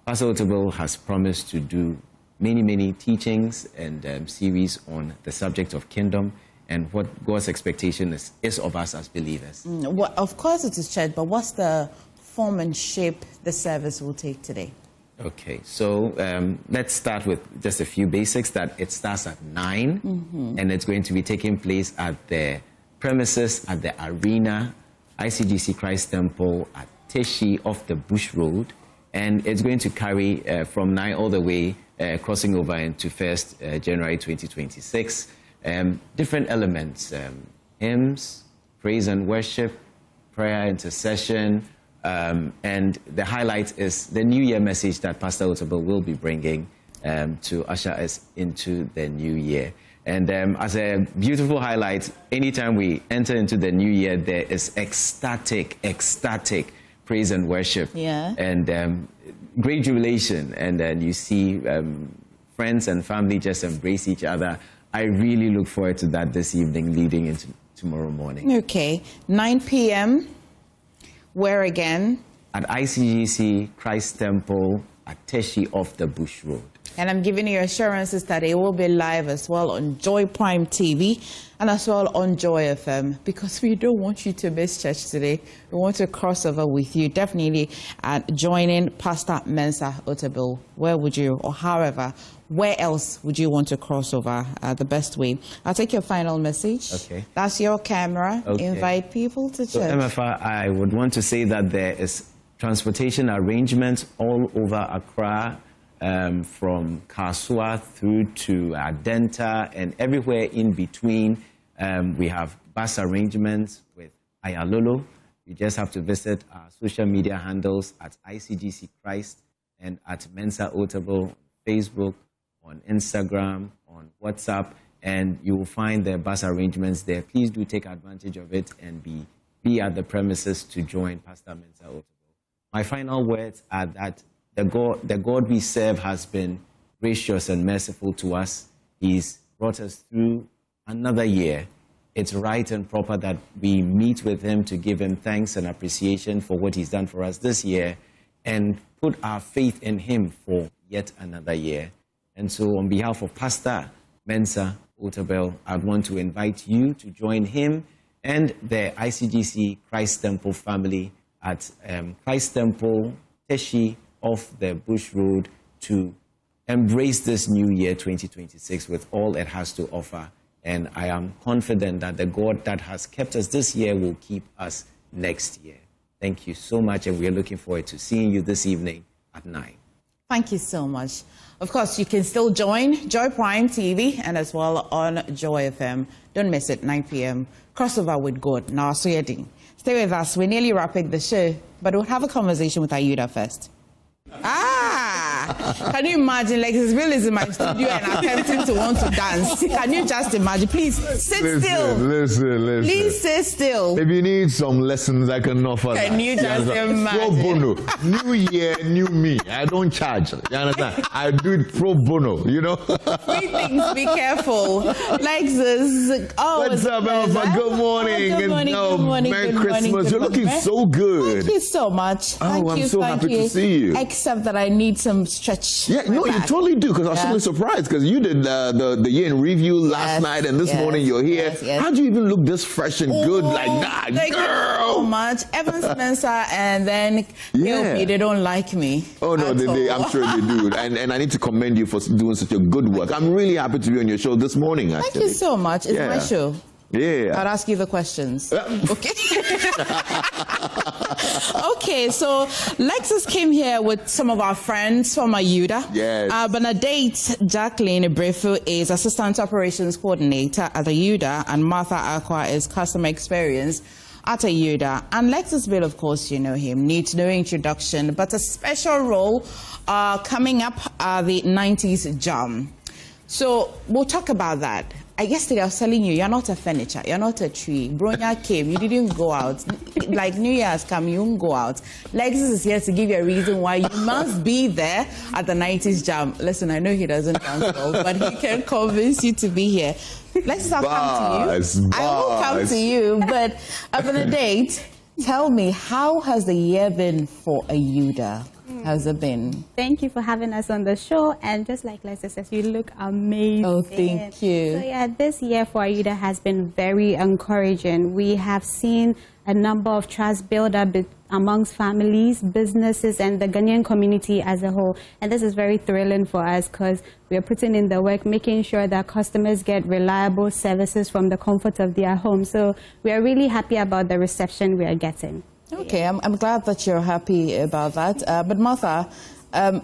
Pastor Otabel has promised to do many teachings and series on the subject of kingdom and what God's expectation is of us as believers. Well, of course it is church, but what's the form and shape the service will take today? Okay, so let's start with just a few basics. That it starts at 9, and it's going to be taking place at the premises at the Arena, ICGC Christ Temple at Teshi off the Bush Road, and it's going to carry from 9 all the way, crossing over into 1st January 2026. Different elements, hymns, praise and worship, prayer, intercession, and the highlight is the New Year message that Pastor Otabil will be bringing to usher us into the new year. And as a beautiful highlight, anytime we enter into the new year, there is ecstatic praise and worship, and great jubilation. And then you see friends and family just embrace each other. I really look forward to that this evening leading into tomorrow morning. Okay, 9 p.m. Where again? At ICGC Christ Temple at Teshi off the Bush Road. And I'm giving you assurances that it will be live as well on Joy Prime TV and as well on Joy FM, because we don't want you to miss church today. We want to cross over with you. Definitely joining Pastor Mensa Otabil. Where would you, or however, where else would you want to cross over the best way? I'll take your final message. Okay. That's your camera. Okay. Invite people to church. So, MFR, I would want to say that there is transportation arrangements all over Accra, from Kasua through to Adenta and everywhere in between. We have bus arrangements with Ayalolo. You just have to visit our social media handles at ICGC Christ and at Mensa Otabil on Facebook, on Instagram, on WhatsApp, and you will find the bus arrangements there. Please do take advantage of it and be at the premises to join Pastor Mensa Otabil. My final words are that the God we serve has been gracious and merciful to us. He's brought us through another year. It's right and proper that we meet with him to give him thanks and appreciation for what he's done for us this year and put our faith in him for yet another year. And so on behalf of Pastor Mensa Otabil, I'd want to invite you to join him and the ICGC Christ Temple family at Christ Temple, Teshi, off the Bush Road to embrace this new year 2026 with all it has to offer. And I am confident that the God that has kept us this year will keep us next year. Thank you so much, and we are looking forward to seeing you this evening at 9. Thank you so much. Of course, you can still join Joy Prime TV and as well on Joy FM. Don't miss it, 9 p.m. Crossover with God. Now, Stay with us. We're nearly wrapping the show, but we'll have a conversation with Ayuda first. Can you imagine, like, this Bill is in my studio and attempting to want to dance? Can you just imagine? Please sit still. Listen. Please sit still. If you need some lessons, I can offer that. Can you just imagine? Pro bono. New year, new me. I don't charge. You understand? I do it pro bono, you know? Three things, be careful. Like this. Oh, what's up, Alpha? Good morning. Good morning. Merry Christmas. You're looking so good. Thank you so much. I'm so happy to see you. Except that I need some stretch. Yeah, no, you totally do, because I was really surprised because you did the year in review last night, and this morning you're here. How do you even look this fresh and good like that, thank girl? You so much. Evans Spencer and then KLP, they don't like me. Oh, no, I'm sure they do. And I need to commend you for doing such a good work. I'm really happy to be on your show this morning, actually. Thank you so much. It's my show. Yeah. I'll ask you the questions. Okay. Okay, so Lexus came here with some of our friends from Ayuda. Yes. Bernadette Jacqueline Brefu is Assistant Operations Coordinator at Ayuda, and Martha Aqua is Customer Experience at Ayuda. And Lexus Bill, of course, you know him, needs no introduction, but a special role coming up the 90s Jam. So we'll talk about that. Yesterday I was telling you, you're not a furniture, you're not a tree. Bronya came, you didn't go out. Like New Year's come, you won't go out. Lexus is here to give you a reason why you must be there at the 90s Jam. Listen, I know he doesn't dance well, but he can convince you to be here. Lexus, I'll come to you. I will come to you, but Bernadette, tell me, how has the year been for Ayuda? How's it been? Thank you for having us on the show. And just like Lester says, you look amazing. Oh, thank you. So yeah, this year for Ayuda has been very encouraging. We have seen a number of trust build up amongst families, businesses, and the Ghanaian community as a whole. And this is very thrilling for us because we are putting in the work, making sure that customers get reliable services from the comfort of their home. So we are really happy about the reception we are getting. Okay, I'm glad that you're happy about that. But Martha, there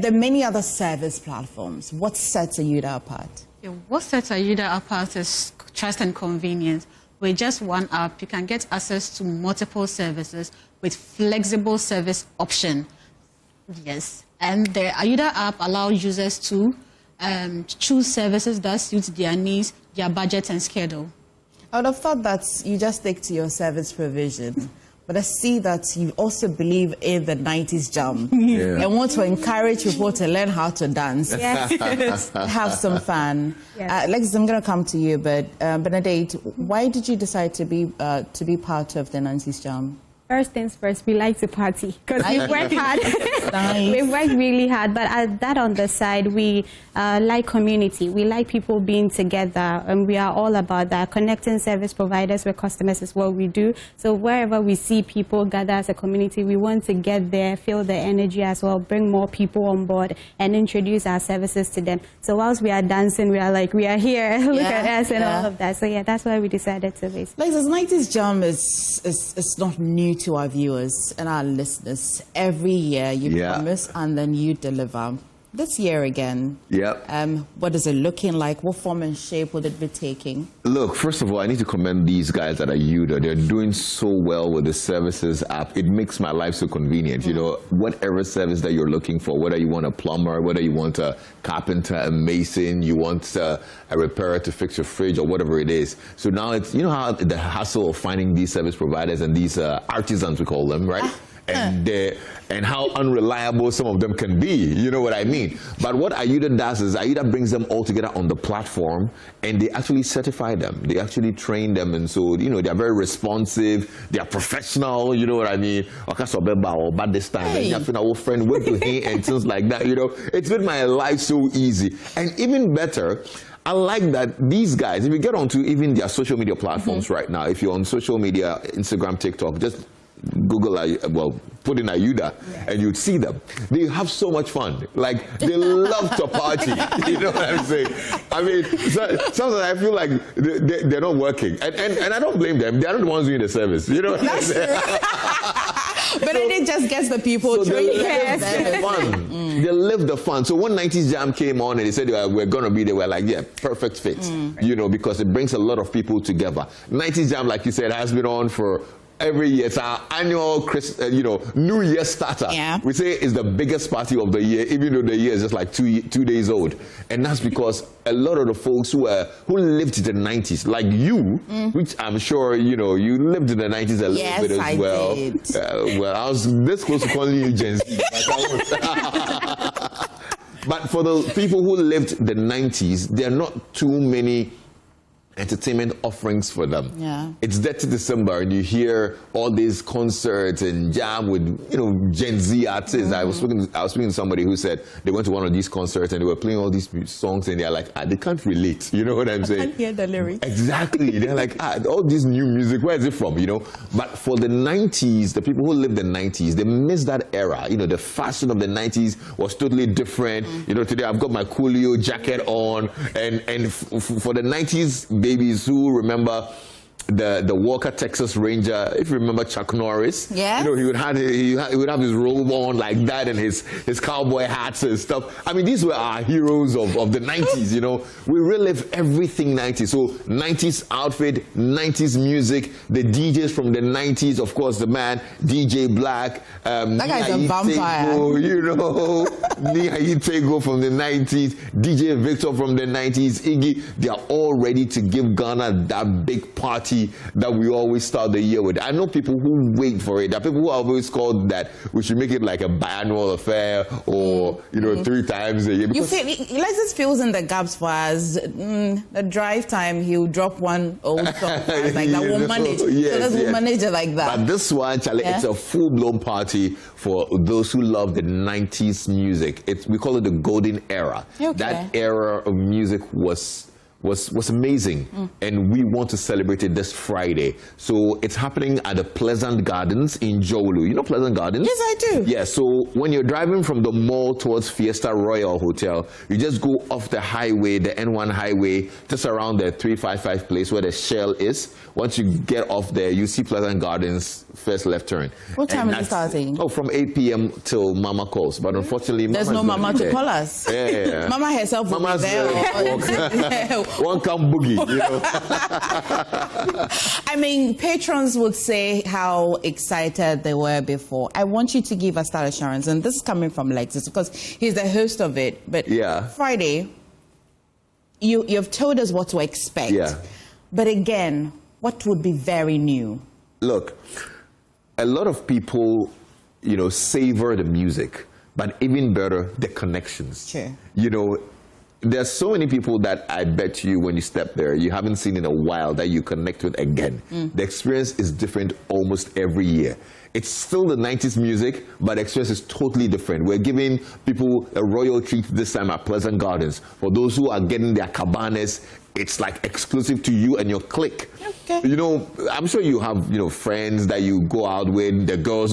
are many other service platforms. What sets Ayuda apart? Yeah, what sets Ayuda apart is trust and convenience. With just one app, you can get access to multiple services with flexible service option. Yes, and the Ayuda app allows users to choose services that suit their needs, their budget and schedule. I would have thought that you just stick to your service provision. But I see that you also believe in the 90s jam and want to encourage people to learn how to dance, have some fun. Yes. Lexis, I'm going to come to you, but Benedict, why did you decide to be part of the 90s jam? First things first, we like to party because we work hard. Nice. We work really hard, but that on the side, we like community. We like people being together, and we are all about that. Connecting service providers with customers is what we do. So wherever we see people gather as a community, we want to get there, feel the energy as well, bring more people on board, and introduce our services to them. So whilst we are dancing, we are like, we are here, look at us and all of that. So yeah, that's why we decided to be. Like this 90s jam is not new to our viewers and our listeners. Every year you promise and then you deliver. This year again, what is it looking like? What form and shape will it be taking? Look, first of all, I need to commend these guys at Ayuda. They're doing so well with the services app. It makes my life so convenient. You know, whatever service that you're looking for, whether you want a plumber, whether you want a carpenter, a mason, you want a repairer to fix your fridge or whatever it is. So now it's, you know how the hassle of finding these service providers and these artisans, we call them, right? And how unreliable some of them can be, you know what I mean? But what Ayuda does is Ayuda brings them all together on the platform and they actually certify them. They actually train them, and so, you know, they're very responsive, they're professional, you know what I mean? But this time, our friend went to him and things like that, you know? It's made my life so easy. And even better, I like that these guys, if you get onto even their social media platforms right now, if you're on social media, Instagram, TikTok, just Google, put in Ayuda, and you'd see them. They have so much fun. Like, they love to party. You know what I'm saying? I mean, sometimes I feel like they're not working. And I don't blame them. They're not the ones doing the service. You know what I'm saying? But then it just gets the people They live the fun. They live the fun. So when 90s Jam came on and they said we're going to be there, we're like, yeah, perfect fit. You know, because it brings a lot of people together. 90s Jam, like you said, has been on for every year. It's our annual New Year starter. We say it's the biggest party of the year, even though the year is just like two days old. And that's because a lot of the folks who lived in the 90s, like you, which I'm sure, you know, you lived in the 90s a little bit as well. Did. Well, I was this close to calling you Gen Z. But for the people who lived the 90s, there are not too many entertainment offerings for them. It's Dirty December and you hear all these concerts and jam with, you know, Gen Z artists. I was speaking to somebody who said they went to one of these concerts and they were playing all these songs and they're like, they can't relate. You know what I'm saying? I can't hear the lyrics. Exactly. They're like, all this new music, where is it from? You know? But for the 90s, the people who lived the 90s, they missed that era. You know, the fashion of the 90s was totally different. You know, today I've got my Coolio jacket on, and for the 90s babies who remember the Walker Texas Ranger, if you remember Chuck Norris, you know, he would have his robe on like that and his cowboy hats and stuff. I mean, these were our heroes of the 90s, you know. We relive everything 90s. So 90s outfit, 90s music, the DJs from the 90s, of course, the man, DJ Black. That guy's a vampire. Tego, you know, Nia Tego from the 90s, DJ Victor from the 90s, Iggy. They are all ready to give Ghana that big party party that we always start the year with. I know people who wait for it. There are people who always called that we should make it like a biannual affair or, 3 times a year. Lexus fills in the gaps for us. The drive time, he'll drop one old song like that. We'll manage. Yes, we'll manage it like that. But this one, Charlie, it's a full-blown party for those who love the 90s music. We call it the golden era. Okay. That era of music was amazing, and we want to celebrate it this Friday. So it's happening at the Pleasant Gardens in Jolu. You know Pleasant Gardens? Yes, I do. Yeah, so when you're driving from the mall towards Fiesta Royal Hotel, you just go off the highway, the N1 highway, just around the 355 place where the Shell is. Once you get off there, you see Pleasant Gardens, first left turn. What time is it starting? Oh, from 8 p.m. till Mama calls. But unfortunately, there's no Mama to call us. Yeah. Mama herself will be there. One come boogie, I mean, patrons would say how excited they were before. I want you to give us that assurance, and this is coming from Lexus because he's the host of it. But Friday, you've told us what to expect. Yeah. But again, what would be very new? Look, a lot of people, savor the music, but even better, the connections. Sure. There's so many people that I bet you when you step there, you haven't seen in a while that you connect with again. The experience is different almost every year. It's still the 90s music, but the experience is totally different. We're giving people a royal treat this time at Pleasant Gardens. For those who are getting their cabanas, it's like exclusive to you and your clique. Okay. I'm sure you have, friends that you go out with, the girls,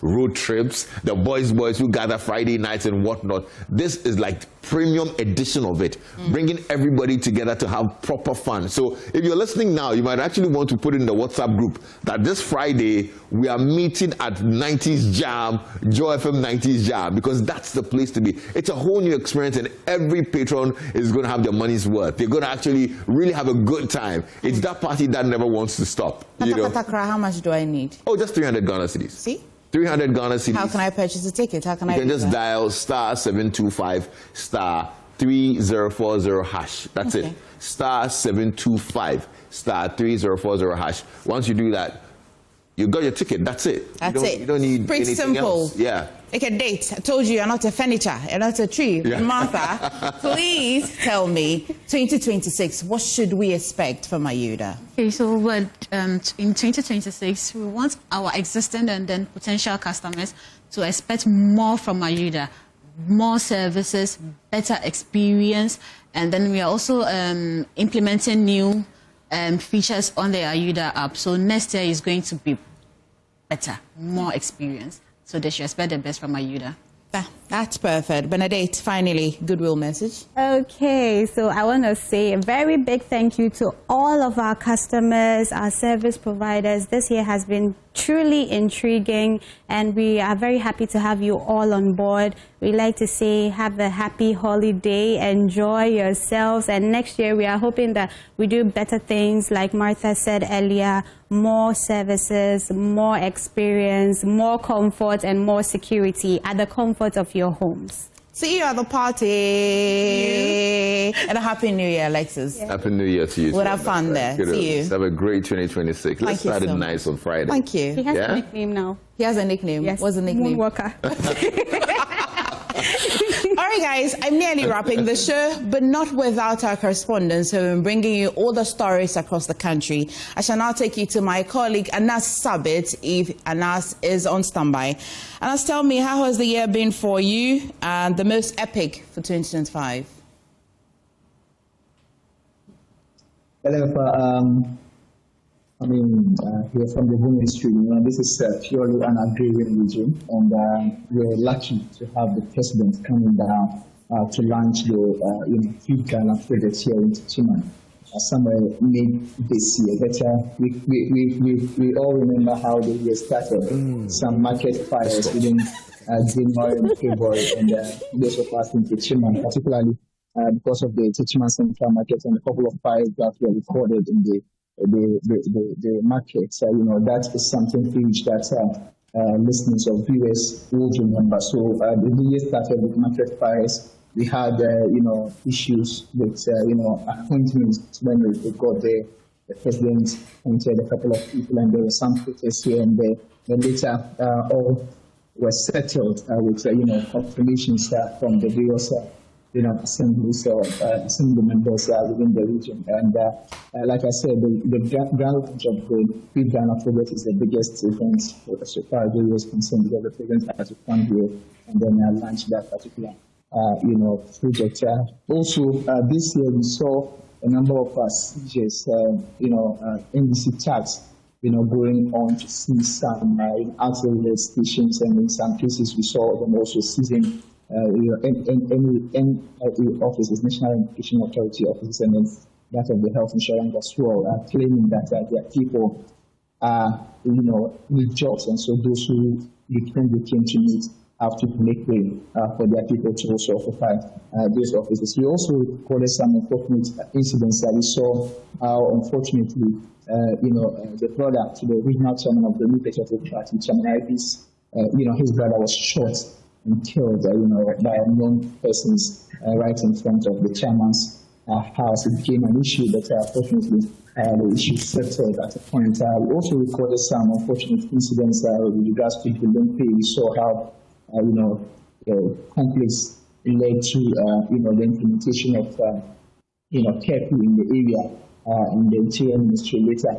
road trips, the boys who gather Friday nights and whatnot. This is like premium edition of it, bringing everybody together to have proper fun. So if you're listening now, you might actually want to put in the WhatsApp group that this Friday we are meeting at 90s Jam, Joy FM 90s Jam, because that's the place to be. It's a whole new experience, and every patron is going to have their money's worth. They're going to actually really have a good time. It's that party that never wants to stop. How much do I need? Oh, just 300 Ghana cedis. See? 300 Ghana cedis. How can I purchase a ticket? How can I? You can just dial *725 *3040 hash. That's it. *725 *3040 hash. Once you do that, you got your ticket. That's it. That's it. You don't need pretty anything simple. else. Yeah. Like a date. I told you you're not a furniture. You're not a tree. Yeah. Martha, please tell me, 2026, what should we expect from Ayuda? Okay, so in 2026, we want our existing and then potential customers to expect more from Ayuda, more services, better experience, and then we are also implementing new features on the Ayuda app. So next year is going to be better, more experience. So they should expect the best from Ayuda. That's perfect. Benedict, finally, goodwill message. Okay, so I want to say a very big thank you to all of our customers, our service providers. This year has been truly intriguing, and we are very happy to have you all on board. We like to say have a happy holiday, enjoy yourselves, and next year we are hoping that we do better things, like Martha said earlier, more services, more experience, more comfort, and more security at the comfort of your homes. See you at the party. And a happy new year, Alexis. Yeah. Happy new year to you. We'll have fun there. See you. Have a great 2026. Let's start it nice on Friday. Thank you. He has a nickname now. He has a nickname. Yes. What's the nickname? Moonwalker. All right, guys, I'm nearly wrapping the show, but not without our correspondents who have been bringing you all the stories across the country. I shall now take you to my colleague, Anas Sabit, if Anas is on standby. Anas, tell me, how has the year been for you and the most epic for 2025? Hello, here from the home industry, this is purely an agrarian region, and we're lucky to have the president coming down to launch the feed Ghana project here in Chiman somewhere mid this year. But we all remember how the year started. Some market fires within January and February, and those of us in Chiman, particularly because of the Chiman Central Market and a couple of fires that were recorded in the market. That is something huge that listeners or viewers will remember. So the year started with market fires. We had issues with appointments when we got there. the president appointed a couple of people, and there were some protests here and there. But later, all were settled with confirmations from the various assemblies or assembly members within the region. And like I said, the grand launch of the Big Ghana project is the biggest event so far as the US concerned, because the president has to come here and then launch that particular project. Also, this year we saw a number of seizures, NBC tax, going on to see some auxiliary stations, and in some cases we saw them also seizing NIA offices, National Education Authority offices, and then that of the health insurance as well, claiming that their people are, need jobs, and so those who came to meet have to make way for their people to also occupy those offices. We also recorded some unfortunate incidents that we saw how, unfortunately, the brother to the regional chairman of the New Patriotic Party, Chairman Ivy's, his brother was shot and killed, by unknown persons right in front of the chairman's house. It became an issue, but unfortunately, the issue settled at a point. We also recorded some unfortunate incidents with regards to the Olympic. We saw how the conflicts led to the implementation of curfew in the area, and the Interior Ministry later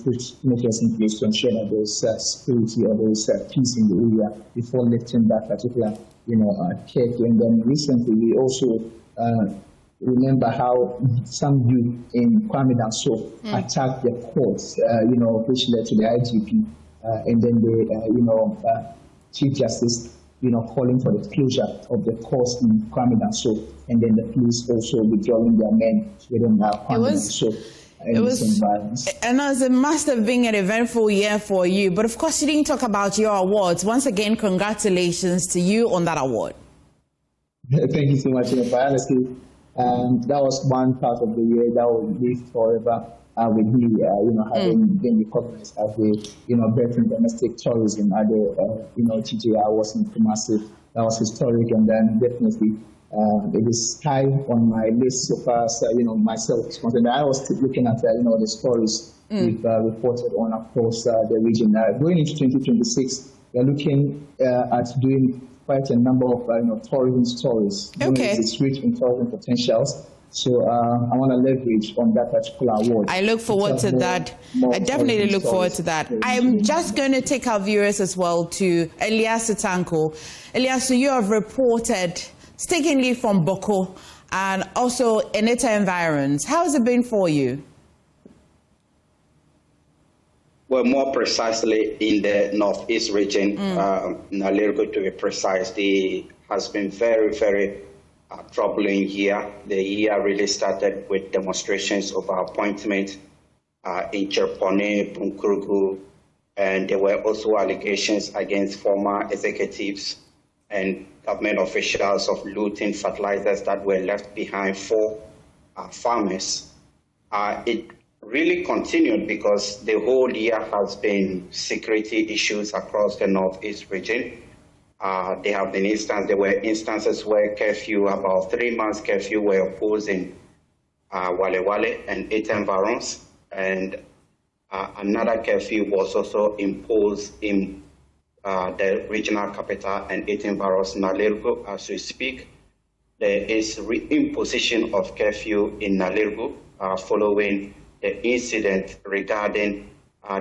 put measures in place to ensure that there was security or there was peace in the area before lifting that particular curfew. And then recently we also remember how some youth in Kwame Danso attacked the courts, which led to the IGP, and then the Chief Justice, calling for the closure of the courts in Kwame Danso, and then the police also withdrawing their men within Kwame Danso. It must have been an eventful year for you. But of course, you didn't talk about your awards. Once again, congratulations to you on that award. Thank you so much. Honestly, that was one part of the year that will live forever with me, having been recognized as a veteran domestic tourism at the, TJI was in Kumasi. That was historic, and then definitely it is high on my list so far as, myself is concerned. I was looking at, the stories we've reported on across the region. Going into 2026, we're looking at doing quite a number of, tourism stories. Okay. It's rich in tourism potentials. So I want to leverage on that particular award. I look forward to that. I definitely look forward to that. I'm just going to take our viewers as well to Elias Tanko. Elias, so you have reported taking leave from Boko and also Eneta environs. How has it been for you? Well, more precisely in the northeast region, Nalerigo to be precise, has been very, very troubling year. The year really started with demonstrations of our appointment in Cherpone, Bunkurugu, and there were also allegations against former executives and government officials of looting fertilizers that were left behind for farmers. It really continued because the whole year has been security issues across the northeast region. There were instances where curfew, about 3 months curfew, were imposed in Wale Wale and 8 environs, and another curfew was also imposed in the regional capital and 8 environs, Nalerigo. As we speak, there is reimposition of curfew in Nalerigo following the incident regarding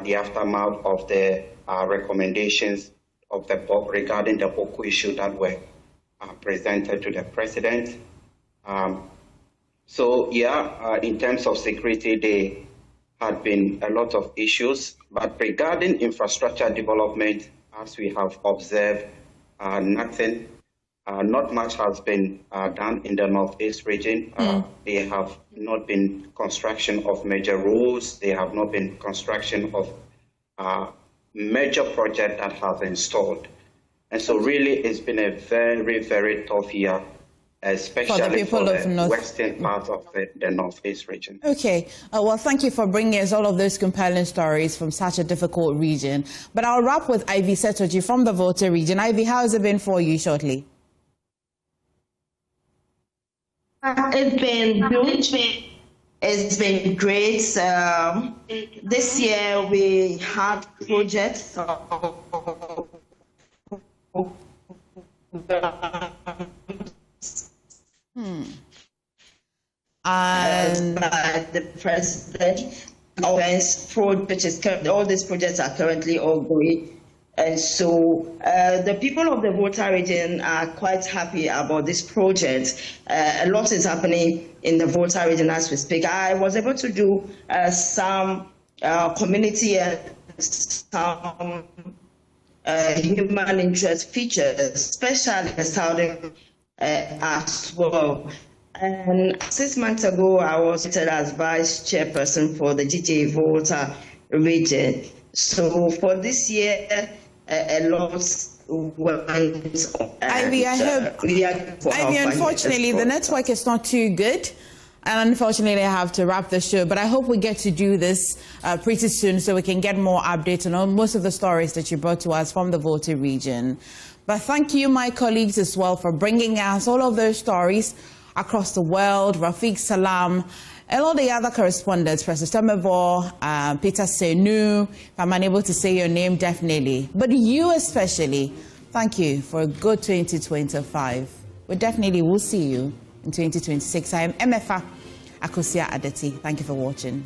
the aftermath of the recommendations of regarding the Boko issue that were presented to the president. In terms of security, there had been a lot of issues, but regarding infrastructure development, as we have observed, not much has been done in the northeast region. There have not been construction of major roads. There have not been construction of major project that have installed. And so really it's been a very, very tough year, especially for the western part of the northeast region. Okay. Well, thank you for bringing us all of those compelling stories from such a difficult region. But I'll wrap with Ivy Setoji from the Volta region. Ivy, how has it been for you shortly? It's been good. It's been great. This year we had projects And by the president. All these projects are currently ongoing. And so the people of the Volta region are quite happy about this project. A lot is happening in the Volta region as we speak. I was able to do some community and some human interest features, especially the Southern as well. And 6 months ago, I was elected as vice chairperson for the GTA Volta region. So for this year, a lot went on. Ivy, unfortunately, the network is not too good. And unfortunately, I have to wrap the show. But I hope we get to do this pretty soon so we can get more updates on most of the stories that you brought to us from the Volta region. But thank you, my colleagues, as well, for bringing us all of those stories across the world. Rafiq Salam, and all the other correspondents, Professor Stomavo, Peter Senu, if I'm unable to say your name, definitely. But you especially, thank you for a good 2025. We definitely will see you in 2026. I am MFA Akosia Adeti. Thank you for watching.